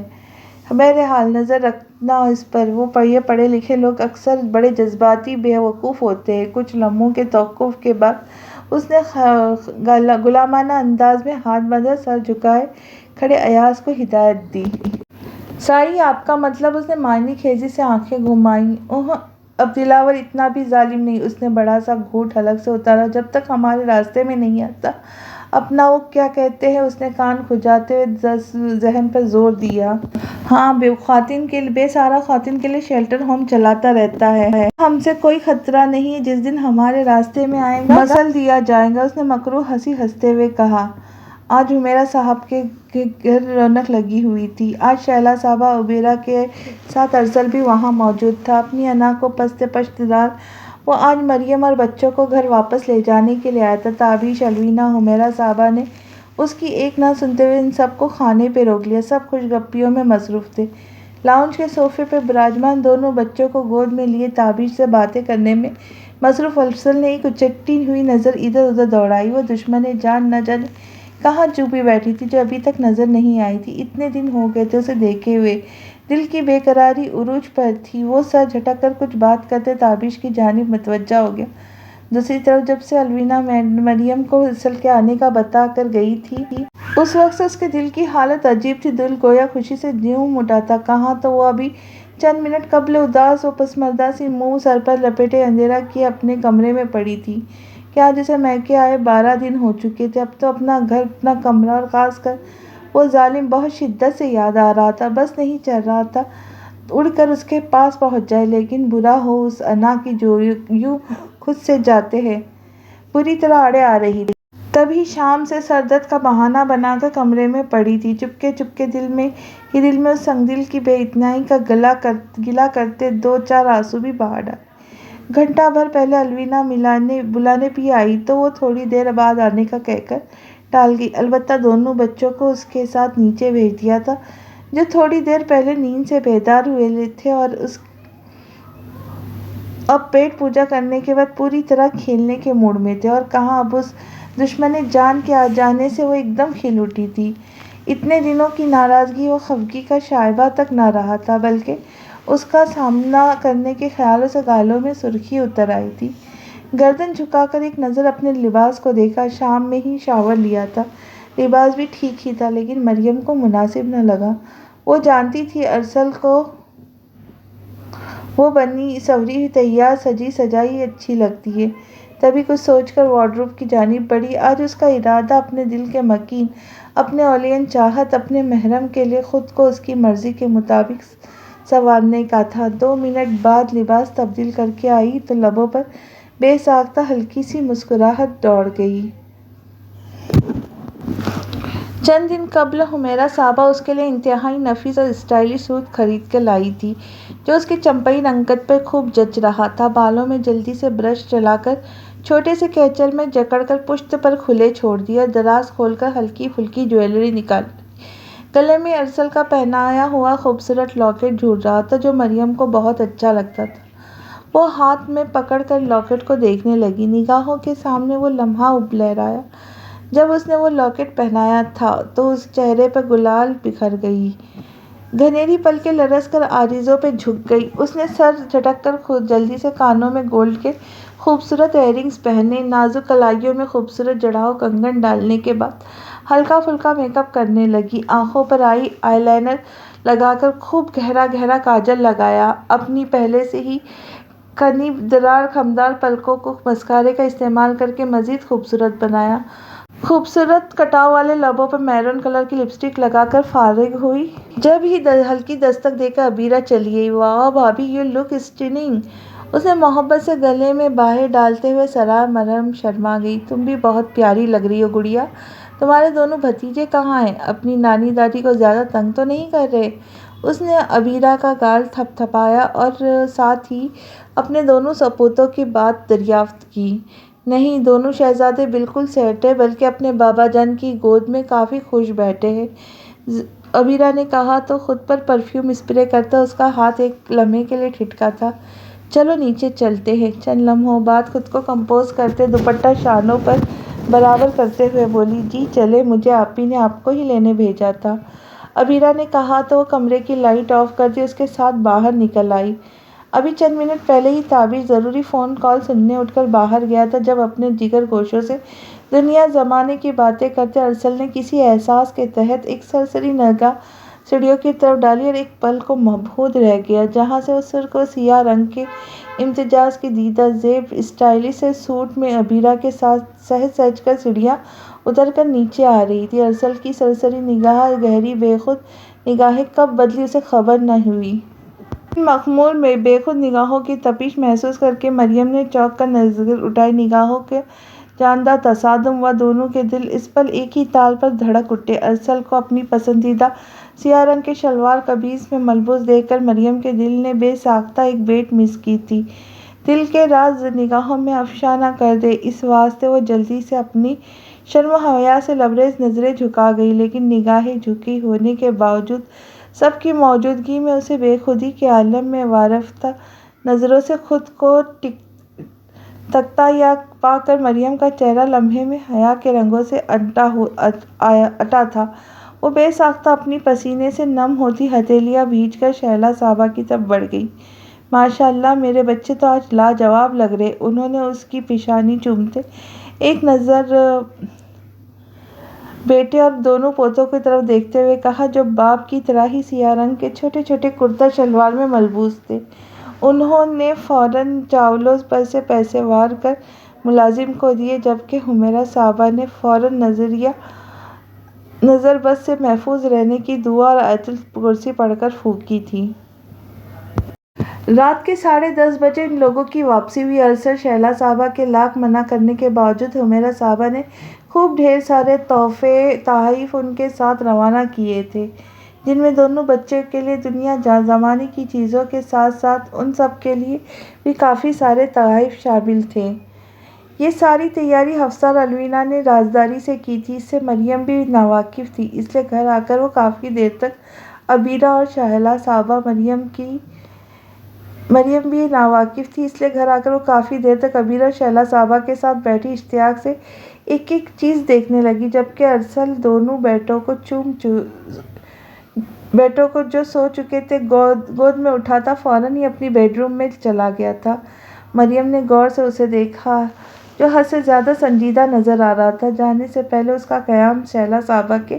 بہرحال نظر رکھنا اس پر، یہ پڑھے لکھے لوگ اکثر بڑے جذباتی بے وقوف ہوتے ہیں۔ کچھ لمحوں کے توقف کے بعد اس نے غلامانہ انداز میں ہاتھ باندھا سر جھکائے کھڑے ایاز کو ہدایت دی۔ سائی، آپ کا مطلب؟ اس نے معنی خیزی سے آنکھیں گھمائیں۔ اوہ، اب دلاور اتنا بھی ظالم نہیں، اس نے بڑا سا گھونٹ حلق سے اتارا، جب تک ہمارے راستے میں نہیں آتا اپنا وہ کیا کہتے ہیں، اس نے کان کھجاتے ہوئے ذہن پر زور دیا۔ ہاں، بے سہارا خواتین کے لیے شیلٹر ہوم چلاتا رہتا ہے۔ ہم سے کوئی خطرہ نہیں ہے، جس دن ہمارے راستے میں آئے گا مسل دیا جائے گا، اس نے مکروہ ہنسی ہنستے ہوئے کہا۔ آج حمیرہ صاحب کے گھر رونق لگی ہوئی تھی۔ آج شہلا صاحبہ عبیرہ کے ساتھ ارسل بھی وہاں موجود تھا، اپنی انا کو پست پشت دار۔ وہ آج مریم اور بچوں کو گھر واپس لے جانے کے لیے آیا تھا۔ تابیش الوینہ حمیرہ صاحبہ نے اس کی ایک نہ سنتے ہوئے ان سب کو کھانے پہ روک لیا۔ سب خوش گپیوں میں مصروف تھے۔ لاؤنج کے صوفے پہ براجمان دونوں بچوں کو گود میں لیے تابش سے باتیں کرنے میں مصروف ارسل نے ایک اچٹی ہوئی نظر ادھر ادھر دوڑائی۔ وہ دشمن جان نہ جانے کہاں چھپی بیٹھی تھی جو ابھی تک نظر نہیں آئی تھی۔ اتنے دن ہو گئے تھے اسے دیکھے ہوئے، دل کی بے قراری عروج پر تھی۔ وہ سر جھٹک کر کچھ بات کرتے تابش کی جانب متوجہ ہو گیا۔ دوسری طرف جب سے الوینا مریم کو ارسل کے آنے کا بتا کر گئی تھی اس وقت سے اس کے دل کی حالت عجیب تھی۔ دل گویا خوشی سے جھوم اٹھا تھا۔ کہاں تو وہ ابھی چند منٹ قبل اداس و پسماندہ سی منہ سر پر لپیٹے اندھیرا کیے اپنے کمرے میں پڑی تھی کہ آج اسے میکے آئے 12 دن ہو چکے تھے۔ اب تو اپنا گھر، اپنا کمرہ اور خاص کر وہ ظالم بہت شدت سے یاد آ رہا تھا۔ بس نہیں چل رہا تھا اڑ کر اس کے پاس پہنچ جائے، لیکن برا ہو اس انا کی جو یوں خود سے جاتے ہیں۔ بری طرح اڑے آ رہی تھی۔ تبھی شام سے سر درد کا بہانہ بنا کر کمرے میں پڑی تھی۔ چپکے چپکے دل میں اس سنگدل کی بے اطمینانی کا گلا کرتے 2-4 آنسو بھی بہا ڈالے۔ گھنٹہ بھر پہلے الوینا بلانے بھی آئی تو وہ تھوڑی دیر بعد آنے کا کہہ کر ٹال گئی۔ البتہ دونوں بچوں کو اس کے ساتھ نیچے بھیج دیا تھا جو تھوڑی دیر پہلے نیند سے بیدار ہوئے تھے اور اب پیٹ پوجا کرنے کے بعد پوری طرح کھیلنے کے موڈ میں تھے۔ اور کہاں اب اس دشمن جان کے آ جانے سے وہ ایک دم کھل اٹھی تھی۔ اتنے دنوں کی ناراضگی و خفگی کا شائبہ تک نہ رہا تھا، بلکہ اس کا سامنا کرنے کے خیالوں سے گالوں میں سرخی اتر آئی تھی۔ گردن جھکا کر ایک نظر اپنے لباس کو دیکھا۔ شام میں ہی شاور لیا تھا، لباس بھی ٹھیک ہی تھا، لیکن مریم کو مناسب نہ لگا۔ وہ جانتی تھی ارسل کو وہ بنی سنوری ہوئی، تیار سجی سجائی اچھی لگتی ہے۔ تبھی کچھ سوچ کر وارڈروب کی جانب بڑھی۔ آج اس کا ارادہ اپنے دل کے مکین، اپنے اولین چاہت، اپنے محرم کے لیے خود کو اس کی مرضی کے مطابق سنوارنے کا تھا۔ 2 منٹ بعد لباس تبدیل کر کے آئی تو لبوں پر بے ساختہ ہلکی سی مسکراہٹ دوڑ گئی۔ چند دن قبل حمیرہ صاحبہ اس کے لیے انتہائی نفیس اور اسٹائلش سوٹ خرید کر لائی تھی جو اس کے چمپئی رنگت پر خوب جچ رہا تھا۔ بالوں میں جلدی سے برش چلا کر چھوٹے سے کیچڑ میں جکڑ کر پشت پر کھلے چھوڑ دیے اور دراز کھول کر ہلکی پھلکی جویلری نکال لی۔ گلے میں ارسل کا پہنایا ہوا خوبصورت لاکٹ جھول رہا تھا جو مریم کو بہت اچھا لگتا تھا۔ وہ ہاتھ میں پکڑ کر لاکٹ کو دیکھنے لگی۔ نگاہوں کے سامنے وہ لمحہ اب لہرایا جب اس نے وہ لاکٹ پہنایا تھا تو اس چہرے پر گلال بکھر گئی۔ گھنیری پلکیں لرز کر عارضوں پہ جھک گئی۔ اس نے سر جھٹک کر جلدی سے کانوں میں گولڈ کے خوبصورت ایئرنگز پہنے، نازک کلائیوں میں خوبصورت جڑاؤ کنگن ڈالنے کے بعد ہلکا پھلکا میک اپ کرنے لگی۔ آنکھوں پر آئی لائنر لگا کر خوب گہرا گہرا کاجل لگایا۔ اپنی پہلے سے ہی کنی دار خمدار پلکوں کو مسکارے کا استعمال کر کے مزید خوبصورت بنایا۔ خوبصورت کٹاؤ والے لبوں پر میرون کلر کی لپسٹک لگا کر فارغ ہوئی جب ہی ہلکی دستک دے کر عبیرہ چلی گئی۔ واہ بھابھی، یو لک اسٹننگ! اس نے محبت سے گلے میں باہیں ڈالتے ہوئے سرا مریم شرما گئی۔ تم بھی بہت پیاری لگ رہی ہو گڑیا۔ تمہارے دونوں بھتیجے کہاں ہیں؟ اپنی نانی دادی کو زیادہ تنگ تو نہیں کر رہے؟ اس نے عبیرہ کا گال تھپ تھپایا اور ساتھ ہی اپنے دونوں سپوتوں کی بات دریافت کی۔ نہیں، دونوں شہزادے بالکل سیٹ ہیں، بلکہ اپنے بابا جان کی گود میں کافی خوش بیٹھے ہیں، عبیرہ نے کہا تو خود پر پرفیوم اسپرے کرتا اس کا ہاتھ ایک لمحے کے لیے ٹھٹکا تھا۔ چلو نیچے چلتے ہیں۔ چند لمحوں بعد خود کو کمپوز کرتے دوپٹہ شانوں پر برابر کرتے ہوئے بولی، جی چلیں، مجھے آپی نے آپ کو ہی لینے بھیجا تھا، عبیرہ نے کہا تو وہ کمرے کی لائٹ آف کر دی اس کے ساتھ باہر نکل آئی۔ ابھی چند منٹ پہلے ہی تابش ضروری فون کال سننے اٹھ کر باہر گیا تھا جب اپنے جگر گوشوں سے دنیا زمانے کی باتیں کرتے ارسل نے کسی احساس کے تحت ایک سرسری نگاہ سیڑھیوں کی طرف ڈالی اور ایک پل کو مبہوت رہ گیا جہاں سے وہ سرخ و سیاہ رنگ کے امتزاج کی دیدہ زیب اسٹائلش سے سوٹ میں عبیرہ کے ساتھ سہج سہج کر سیڑھیاں اتر کر نیچے آ رہی تھی۔ ارسل کی سرسری نگاہ گہری بے خود نگاہیں کب بدلی اسے خبر نہ ہوئی۔ ان مخمور بے خود نگاہوں کی تپش محسوس کر کے مریم نے چونک کر نظر اٹھائی۔ نگاہوں کا جاندار تصادم ہوا، دونوں کے دل اس پل ایک ہی تال پر دھڑک اٹھے۔ ارسل کو اپنی پسندیدہ سیاہ رنگ کے شلوار قمیض میں ملبوس دیکھ کر مریم کے دل نے بے ساختہ ایک بیٹ مس کی تھی۔ دل کے راز نگاہوں میں افشاں نہ کر دے، اس واسطے وہ جلدی سے اپنی شرم و حیا سے لبریز نظریں جھکا گئی، لیکن نگاہیں جھکی ہونے کے باوجود سب کی موجودگی میں اسے بے خودی کے عالم میں وارفتہ نظروں سے خود کو تکتا یا پا کر مریم کا چہرہ لمحے میں حیا کے رنگوں سے اٹا تھا۔ وہ بے ساختہ اپنی پسینے سے نم ہوتی ہتھیلیاں بھیج کر شہلا صاحبہ کی طرف بڑھ گئی۔ ماشاء اللہ، میرے بچے تو آج لاجواب لگ رہے۔ انہوں نے اس کی پیشانی چومتے ایک نظر بیٹے اور دونوں پوتوں کی طرف دیکھتے ہوئے کہا، جو باپ کی طرح ہی سیاہ رنگ کے چھوٹے چھوٹے کرتا شلوار میں ملبوس تھے۔ انہوں نے فوراً چاولوں پر سے پیسے وار کر ملازم کو دیے، جبکہ حمیرہ صاحبہ نے فوراً نظر بد سے محفوظ رہنے کی دعا اور آیت الکرسی پڑھ کر پھونکی تھی۔ رات کے 10:30 بجے ان لوگوں کی واپسی ہوئی۔ ارسل شہلا صاحبہ کے لاکھ منع کرنے کے باوجود حمیرہ صاحبہ نے خوب ڈھیر سارے تحفے تحائف ان کے ساتھ روانہ کیے تھے، جن میں دونوں بچوں کے لیے دنیا زمانے کی چیزوں کے ساتھ ساتھ ان سب کے لیے بھی کافی سارے تحائف شامل تھے۔ یہ ساری تیاری حفصہ اور الوینا نے رازداری سے کی تھی، اس سے مریم بھی ناواقف تھی، اس لیے گھر آ کر وہ کافی دیر تک عبیرہ اور شہلا صاحبہ کے ساتھ بیٹھی اشتیاق سے ایک ایک چیز دیکھنے لگی، جبکہ ارسل دونوں بیٹوں کو جو سو چکے تھے گود میں اٹھاتا فوراً ہی اپنی بیڈ روم میں چلا گیا تھا۔ مریم نے غور سے اسے دیکھا، جو حد سے زیادہ سنجیدہ نظر آ رہا تھا۔ جانے سے پہلے اس کا قیام شہلا صاحبہ کے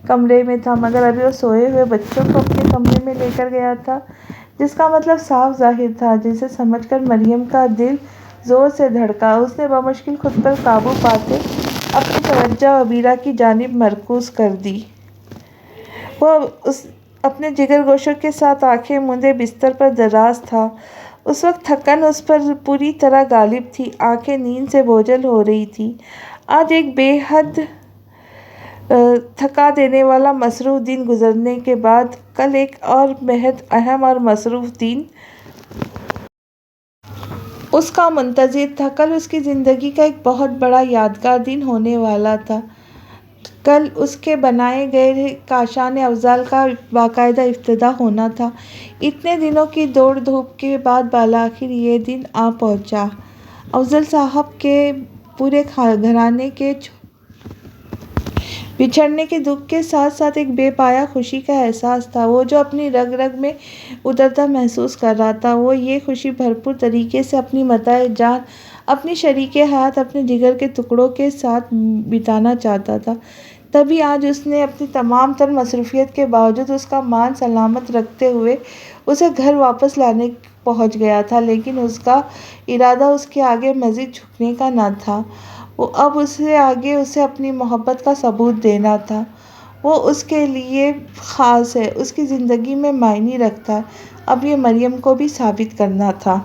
کمرے میں تھا، مگر ابھی وہ سوئے ہوئے بچوں کو اپنے کمرے میں لے کر گیا تھا، جس کا مطلب صاف ظاہر تھا، جسے سمجھ کر مریم کا دل زور سے دھڑکا۔ اس نے بمشکل خود پر قابو پاتے اپنی توجہ عبیرہ کی جانب مرکوز کر دی۔ وہ اپنے جگر گوشوں کے ساتھ آنکھیں موندے بستر پر دراز تھا۔ اس وقت تھکن اس پر پوری طرح غالب تھی، آنکھیں نیند سے بوجھل ہو رہی تھیں۔ آج ایک بے حد تھکا دینے والا مصروف دن گزرنے کے بعد کل ایک اور بہت اہم اور مصروف دن اس کا منتظر تھا۔ کل اس کی زندگی کا ایک بہت بڑا یادگار دن ہونے والا تھا۔ کل اس کے بنائے گئے کاشان افضال کا باقاعدہ افتتاح ہونا تھا۔ اتنے دنوں کی دوڑ دھوپ کے بعد بالآخر یہ دن آ پہنچا۔ افضل صاحب کے پورے گھرانے کے بچھڑنے کے دکھ کے ساتھ ساتھ ایک بے پایہ خوشی کا احساس تھا، وہ جو اپنی رگ رگ میں اترتا محسوس کر رہا تھا۔ وہ یہ خوشی بھرپور طریقے سے اپنی متاع جان، اپنی شریک حیات، اپنے جگر کے ٹکڑوں کے ساتھ بتانا چاہتا تھا۔ تبھی آج اس نے اپنی تمام تر مصروفیت کے باوجود اس کا مان سلامت رکھتے ہوئے اسے گھر واپس لانے پہنچ گیا تھا، لیکن اس کا ارادہ اس کے آگے مزید جھکنے کا نہ تھا۔ اب اسے آگے اسے اپنی محبت کا ثبوت دینا تھا۔ وہ اس کے لیے خاص ہے، اس کی زندگی میں معنی رکھتا ہے، اب یہ مریم کو بھی ثابت کرنا تھا۔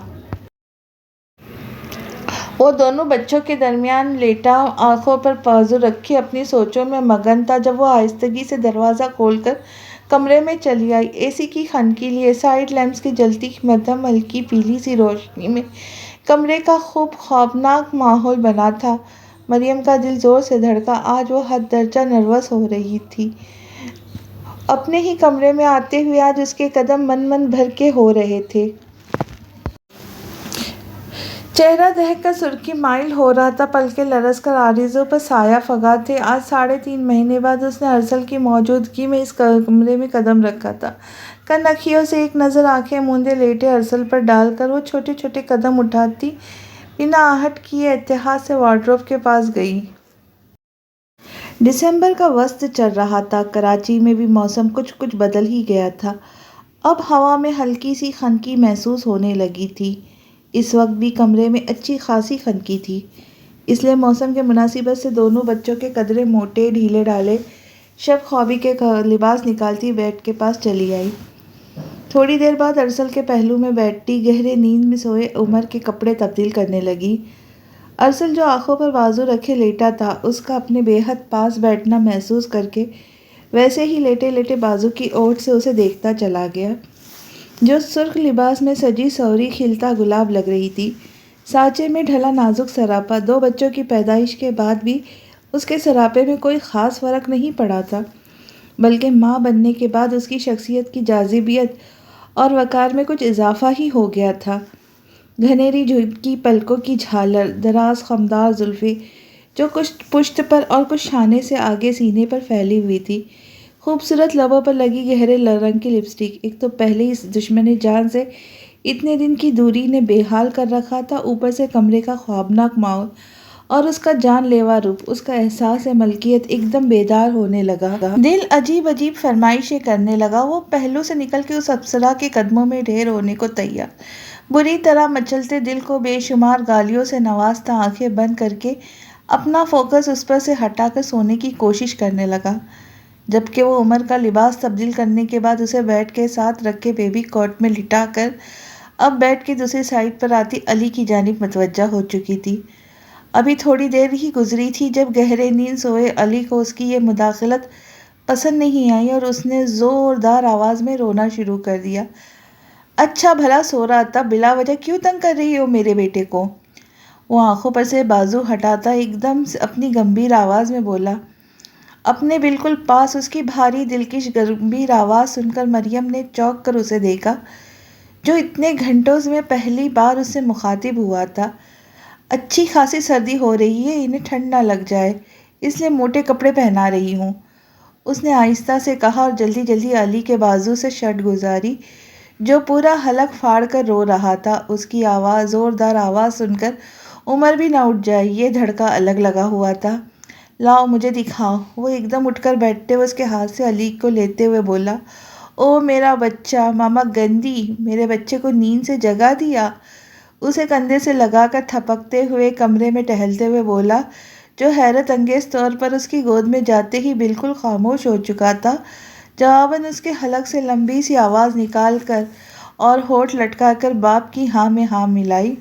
وہ دونوں بچوں کے درمیان لیٹا، آنکھوں پر بازو رکھے اپنی سوچوں میں مگن تھا، جب وہ آہستگی سے دروازہ کھول کر کمرے میں چلی آئی۔ اے سی کی خنکی لیے سائیڈ لیمپس کی جلتی مدھم ہلکی پیلی سی روشنی میں کمرے کا خوب خوابناک ماحول بنا تھا۔ مریم کا دل زور سے دھڑکا۔ آج وہ حد درجہ نروس ہو رہی تھی۔ اپنے ہی کمرے میں آتے ہوئے آج اس کے قدم من بھر کے ہو رہے تھے۔ چہرہ دہک کر سرخی مائل ہو رہا تھا، پلکیں لرز کر آرزو پر سایہ فگاں تھے۔ آج 3.5 مہینے بعد اس نے ارسل کی موجودگی میں اس کمرے میں قدم رکھا تھا۔ کن انکھیوں سے ایک نظر آنکھیں موندے لیٹے ارسل پر ڈال کر وہ چھوٹے چھوٹے قدم اٹھاتی بنا آہٹ کیے اتحاد سے وارڈروب کے پاس گئی۔ دسمبر کا وسط چل رہا تھا۔ کراچی میں بھی موسم کچھ بدل ہی گیا تھا۔ اب ہوا میں ہلکی سی خنکی محسوس ہونے لگی تھی۔ اس وقت بھی کمرے میں اچھی خاصی خنکی تھی، اس لیے موسم کے مناسبت سے دونوں بچوں کے قدرے موٹے ڈھیلے ڈھالے شب خوابی کے لباس نکالتی بیڈ کے پاس چلی آئی۔ تھوڑی دیر بعد ارسل کے پہلو میں بیٹھی گہرے نیند میں سوئے عمر کے کپڑے تبدیل کرنے لگی۔ ارسل جو آنکھوں پر بازو رکھے لیٹا تھا، اس کا اپنے بے حد پاس بیٹھنا محسوس کر کے ویسے ہی لیٹے لیٹے بازو کی اوٹ سے اسے دیکھتا چلا گیا، جو سرخ لباس میں سجی سنوری کھلتا گلاب لگ رہی تھی۔ سانچے میں ڈھلا نازک سراپا 2 بچوں کی پیدائش کے بعد بھی اس کے سراپے میں کوئی خاص فرق نہیں پڑا تھا، بلکہ ماں بننے کے بعد اس کی شخصیت کی جاذبیت اور وقار میں کچھ اضافہ ہی ہو گیا تھا۔ گھنیری جھکی پلکوں کی جھالر، دراز خمدار زلفیں جو کچھ پشت پر اور کچھ شانے سے آگے سینے پر پھیلی ہوئی تھی، خوبصورت لبوں پر لگی گہرے رنگ کی لپسٹک، ایک تو پہلے ہی دشمن جان سے اتنے دن کی دوری نے بے حال کر رکھا تھا، اوپر سے کمرے کا خوابناک ماحول اور اس کا جان لیوا روپ، اس کا احساس ملکیت ایک دم بیدار ہونے لگا۔ دل عجیب عجیب فرمائشیں کرنے لگا، وہ پہلو سے نکل کے اس اپسرا کے قدموں میں ڈھیر ہونے کو تیار، بری طرح مچلتے دل کو بے شمار گالیوں سے نوازتا، آنکھیں بند کر کے اپنا فوکس اس پر سے ہٹا کر سونے کی کوشش کرنے لگا، جبکہ وہ عمر کا لباس تبدیل کرنے کے بعد اسے بیڈ کے ساتھ رکھے بیبی کوٹ میں لٹا کر اب بیڈ کی دوسری سائڈ پر آتی علی کی جانب متوجہ ہو چکی تھی۔ ابھی تھوڑی دیر ہی گزری تھی جب گہرے نیند سوئے علی کو اس کی یہ مداخلت پسند نہیں آئی اور اس نے زوردار آواز میں رونا شروع کر دیا۔ اچھا بھلا سو رہا تھا، بلا وجہ کیوں تنگ کر رہی ہو میرے بیٹے کو؟ وہ آنکھوں پر سے بازو ہٹاتا ایک دم اپنی گمبھیر آواز میں بولا۔ اپنے بالکل پاس اس کی بھاری دلکش گمبھیر آواز سن کر مریم نے چونک کر اسے دیکھا، جو اتنے گھنٹوں میں پہلی بار اس سے مخاطب ہوا تھا۔ اچھی خاصی سردی ہو رہی ہے، انہیں ٹھنڈ نہ لگ جائے اس لیے موٹے کپڑے پہنا رہی ہوں، اس نے آہستہ سے کہا اور جلدی جلدی علی کے بازو سے شرٹ گزاری جو پورا حلق پھاڑ کر رو رہا تھا۔ اس کی زوردار آواز سن کر عمر بھی نہ اٹھ جائے یہ دھڑکا الگ لگا ہوا تھا۔ لاؤ مجھے دکھاؤ، وہ ایک دم اٹھ کر بیٹھتے ہوئے اس کے ہاتھ سے علی کو لیتے ہوئے بولا۔ او میرا بچہ، ماما گندی، میرے بچے کو نیند سے جگا دیا، اسے کندھے سے لگا کر تھپکتے ہوئے کمرے میں ٹہلتے ہوئے بولا، جو حیرت انگیز طور پر اس کی گود میں جاتے ہی بالکل خاموش ہو چکا تھا۔ جواباً اس کے حلق سے لمبی سی آواز نکال کر اور ہونٹ لٹکا کر باپ کی ہاں میں ہاں ملائی۔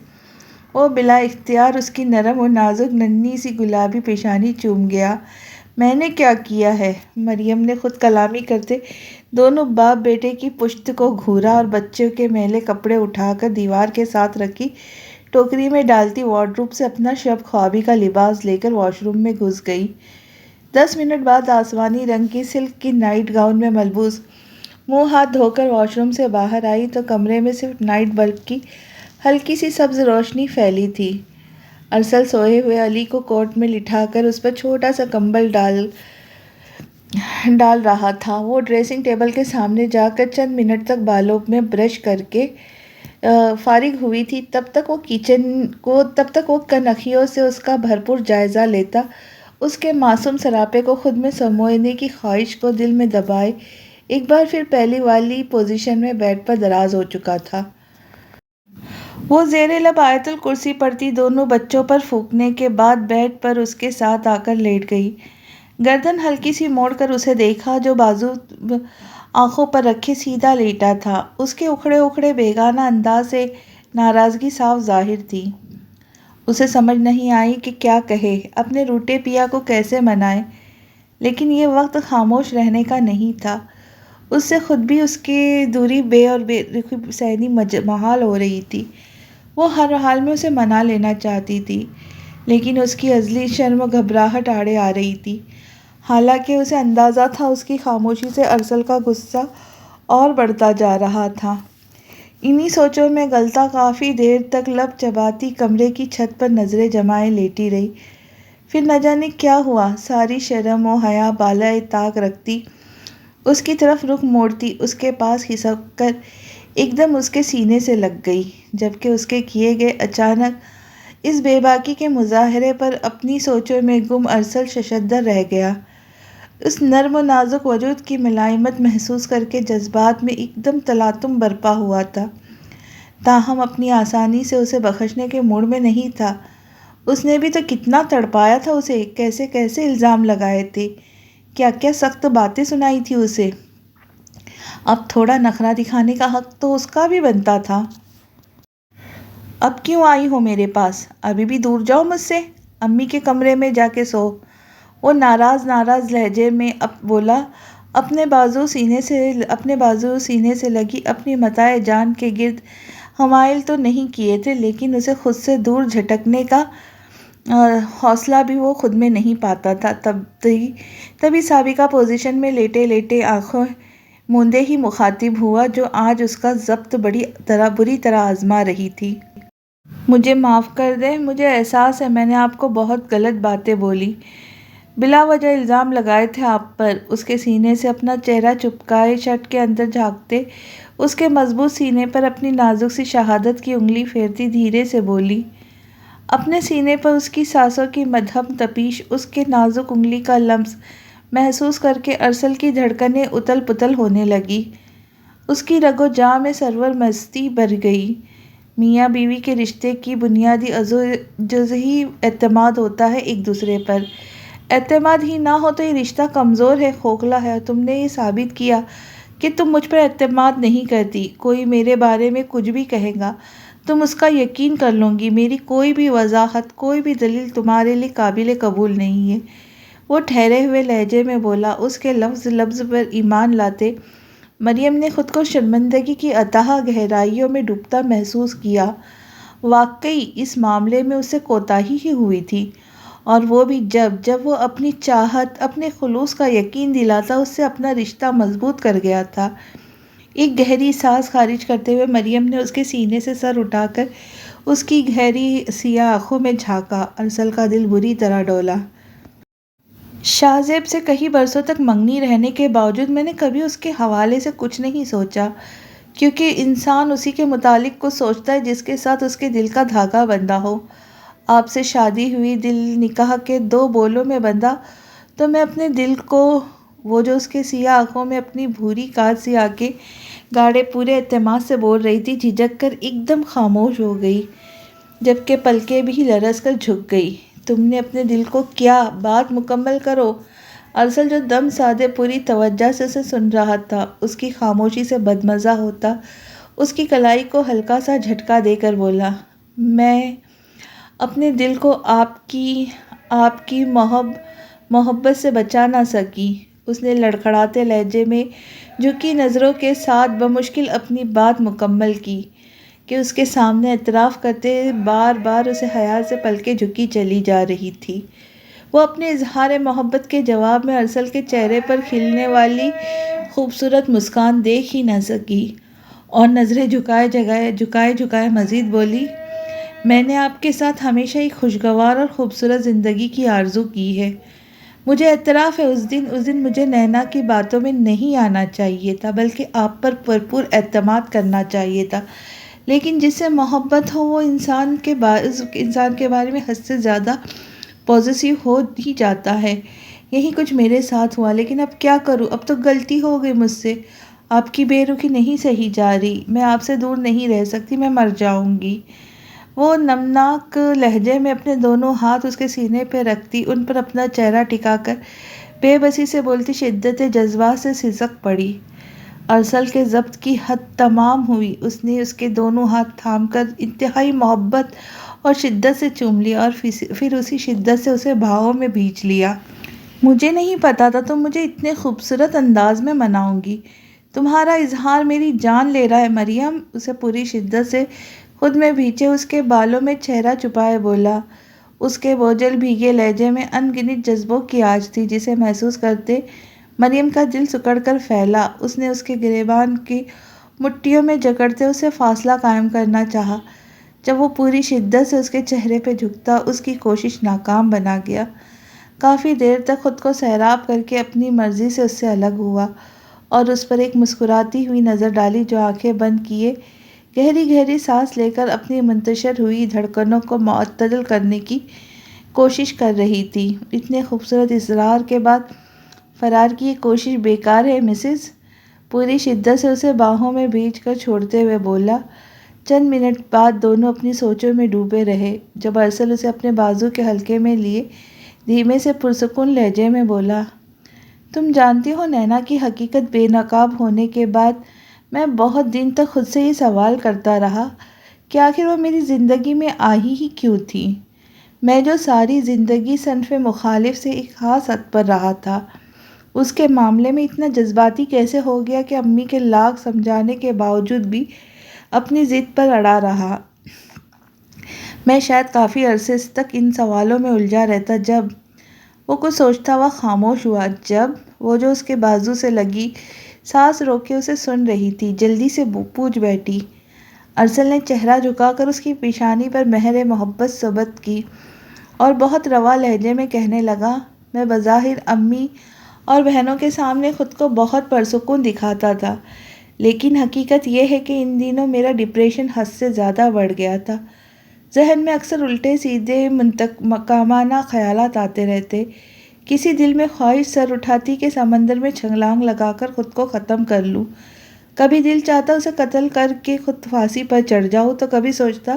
وہ بلا اختیار اس کی نرم اور نازک ننھی سی گلابی پیشانی چوم گیا۔ میں نے کیا کیا ہے؟ مریم نے خود کلامی کرتے دونوں باپ بیٹے کی پشت کو گھورا اور بچوں کے میلے کپڑے اٹھا کر دیوار کے ساتھ رکھی ٹوکری میں ڈالتی وارڈروب سے اپنا شب خوابی کا لباس لے کر واش روم میں گھس گئی۔ 10 منٹ بعد آسمانی رنگ کی سلک کی نائٹ گاؤن میں ملبوس منہ ہاتھ دھو کر واش روم سے باہر آئی تو کمرے میں صرف نائٹ بلب کی ہلکی سی سبز روشنی پھیلی تھی۔ ارسل سوئے ہوئے علی کو کوٹ میں لٹا کر اس پر چھوٹا سا کمبل ڈال رہا تھا۔ وہ ڈریسنگ ٹیبل کے سامنے جا کر چند منٹ تک بالوں میں برش کر کے فارغ ہوئی تھی، تب تک وہ کنکھیوں سے اس کا بھرپور جائزہ لیتا، اس کے معصوم سراپے کو خود میں سمونے کی خواہش کو دل میں دبائے ایک بار پھر پہلی والی پوزیشن میں بیڈ پر دراز ہو چکا تھا۔ وہ زیر لب آیت الکرسی پڑھتی دونوں بچوں پر پھونکنے کے بعد بیڈ پر اس کے ساتھ آ کر لیٹ گئی۔ گردن ہلکی سی موڑ کر اسے دیکھا، جو بازو آنکھوں پر رکھے سیدھا لیٹا تھا۔ اس کے اکھڑے اکھڑے بیگانہ انداز سے ناراضگی صاف ظاہر تھی۔ اسے سمجھ نہیں آئی کہ کیا کہے، اپنے روٹے پیا کو کیسے منائے، لیکن یہ وقت خاموش رہنے کا نہیں تھا۔ اس سے خود بھی اس کی دوری بے رخی سہنی محال ہو رہی تھی۔ وہ ہر حال میں اسے منا لینا چاہتی تھی، لیکن اس کی ازلی شرم و گھبراہٹ آڑے آ رہی تھی، حالانکہ اسے اندازہ تھا اس کی خاموشی سے ارسل کا غصہ اور بڑھتا جا رہا تھا۔ انہی سوچوں میں گلتا کافی دیر تک لب چباتی کمرے کی چھت پر نظریں جمائے لیٹی رہی، پھر نہ جانے کیا ہوا، ساری شرم و حیا بالائے طاق رکھتی اس کی طرف رخ موڑتی اس کے پاس کھسک کر ایک دم اس کے سینے سے لگ گئی، جبکہ اس کے کیے گئے اچانک اس بے باکی کے مظاہرے پر اپنی سوچوں میں گم ارسل ششدر رہ گیا۔ اس نرم و نازک وجود کی ملائمت محسوس کر کے جذبات میں ایک دم تلاطم برپا ہوا تھا، تاہم اپنی آسانی سے اسے بخشنے کے موڈ میں نہیں تھا۔ اس نے بھی تو کتنا تڑپایا تھا اسے، کیسے کیسے الزام لگائے تھے، کیا کیا سخت باتیں سنائی تھی اسے۔ اب تھوڑا نخرہ دکھانے کا حق تو اس کا بھی بنتا تھا۔ اب کیوں آئی ہو میرے پاس؟ ابھی بھی دور جاؤ مجھ سے، امی کے کمرے میں جا کے سو، وہ ناراض لہجے میں بولا۔ اپنے بازو سینے سے لگی اپنی متاع جان کے گرد حمائل تو نہیں کیے تھے، لیکن اسے خود سے دور جھٹکنے کا اور حوصلہ بھی وہ خود میں نہیں پاتا تھا۔ تبھی سابقہ پوزیشن میں لیٹے لیٹے آنکھوں موندے ہی مخاطب ہوا جو آج اس کا ضبط بری طرح آزما رہی تھی۔ مجھے معاف کر دیں، مجھے احساس ہے میں نے آپ کو بہت غلط باتیں بولی، بلا وجہ الزام لگائے تھے آپ پر۔ اس کے سینے سے اپنا چہرہ چپکائے شرٹ کے اندر جھانکتے اس کے مضبوط سینے پر اپنی نازک سی شہادت کی انگلی پھیرتی دھیرے سے بولی۔ اپنے سینے پر اس کی سانسوں کی مدھم تپش، اس کے نازک انگلی کا لمس محسوس کر کے ارسل کی دھڑکنیں اتل پتل ہونے لگی۔ اس کی رگ و جاں میں سرور مستی بھر گئی۔ میاں بیوی کے رشتے کی بنیادی جز ہی اعتماد ہوتا ہے ایک دوسرے پر۔ اعتماد ہی نہ ہو تو یہ رشتہ کمزور ہے، کھوکھلا ہے، اور تم نے یہ ثابت کیا کہ تم مجھ پر اعتماد نہیں کرتی۔ کوئی میرے بارے میں کچھ بھی کہے گا، تم اس کا یقین کر لوں گی۔ میری کوئی بھی وضاحت، کوئی بھی دلیل تمہارے لیے قابل قبول نہیں ہے۔ وہ ٹھہرے ہوئے لہجے میں بولا۔ اس کے لفظ لفظ پر ایمان لاتے مریم نے خود کو شرمندگی کی اتھاہ گہرائیوں میں ڈوبتا محسوس کیا۔ واقعی اس معاملے میں اسے کوتاہی ہی ہوئی تھی، اور وہ بھی جب وہ اپنی چاہت، اپنے خلوص کا یقین دلاتا اس سے اپنا رشتہ مضبوط کر گیا تھا۔ ایک گہری سانس خارج کرتے ہوئے مریم نے اس کے سینے سے سر اٹھا کر اس کی گہری سیاہ آنکھوں میں جھانکا۔ ارسل کا دل بری طرح ڈولا۔ شاہ زیب سے کئی برسوں تک منگنی رہنے کے باوجود میں نے کبھی اس کے حوالے سے کچھ نہیں سوچا، کیونکہ انسان اسی کے متعلق کچھ سوچتا ہے جس کے ساتھ اس کے دل کا دھاگا بندھا ہو۔ آپ سے شادی ہوئی، دل نکاح کے 2 بولوں میں بندھا، تو میں اپنے دل کو، وہ جو اس کے سیاہ آنکھوں میں اپنی بھوری کاج سی آنکھیں گاڑے پورے اعتماد سے بول رہی تھی، جھجک کر ایک دم خاموش ہو گئی، جبکہ پلکیں بھی لرز کر جھک گئی۔ تم نے اپنے دل کو کیا؟ بات مکمل کرو۔ ارسل جو دم سادے پوری توجہ سے اسے سن رہا تھا، اس کی خاموشی سے بدمزہ ہوتا اس کی کلائی کو ہلکا سا جھٹکا دے کر بولا۔ میں اپنے دل کو آپ کی محبت سے بچا نہ سکی۔ اس نے لڑکھڑاتے لہجے میں جھکی نظروں کے ساتھ بمشکل اپنی بات مکمل کی کہ اس کے سامنے اعتراف کرتے بار بار اسے حیا سے پلکیں جھکی چلی جا رہی تھی۔ وہ اپنے اظہار محبت کے جواب میں ارسل کے چہرے پر کھلنے والی خوبصورت مسکان دیکھ ہی نہ سکی، اور نظریں جھکائے مزید بولی، میں نے آپ کے ساتھ ہمیشہ ایک خوشگوار اور خوبصورت زندگی کی آرزو کی ہے۔ مجھے اعتراف ہے اس دن مجھے نینا کی باتوں میں نہیں آنا چاہیے تھا، بلکہ آپ پر بھرپور اعتماد کرنا چاہیے تھا۔ لیکن جس سے محبت ہو وہ انسان کے بارے میں حد سے زیادہ پوزیسو ہو ہی جاتا ہے۔ یہی کچھ میرے ساتھ ہوا، لیکن اب کیا کروں؟ اب تو غلطی ہو گئی مجھ سے۔ آپ کی بے رخی نہیں سہی جا رہی، میں آپ سے دور نہیں رہ سکتی، میں مر جاؤں گی۔ وہ نمناک لہجے میں اپنے دونوں ہاتھ اس کے سینے پہ رکھتی، ان پر اپنا چہرہ ٹکا کر بے بسی سے بولتی، شدت جذبات سے سسک پڑی۔ ارسل کے ضبط کی حد تمام ہوئی۔ اس نے اس کے دونوں ہاتھ تھام کر انتہائی محبت اور شدت سے چوم لیا، اور پھر اسی شدت سے اسے بھاؤں میں بھینچ لیا۔ مجھے نہیں پتا تھا تم مجھے اتنے خوبصورت انداز میں مناؤ گی۔ تمہارا اظہار میری جان لے رہا ہے مریم۔ اسے پوری شدت سے خود میں بھینچے اس کے بالوں میں چہرہ چھپائے بولا۔ اس کے بوجھل بھیگے لہجے میں ان گنت جذبوں کی آج تھی، جسے محسوس کرتے مریم کا دل سکڑ کر پھیلا۔ اس نے اس کے گریبان کی مٹھیوں میں جکڑتے اسے فاصلہ قائم کرنا چاہا۔ جب وہ پوری شدت سے اس کے چہرے پہ جھکتا، اس کی کوشش ناکام بنا گیا۔ کافی دیر تک خود کو سیراب کر کے اپنی مرضی سے اس سے الگ ہوا، اور اس پر ایک مسکراتی ہوئی نظر ڈالی جو آنکھیں بند کیے گہری گہری سانس لے کر اپنی منتشر ہوئی دھڑکنوں کو معتدل کرنے کی کوشش کر رہی تھی۔ اتنے خوبصورت اصرار کے بعد فرار کی یہ کوشش بیکار ہے مسز، پوری شدت سے اسے باہوں میں بھینچ کر چھوڑتے ہوئے بولا۔ چند منٹ بعد دونوں اپنی سوچوں میں ڈوبے رہے، جب ارسل اسے اپنے بازو کے حلقے میں لیے دھیمے سے پرسکون لہجے میں بولا، تم جانتی ہو نینا کی حقیقت بے نقاب ہونے کے بعد میں بہت دن تک خود سے یہ سوال کرتا رہا کہ آخر وہ میری زندگی میں آئی ہی کیوں تھی؟ میں جو ساری زندگی صنف مخالف سے ایک خاص حد پر رہا تھا، اس کے معاملے میں اتنا جذباتی کیسے ہو گیا کہ امی کے لاکھ سمجھانے کے باوجود بھی اپنی ضد پر اڑا رہا؟ میں شاید کافی عرصے تک ان سوالوں میں الجھا رہتا جب وہ کچھ سوچتا ہوا خاموش ہوا، جب وہ جو اس کے بازو سے لگی سانس روکے اسے سن رہی تھی جلدی سے پوچھ بیٹھی۔ ارسل نے چہرہ جھکا کر اس کی پیشانی پر مہر محبت ثبت کی اور بہت روا لہجے میں کہنے لگا، میں بظاہر امی اور بہنوں کے سامنے خود کو بہت پرسکون دکھاتا تھا، لیکن حقیقت یہ ہے کہ ان دنوں میرا ڈپریشن حد سے زیادہ بڑھ گیا تھا۔ ذہن میں اکثر الٹے سیدھے منتقمانہ خیالات آتے رہتے۔ کسی دل میں خواہش سر اٹھاتی کہ سمندر میں چھلانگ لگا کر خود کو ختم کر لوں، کبھی دل چاہتا اسے قتل کر کے خود پھانسی پر چڑھ جاؤں، تو کبھی سوچتا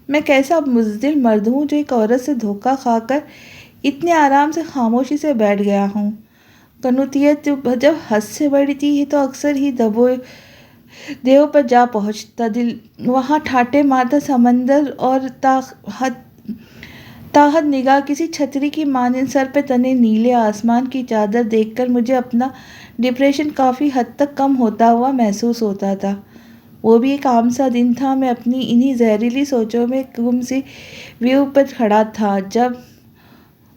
میں کیسا بزدل مرد ہوں جو ایک عورت سے دھوکہ کھا کر اتنے آرام سے خاموشی سے بیٹھ گیا ہوں۔ قنوطیت جب حد سے بڑھتی ہے تو اکثر ہی دیو پر جا پہنچتا دل، وہاں ٹھاٹھے مارتا سمندر اور تاحد نگاہ کسی چھتری کی مانند سر پہ تنے نیلے آسمان کی چادر دیکھ کر مجھے اپنا ڈپریشن کافی حد تک کم ہوتا ہوا محسوس ہوتا تھا۔ وہ بھی ایک عام سا دن تھا، میں اپنی انہی زہریلی سوچوں میں گم سی ویو پر کھڑا تھا جب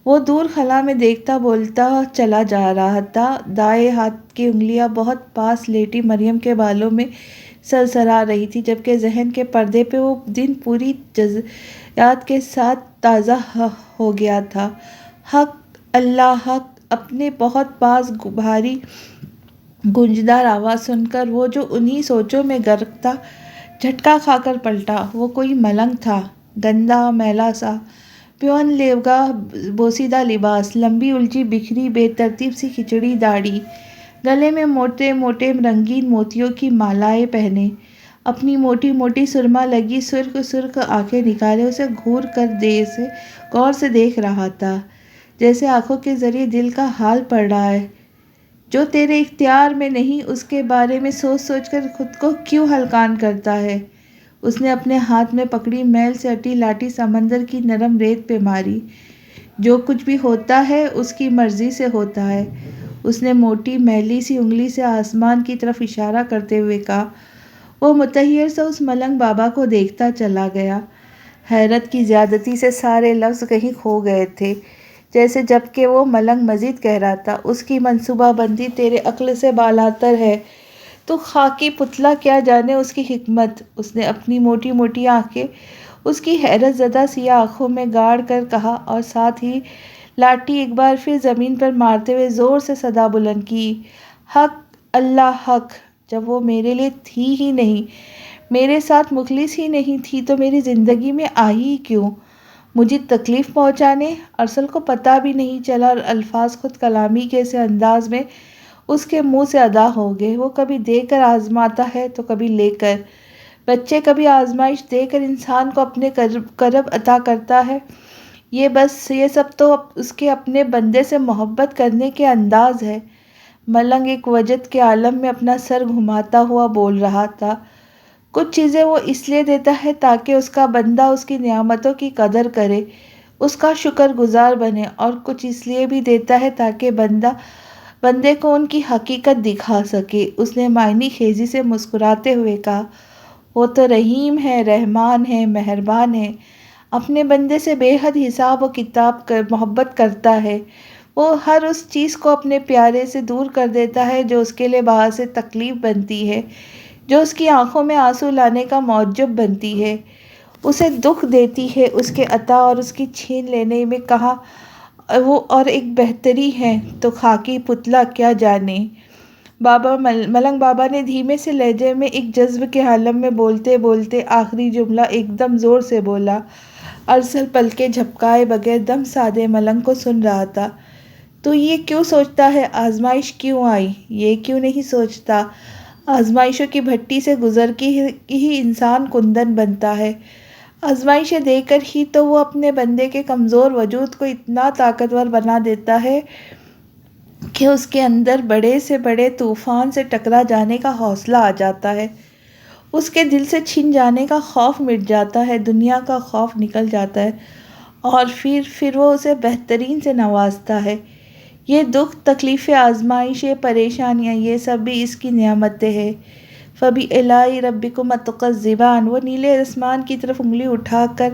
وہ دور خلا میں دیکھتا بولتا چلا جا رہا تھا۔ دائیں ہاتھ کی انگلیاں بہت پاس لیٹی مریم کے بالوں میں سرسرا رہی تھی، جبکہ ذہن کے پردے پہ وہ دن پوری جزیات کے ساتھ تازہ ہو گیا تھا۔ حق، اللہ حق! اپنے بہت پاس بھاری گونجدار آواز سن کر وہ جو انہی سوچوں میں غرق تھا جھٹکا کھا کر پلٹا۔ وہ کوئی ملنگ تھا، گندا میلا سا، پیون لیوگا بوسیدہ لباس، لمبی الجھی بکھری بے ترتیب سی کھچڑی داڑھی، گلے میں موٹے موٹے رنگین موتیوں کی مالائیں پہنے، اپنی موٹی موٹی سرما لگی سرخ سرخ آنکھیں نکالے اسے گھور کر غور سے دیکھ رہا تھا، جیسے آنکھوں کے ذریعے دل کا حال پڑھ رہا ہے جو تیرے اختیار میں نہیں، اس کے بارے میں سوچ سوچ کر خود کو کیوں ہلکان کرتا ہے۔ اس نے اپنے ہاتھ میں پکڑی میل سے اٹی لاٹھی سمندر کی نرم ریت پہ ماری۔ جو کچھ بھی ہوتا ہے اس کی مرضی سے ہوتا ہے، اس نے موٹی میلی سی انگلی سے آسمان کی طرف اشارہ کرتے ہوئے کہا۔ وہ متحیر سا اس ملنگ بابا کو دیکھتا چلا گیا۔ حیرت کی زیادتی سے سارے لفظ کہیں کھو گئے تھے، جیسے جب کہ وہ ملنگ مزید کہہ رہا تھا، اس کی منصوبہ بندی تیرے عقل سے بالاتر ہے، تو خاکی پتلا کیا جانے اس کی حکمت۔ اس نے اپنی موٹی موٹی آنکھیں اس کی حیرت زدہ سیاہ آنکھوں میں گاڑ کر کہا اور ساتھ ہی لاٹھی ایک بار پھر زمین پر مارتے ہوئے زور سے صدا بلند کی، حق، اللہ حق! جب وہ میرے لیے تھی ہی نہیں، میرے ساتھ مخلص ہی نہیں تھی، تو میری زندگی میں آئی ہی کیوں؟ مجھے تکلیف پہنچانے؟ ارسل کو پتہ بھی نہیں چلا اور الفاظ خود کلامی کے سے انداز میں اس کے منہ سے ادا ہو گئے۔ وہ کبھی دے کر آزماتا ہے تو کبھی لے کر۔ بچے کبھی آزمائش دے کر انسان کو اپنے کرب عطا کرتا ہے۔ یہ سب تو اس کے اپنے بندے سے محبت کرنے کے انداز ہے۔ ملنگ ایک وجد کے عالم میں اپنا سر گھماتا ہوا بول رہا تھا۔ کچھ چیزیں وہ اس لیے دیتا ہے تاکہ اس کا بندہ اس کی نعمتوں کی قدر کرے، اس کا شکر گزار بنے، اور کچھ اس لیے بھی دیتا ہے تاکہ بندے کو ان کی حقیقت دکھا سکے۔ اس نے معنی خیزی سے مسکراتے ہوئے کہا، وہ تو رحیم ہے، رحمان ہے، مہربان ہے، اپنے بندے سے بے حد حساب و کتاب محبت کرتا ہے۔ وہ ہر اس چیز کو اپنے پیارے سے دور کر دیتا ہے جو اس کے لیے باعث تکلیف بنتی ہے، جو اس کی آنکھوں میں آنسو لانے کا موجب بنتی ہے، اسے دکھ دیتی ہے۔ اس کے عطا اور اس کی چھین لینے میں کہاں وہ اور ایک بہتری ہے، تو خاکی پتلا کیا جانے۔ ملنگ بابا نے دھیمے سے لہجے میں ایک جذب کے عالم میں بولتے بولتے آخری جملہ ایک دم زور سے بولا۔ ارسل پلکیں جھپکائے بغیر دم سادے ملنگ کو سن رہا تھا۔ تو یہ کیوں سوچتا ہے آزمائش کیوں آئی؟ یہ کیوں نہیں سوچتا آزمائشوں کی بھٹی سے گزر کے ہی انسان کندن بنتا ہے؟ آزمائشیں دے کر ہی تو وہ اپنے بندے کے کمزور وجود کو اتنا طاقتور بنا دیتا ہے کہ اس کے اندر بڑے سے بڑے طوفان سے ٹکرا جانے کا حوصلہ آ جاتا ہے، اس کے دل سے چھن جانے کا خوف مٹ جاتا ہے، دنیا کا خوف نکل جاتا ہے، اور پھر وہ اسے بہترین سے نوازتا ہے۔ یہ دکھ، تکلیفیں، آزمائشیں، پریشانیاں، یہ سب بھی اس کی نعمتیں ہیں۔ فَبِإِلَٰهِ رَبِّكُمَا تُكَذِّبَانِ! وہ نیلے آسمان کی طرف انگلی اٹھا کر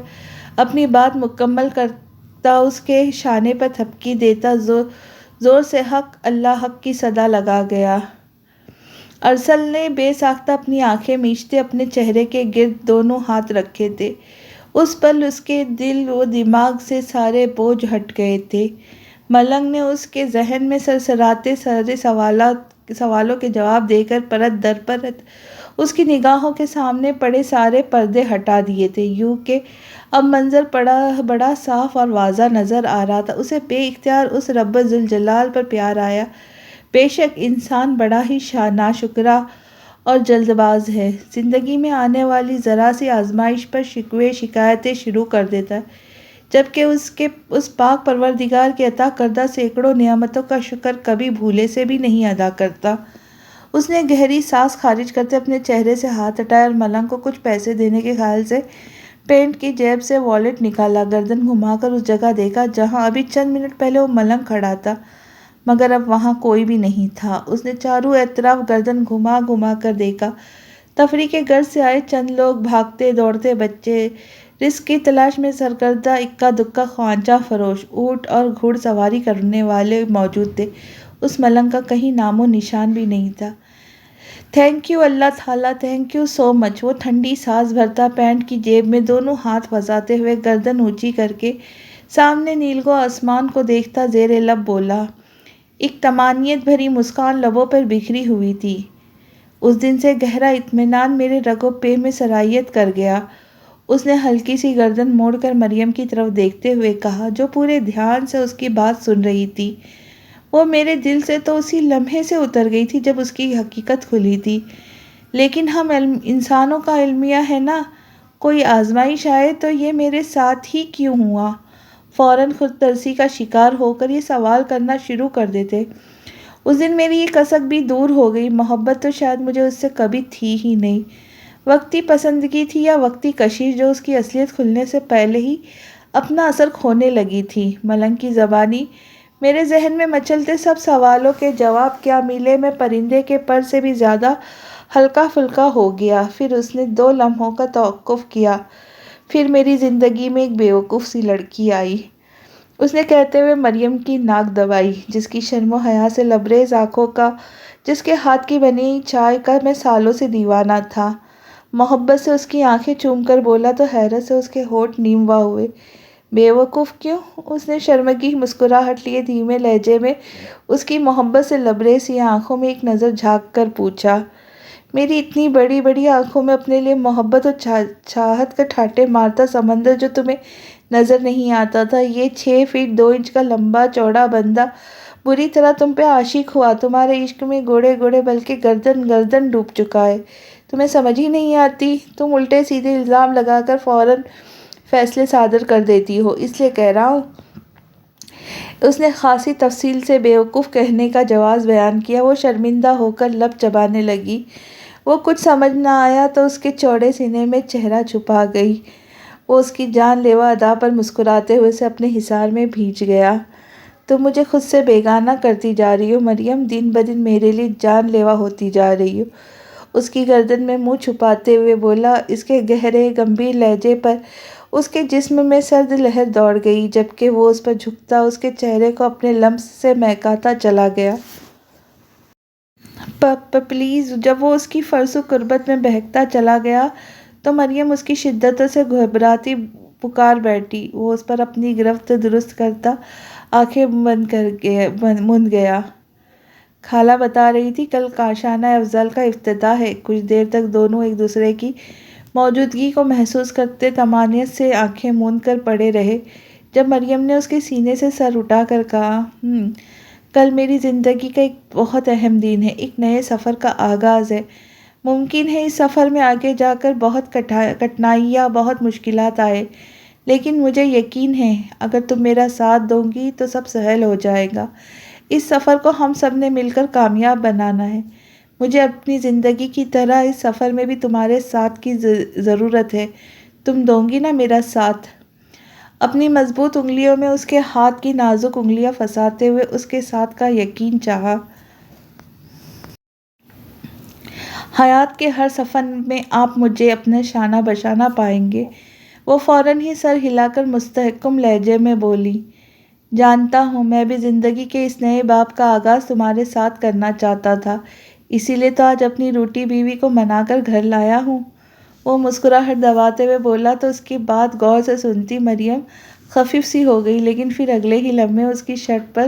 اپنی بات مکمل کرتا اس کے شانے پر تھپکی دیتا زور سے حق اللہ حق کی صدا لگا گیا۔ ارسل نے بے ساختہ اپنی آنکھیں میچتے اپنے چہرے کے گرد دونوں ہاتھ رکھے تھے۔ اس پل اس کے دل و دماغ سے سارے بوجھ ہٹ گئے تھے۔ ملنگ نے اس کے ذہن میں سرسراتے سارے سوالوں کے جواب دے کر پرت در پرت اس کی نگاہوں کے سامنے پڑے سارے پردے ہٹا دیے تھے، یوں کہ اب منظر بڑا صاف اور واضح نظر آ رہا تھا۔ اسے بے اختیار اس رب ذوالجلال پر پیار آیا۔ بے شک انسان بڑا ہی ناشکرا اور جلد باز ہے، زندگی میں آنے والی ذرا سی آزمائش پر شکوے شکایتیں شروع کر دیتا ہے، جبکہ اس پاک پروردگار کے عطا کردہ سینکڑوں نعمتوں کا شکر کبھی بھولے سے بھی نہیں ادا کرتا۔ اس نے گہری سانس خارج کرتے اپنے چہرے سے ہاتھ ہٹائے اور ملنگ کو کچھ پیسے دینے کے خیال سے پینٹ کی جیب سے والیٹ نکالا۔ گردن گھما کر اس جگہ دیکھا جہاں ابھی چند منٹ پہلے وہ ملنگ کھڑا تھا، مگر اب وہاں کوئی بھی نہیں تھا۔ اس نے چاروں اطراف گردن گھما گھما کر دیکھا۔ تفریح کے غرض سے آئے چند لوگ، بھاگتے دوڑتے بچے، رزق کی تلاش میں سرگردہ اکا دکا خوانچہ فروش، اونٹ اور گھڑ سواری کرنے والے موجود تھے۔ اس ملنگ کا کہیں نام و نشان بھی نہیں تھا۔ تھینک یو اللہ تعالیٰ، تھینک یو سو مچ۔ وہ ٹھنڈی سانس بھرتا پینٹ کی جیب میں دونوں ہاتھ پھنساتے ہوئے گردن اونچی کر کے سامنے نیلگوں آسمان کو دیکھتا زیر لب بولا۔ ایک طمانینت بھری مسکان لبوں پر بکھری ہوئی تھی۔ اس دن سے گہرا اطمینان میرے رگ و پے میں سرایت کر گیا۔ اس نے ہلکی سی گردن موڑ کر مریم کی طرف دیکھتے ہوئے کہا، جو پورے دھیان سے اس کی بات سن رہی تھی۔ وہ میرے دل سے تو اسی لمحے سے اتر گئی تھی جب اس کی حقیقت کھلی تھی، لیکن ہم انسانوں کا المیہ ہے نا، کوئی آزمائش آئے تو یہ میرے ساتھ ہی کیوں ہوا؟ فوراً خود ترسی کا شکار ہو کر یہ سوال کرنا شروع کر دیتے۔ اس دن میری یہ کسک بھی دور ہو گئی۔ محبت تو شاید مجھے اس سے کبھی تھی ہی نہیں، وقتی پسندگی تھی یا وقتی کشش جو اس کی اصلیت کھلنے سے پہلے ہی اپنا اثر کھونے لگی تھی۔ ملنگ کی زبانی میرے ذہن میں مچلتے سب سوالوں کے جواب کیا ملے میں پرندے کے پر سے بھی زیادہ ہلکا پھلکا ہو گیا۔ پھر اس نے 2 لمحوں کا توقف کیا۔ پھر میری زندگی میں ایک بیوقوف سی لڑکی آئی، اس نے کہتے ہوئے مریم کی ناک دبائی، جس کی شرم و حیا سے لبریز آنکھوں کا، جس کے ہاتھ کی بنی چائے کا میں سالوں سے دیوانہ تھا۔ محبت سے اس کی آنکھیں چوم کر بولا تو حیرت سے اس کے ہونٹ نیم وا ہوئے۔ بیوقوف کیوں؟ اس نے شرمگی مسکراہٹ لیے دھیمے لہجے میں اس کی محبت سے لبریز سی آنکھوں میں ایک نظر جھانک کر پوچھا۔ میری اتنی بڑی بڑی آنکھوں میں اپنے لیے محبت اور چاہت کا ٹھاٹھے مارتا سمندر جو تمہیں نظر نہیں آتا تھا، یہ 6 فٹ 2 انچ کا لمبا چوڑا بندہ بری طرح تم پہ عاشق ہوا، تمہارے عشق میں گوڑے گوڑے بلکہ گردن گردن ڈوب چکا ہے۔ تمہیں سمجھ ہی نہیں آتی، تم الٹے سیدھے الزام لگا کر فوراً فیصلے صادر کر دیتی ہو، اس لیے کہہ رہا ہوں۔ اس نے خاصی تفصیل سے بیوقوف کہنے کا جواز بیان کیا۔ وہ شرمندہ ہو کر لب چبانے لگی۔ وہ کچھ سمجھ نہ آیا تو اس کے چوڑے سینے میں چہرہ چھپا گئی۔ وہ اس کی جان لیوا ادا پر مسکراتے ہوئے اسے اپنے حصار میں بھیج گیا۔ تم مجھے خود سے بیگانہ کرتی جا رہی ہو مریم، دن بدن میرے لیے جان لیوا ہوتی جا رہی ہو۔ اس کی گردن میں منہ چھپاتے ہوئے بولا۔ اس کے گہرے گمبھیر لہجے پر اس کے جسم میں سرد لہر دوڑ گئی، جبکہ وہ اس پر جھکتا اس کے چہرے کو اپنے لمس سے مہکاتا چلا گیا۔ پلیز۔ جب وہ اس کی فرس و قربت میں بہکتا چلا گیا تو مریم اس کی شدتوں سے گھبراتی پکار بیٹھی۔ وہ اس پر اپنی گرفت درست کرتا آنکھیں مند گیا۔ خالہ بتا رہی تھی کل کاشانہ افضل کا افتتاح ہے۔ کچھ دیر تک دونوں ایک دوسرے کی موجودگی کو محسوس کرتے طمانینت سے آنکھیں موند کر پڑے رہے۔ جب مریم نے اس کے سینے سے سر اٹھا کر کہا، کل میری زندگی کا ایک بہت اہم دن ہے، ایک نئے سفر کا آغاز ہے۔ ممکن ہے اس سفر میں آگے جا کر بہت کٹھنائیاں، بہت مشکلات آئے، لیکن مجھے یقین ہے اگر تم میرا ساتھ دو گی تو سب سہل ہو جائے گا۔ اس سفر کو ہم سب نے مل کر کامیاب بنانا ہے۔ مجھے اپنی زندگی کی طرح اس سفر میں بھی تمہارے ساتھ کی ضرورت ہے۔ تم دو گی نا میرا ساتھ؟ اپنی مضبوط انگلیوں میں اس کے ہاتھ کی نازک انگلیاں پھنساتے ہوئے اس کے ساتھ کا یقین چاہا۔ حیات کے ہر سفر میں آپ مجھے اپنا شانہ بشانہ پائیں گے۔ وہ فوراً ہی سر ہلا کر مستحکم لہجے میں بولی، جانتا ہوں، میں بھی زندگی کے اس نئے باب کا آغاز تمہارے ساتھ کرنا چاہتا تھا، اسی لیے تو آج اپنی روٹی بیوی کو منا کر گھر لایا ہوں۔ وہ مسکراہٹ دباتے ہوئے بولا تو اس کی بات غور سے سنتی مریم خفیف سی ہو گئی، لیکن پھر اگلے ہی لمحے اس کی شرٹ پر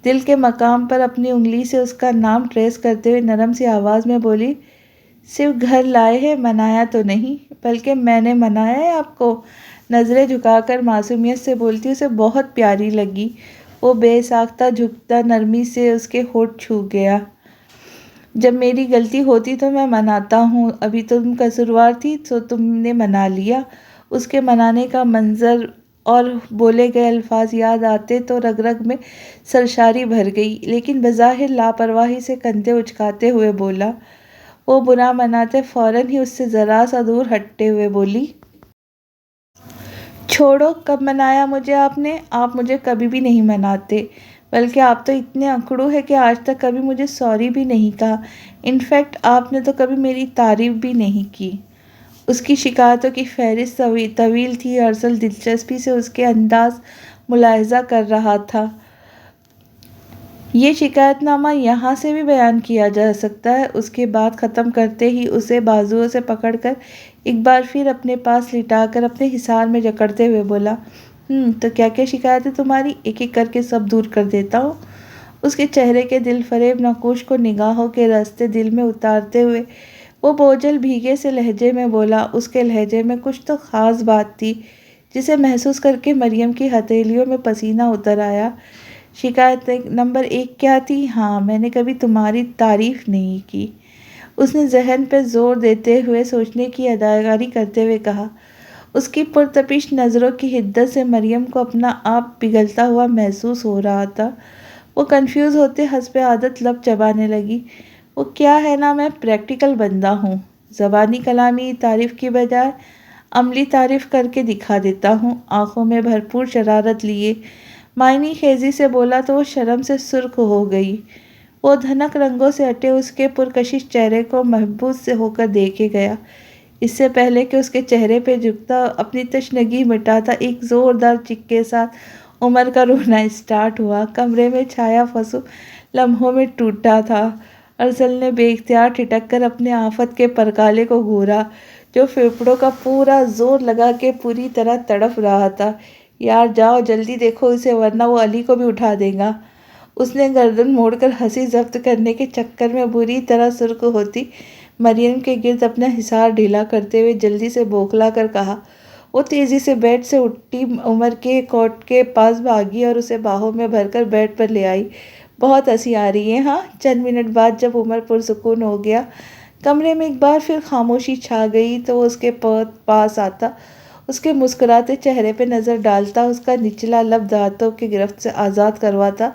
دل کے مقام پر اپنی انگلی سے اس کا نام ٹریس کرتے ہوئے نرم سی آواز میں بولی، صرف گھر لائے ہیں، منایا تو نہیں، بلکہ میں نے منایا ہے آپ کو۔ نظریں جھکا کر معصومیت سے بولتی اسے بہت پیاری لگی۔ وہ بے ساختہ جھکتا نرمی سے اس کے ہونٹ چھو گیا۔ جب میری غلطی ہوتی تو میں مناتا ہوں، ابھی تم قصوروار تھی تو تم نے منا لیا۔ اس کے منانے کا منظر اور بولے گئے الفاظ یاد آتے تو رگ رگ میں سرشاری بھر گئی، لیکن بظاہر لاپرواہی سے کندھے اچکاتے ہوئے بولا۔ وہ برا مناتے فوراً ہی اس سے ذرا سا دور ہٹتے ہوئے بولی، چھوڑو، کب منایا مجھے آپ نے؟ آپ مجھے کبھی بھی نہیں مناتے، بلکہ آپ تو اتنے اکڑو ہیں کہ آج تک کبھی مجھے سوری بھی نہیں کہا، انفیکٹ آپ نے تو کبھی میری تعریف بھی نہیں کی۔ اس کی شکایتوں کی فہرست طویل تھی۔ ارسل دلچسپی سے اس کے انداز ملاحظہ کر رہا تھا۔ یہ شکایت نامہ یہاں سے بھی بیان کیا جا سکتا ہے۔ اس کے بات ختم کرتے ہی اسے بازوؤں سے پکڑ کر ایک بار پھر اپنے پاس لٹا کر اپنے حصار میں جکڑتے ہوئے بولا، تو کیا کیا شکایت ہے تمہاری؟ ایک ایک کر کے سب دور کر دیتا ہوں۔ اس کے چہرے کے دل فریب نقوش کو نگاہوں کے راستے دل میں اتارتے ہوئے وہ بوجھل بھیگے سے لہجے میں بولا۔ اس کے لہجے میں کچھ تو خاص بات تھی جسے محسوس کر کے مریم کی ہتھیلیوں میں پسینہ اتر آیا۔ شکایت نمبر 1 کیا تھی؟ ہاں، میں نے کبھی تمہاری تعریف نہیں کی۔ اس نے ذہن پہ زور دیتے ہوئے سوچنے کی اداکاری کرتے ہوئے کہا۔ اس کی پرتپش نظروں کی حدت سے مریم کو اپنا آپ پگھلتا ہوا محسوس ہو رہا تھا۔ وہ کنفیوز ہوتے حسب عادت لب چبانے لگی۔ وہ کیا ہے نا، میں پریکٹیکل بندہ ہوں، زبانی کلامی تعریف کی بجائے عملی تعریف کر کے دکھا دیتا ہوں۔ آنکھوں میں بھرپور شرارت لیے معنی خیزی سے بولا تو وہ شرم سے سرخ ہو گئی۔ وہ دھنک رنگوں سے اٹے اس کے پرکشش چہرے کو محبوس سے ہو کر دیکھے گیا۔ اس سے پہلے کہ اس کے چہرے پہ جھکتا اپنی تشنگی مٹاتا ایک زوردار چیخ کے ساتھ عمر کا رونا اسٹارٹ ہوا۔ کمرے میں چھایا فسو لمحوں میں ٹوٹا تھا۔ ارسل نے بے اختیار ٹھٹک کر اپنے آفت کے پرکالے کو گھورا جو پھیپھڑوں کا پورا زور لگا کے پوری طرح تڑپ رہا تھا۔ یار جاؤ جلدی دیکھو اسے، ورنہ وہ علی کو بھی اٹھا دے گا۔ اس نے گردن موڑ کر ہنسی ضبط کرنے کے چکر میں بری طرح سرخ ہوتی مریم کے گرد اپنا حصار ڈھیلا کرتے ہوئے جلدی سے بوکھلا کر کہا۔ وہ تیزی سے بیڈ سے اٹھی، عمر کے کوٹ کے پاس بھاگی اور اسے باہوں میں بھر کر بیڈ پر لے آئی۔ بہت ہنسی آ رہی ہے ہاں؟ چند منٹ بعد جب عمر پرسکون ہو گیا، کمرے میں ایک بار پھر خاموشی چھا گئی تو وہ اس کے پاس آتا، اس کے مسکراتے چہرے پہ نظر ڈالتا، اس کا نچلا لب دانتوں کی گرفت سے آزاد کرواتا،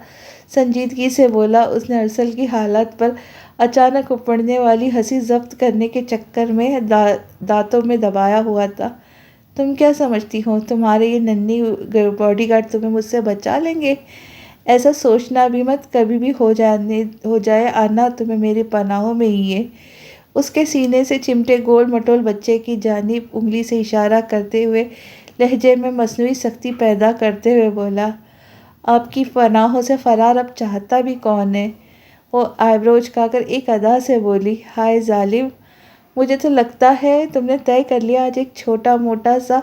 سنجیدگی سے بولا۔ اس نے ارسل کی حالت پر اچانک اپڑنے والی ہنسی ضبط کرنے کے چکر میں دانتوں میں دبایا ہوا تھا، تم کیا سمجھتی ہو تمہارے یہ ننھی باڈی گارڈ تمہیں مجھ سے بچا لیں گے؟ ایسا سوچنا بھی مت، کبھی بھی ہو جائے آنا تمہیں میری پناہوں میں ہی ہے۔ اس کے سینے سے چمٹے گول مٹول بچے کی جانب انگلی سے اشارہ کرتے ہوئے لہجے میں مصنوعی سختی پیدا کرتے ہوئے بولا، آپ کی پناہوں سے فرار اب چاہتا بھی کون ہے؟ وہ آئیبرو اچکا کر ایک ادا سے بولی، ہائے ظالم، مجھے تو لگتا ہے تم نے طے کر لیا آج ایک چھوٹا موٹا سا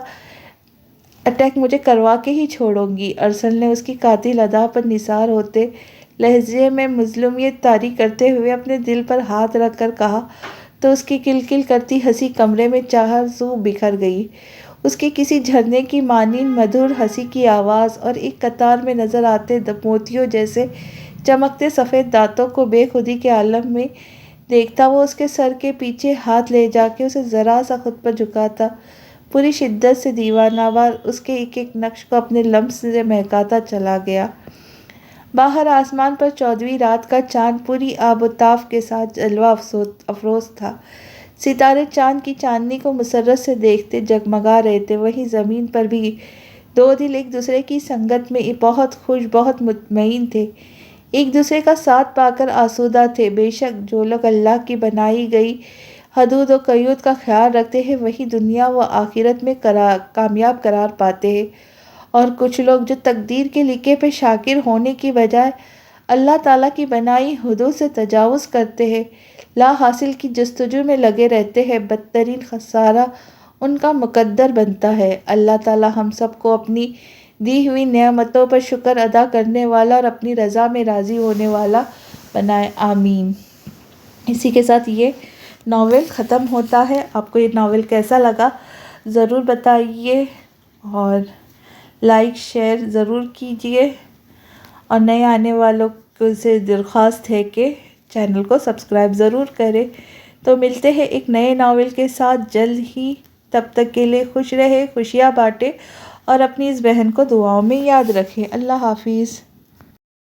اٹیک مجھے کروا کے ہی چھوڑوں گی۔ ارسل نے اس کی قاتل ادا پر نثار ہوتے لہجے میں مظلومیت طاری کرتے ہوئے اپنے دل پر ہاتھ رکھ کر کہا تو اس کی کل کل کرتی ہنسی کمرے میں چار سو بکھر گئی۔ اس کی کسی جھرنے کی مانند مدھر ہنسی کی آواز اور ایک قطار میں نظر آتے موتیوں جیسے چمکتے سفید دانتوں کو بے خودی کے عالم میں دیکھتا وہ اس کے سر کے پیچھے ہاتھ لے جا کے اسے ذرا سا خود پر جھکاتا، پوری شدت سے دیوانہ وار اس کے ایک ایک نقش کو اپنے لمس سے مہکاتا چلا گیا۔ باہر آسمان پر 14ویں رات کا چاند پوری آب و تاب کے ساتھ جلوہ افروز تھا۔ ستارے چاند کی چاندنی کو مسرت سے دیکھتے جگمگا رہے تھے۔ وہیں زمین پر بھی دو دل ایک دوسرے کی سنگت میں بہت خوش، بہت مطمئن تھے، ایک دوسرے کا ساتھ پا کر آسودہ تھے۔ بے شک جو لوگ اللہ کی بنائی گئی حدود و قیود کا خیال رکھتے ہیں وہی دنیا و آخرت میں کامیاب قرار پاتے ہیں، اور کچھ لوگ جو تقدیر کے لکھے پہ شاکر ہونے کی بجائے اللہ تعالیٰ کی بنائی حدود سے تجاوز کرتے ہیں، لا حاصل کی جستجو میں لگے رہتے ہیں، بدترین خسارہ ان کا مقدر بنتا ہے۔ اللہ تعالیٰ ہم سب کو اپنی دی ہوئی نعمتوں پر شکر ادا کرنے والا اور اپنی رضا میں راضی ہونے والا بنائے، آمین۔ اسی کے ساتھ یہ ناول ختم ہوتا ہے۔ آپ کو یہ ناول کیسا لگا ضرور بتائیے، اور لائک شیئر ضرور کیجیے، اور نئے آنے والوں سے درخواست ہے کہ چینل کو سبسکرائب ضرور کریں۔ تو ملتے ہیں ایک نئے ناول کے ساتھ جلد ہی، تب تک کے لیے خوش رہے، خوشیاں بانٹے، اور اپنی اس بہن کو دعاؤں میں یاد رکھیں۔ اللہ حافظ۔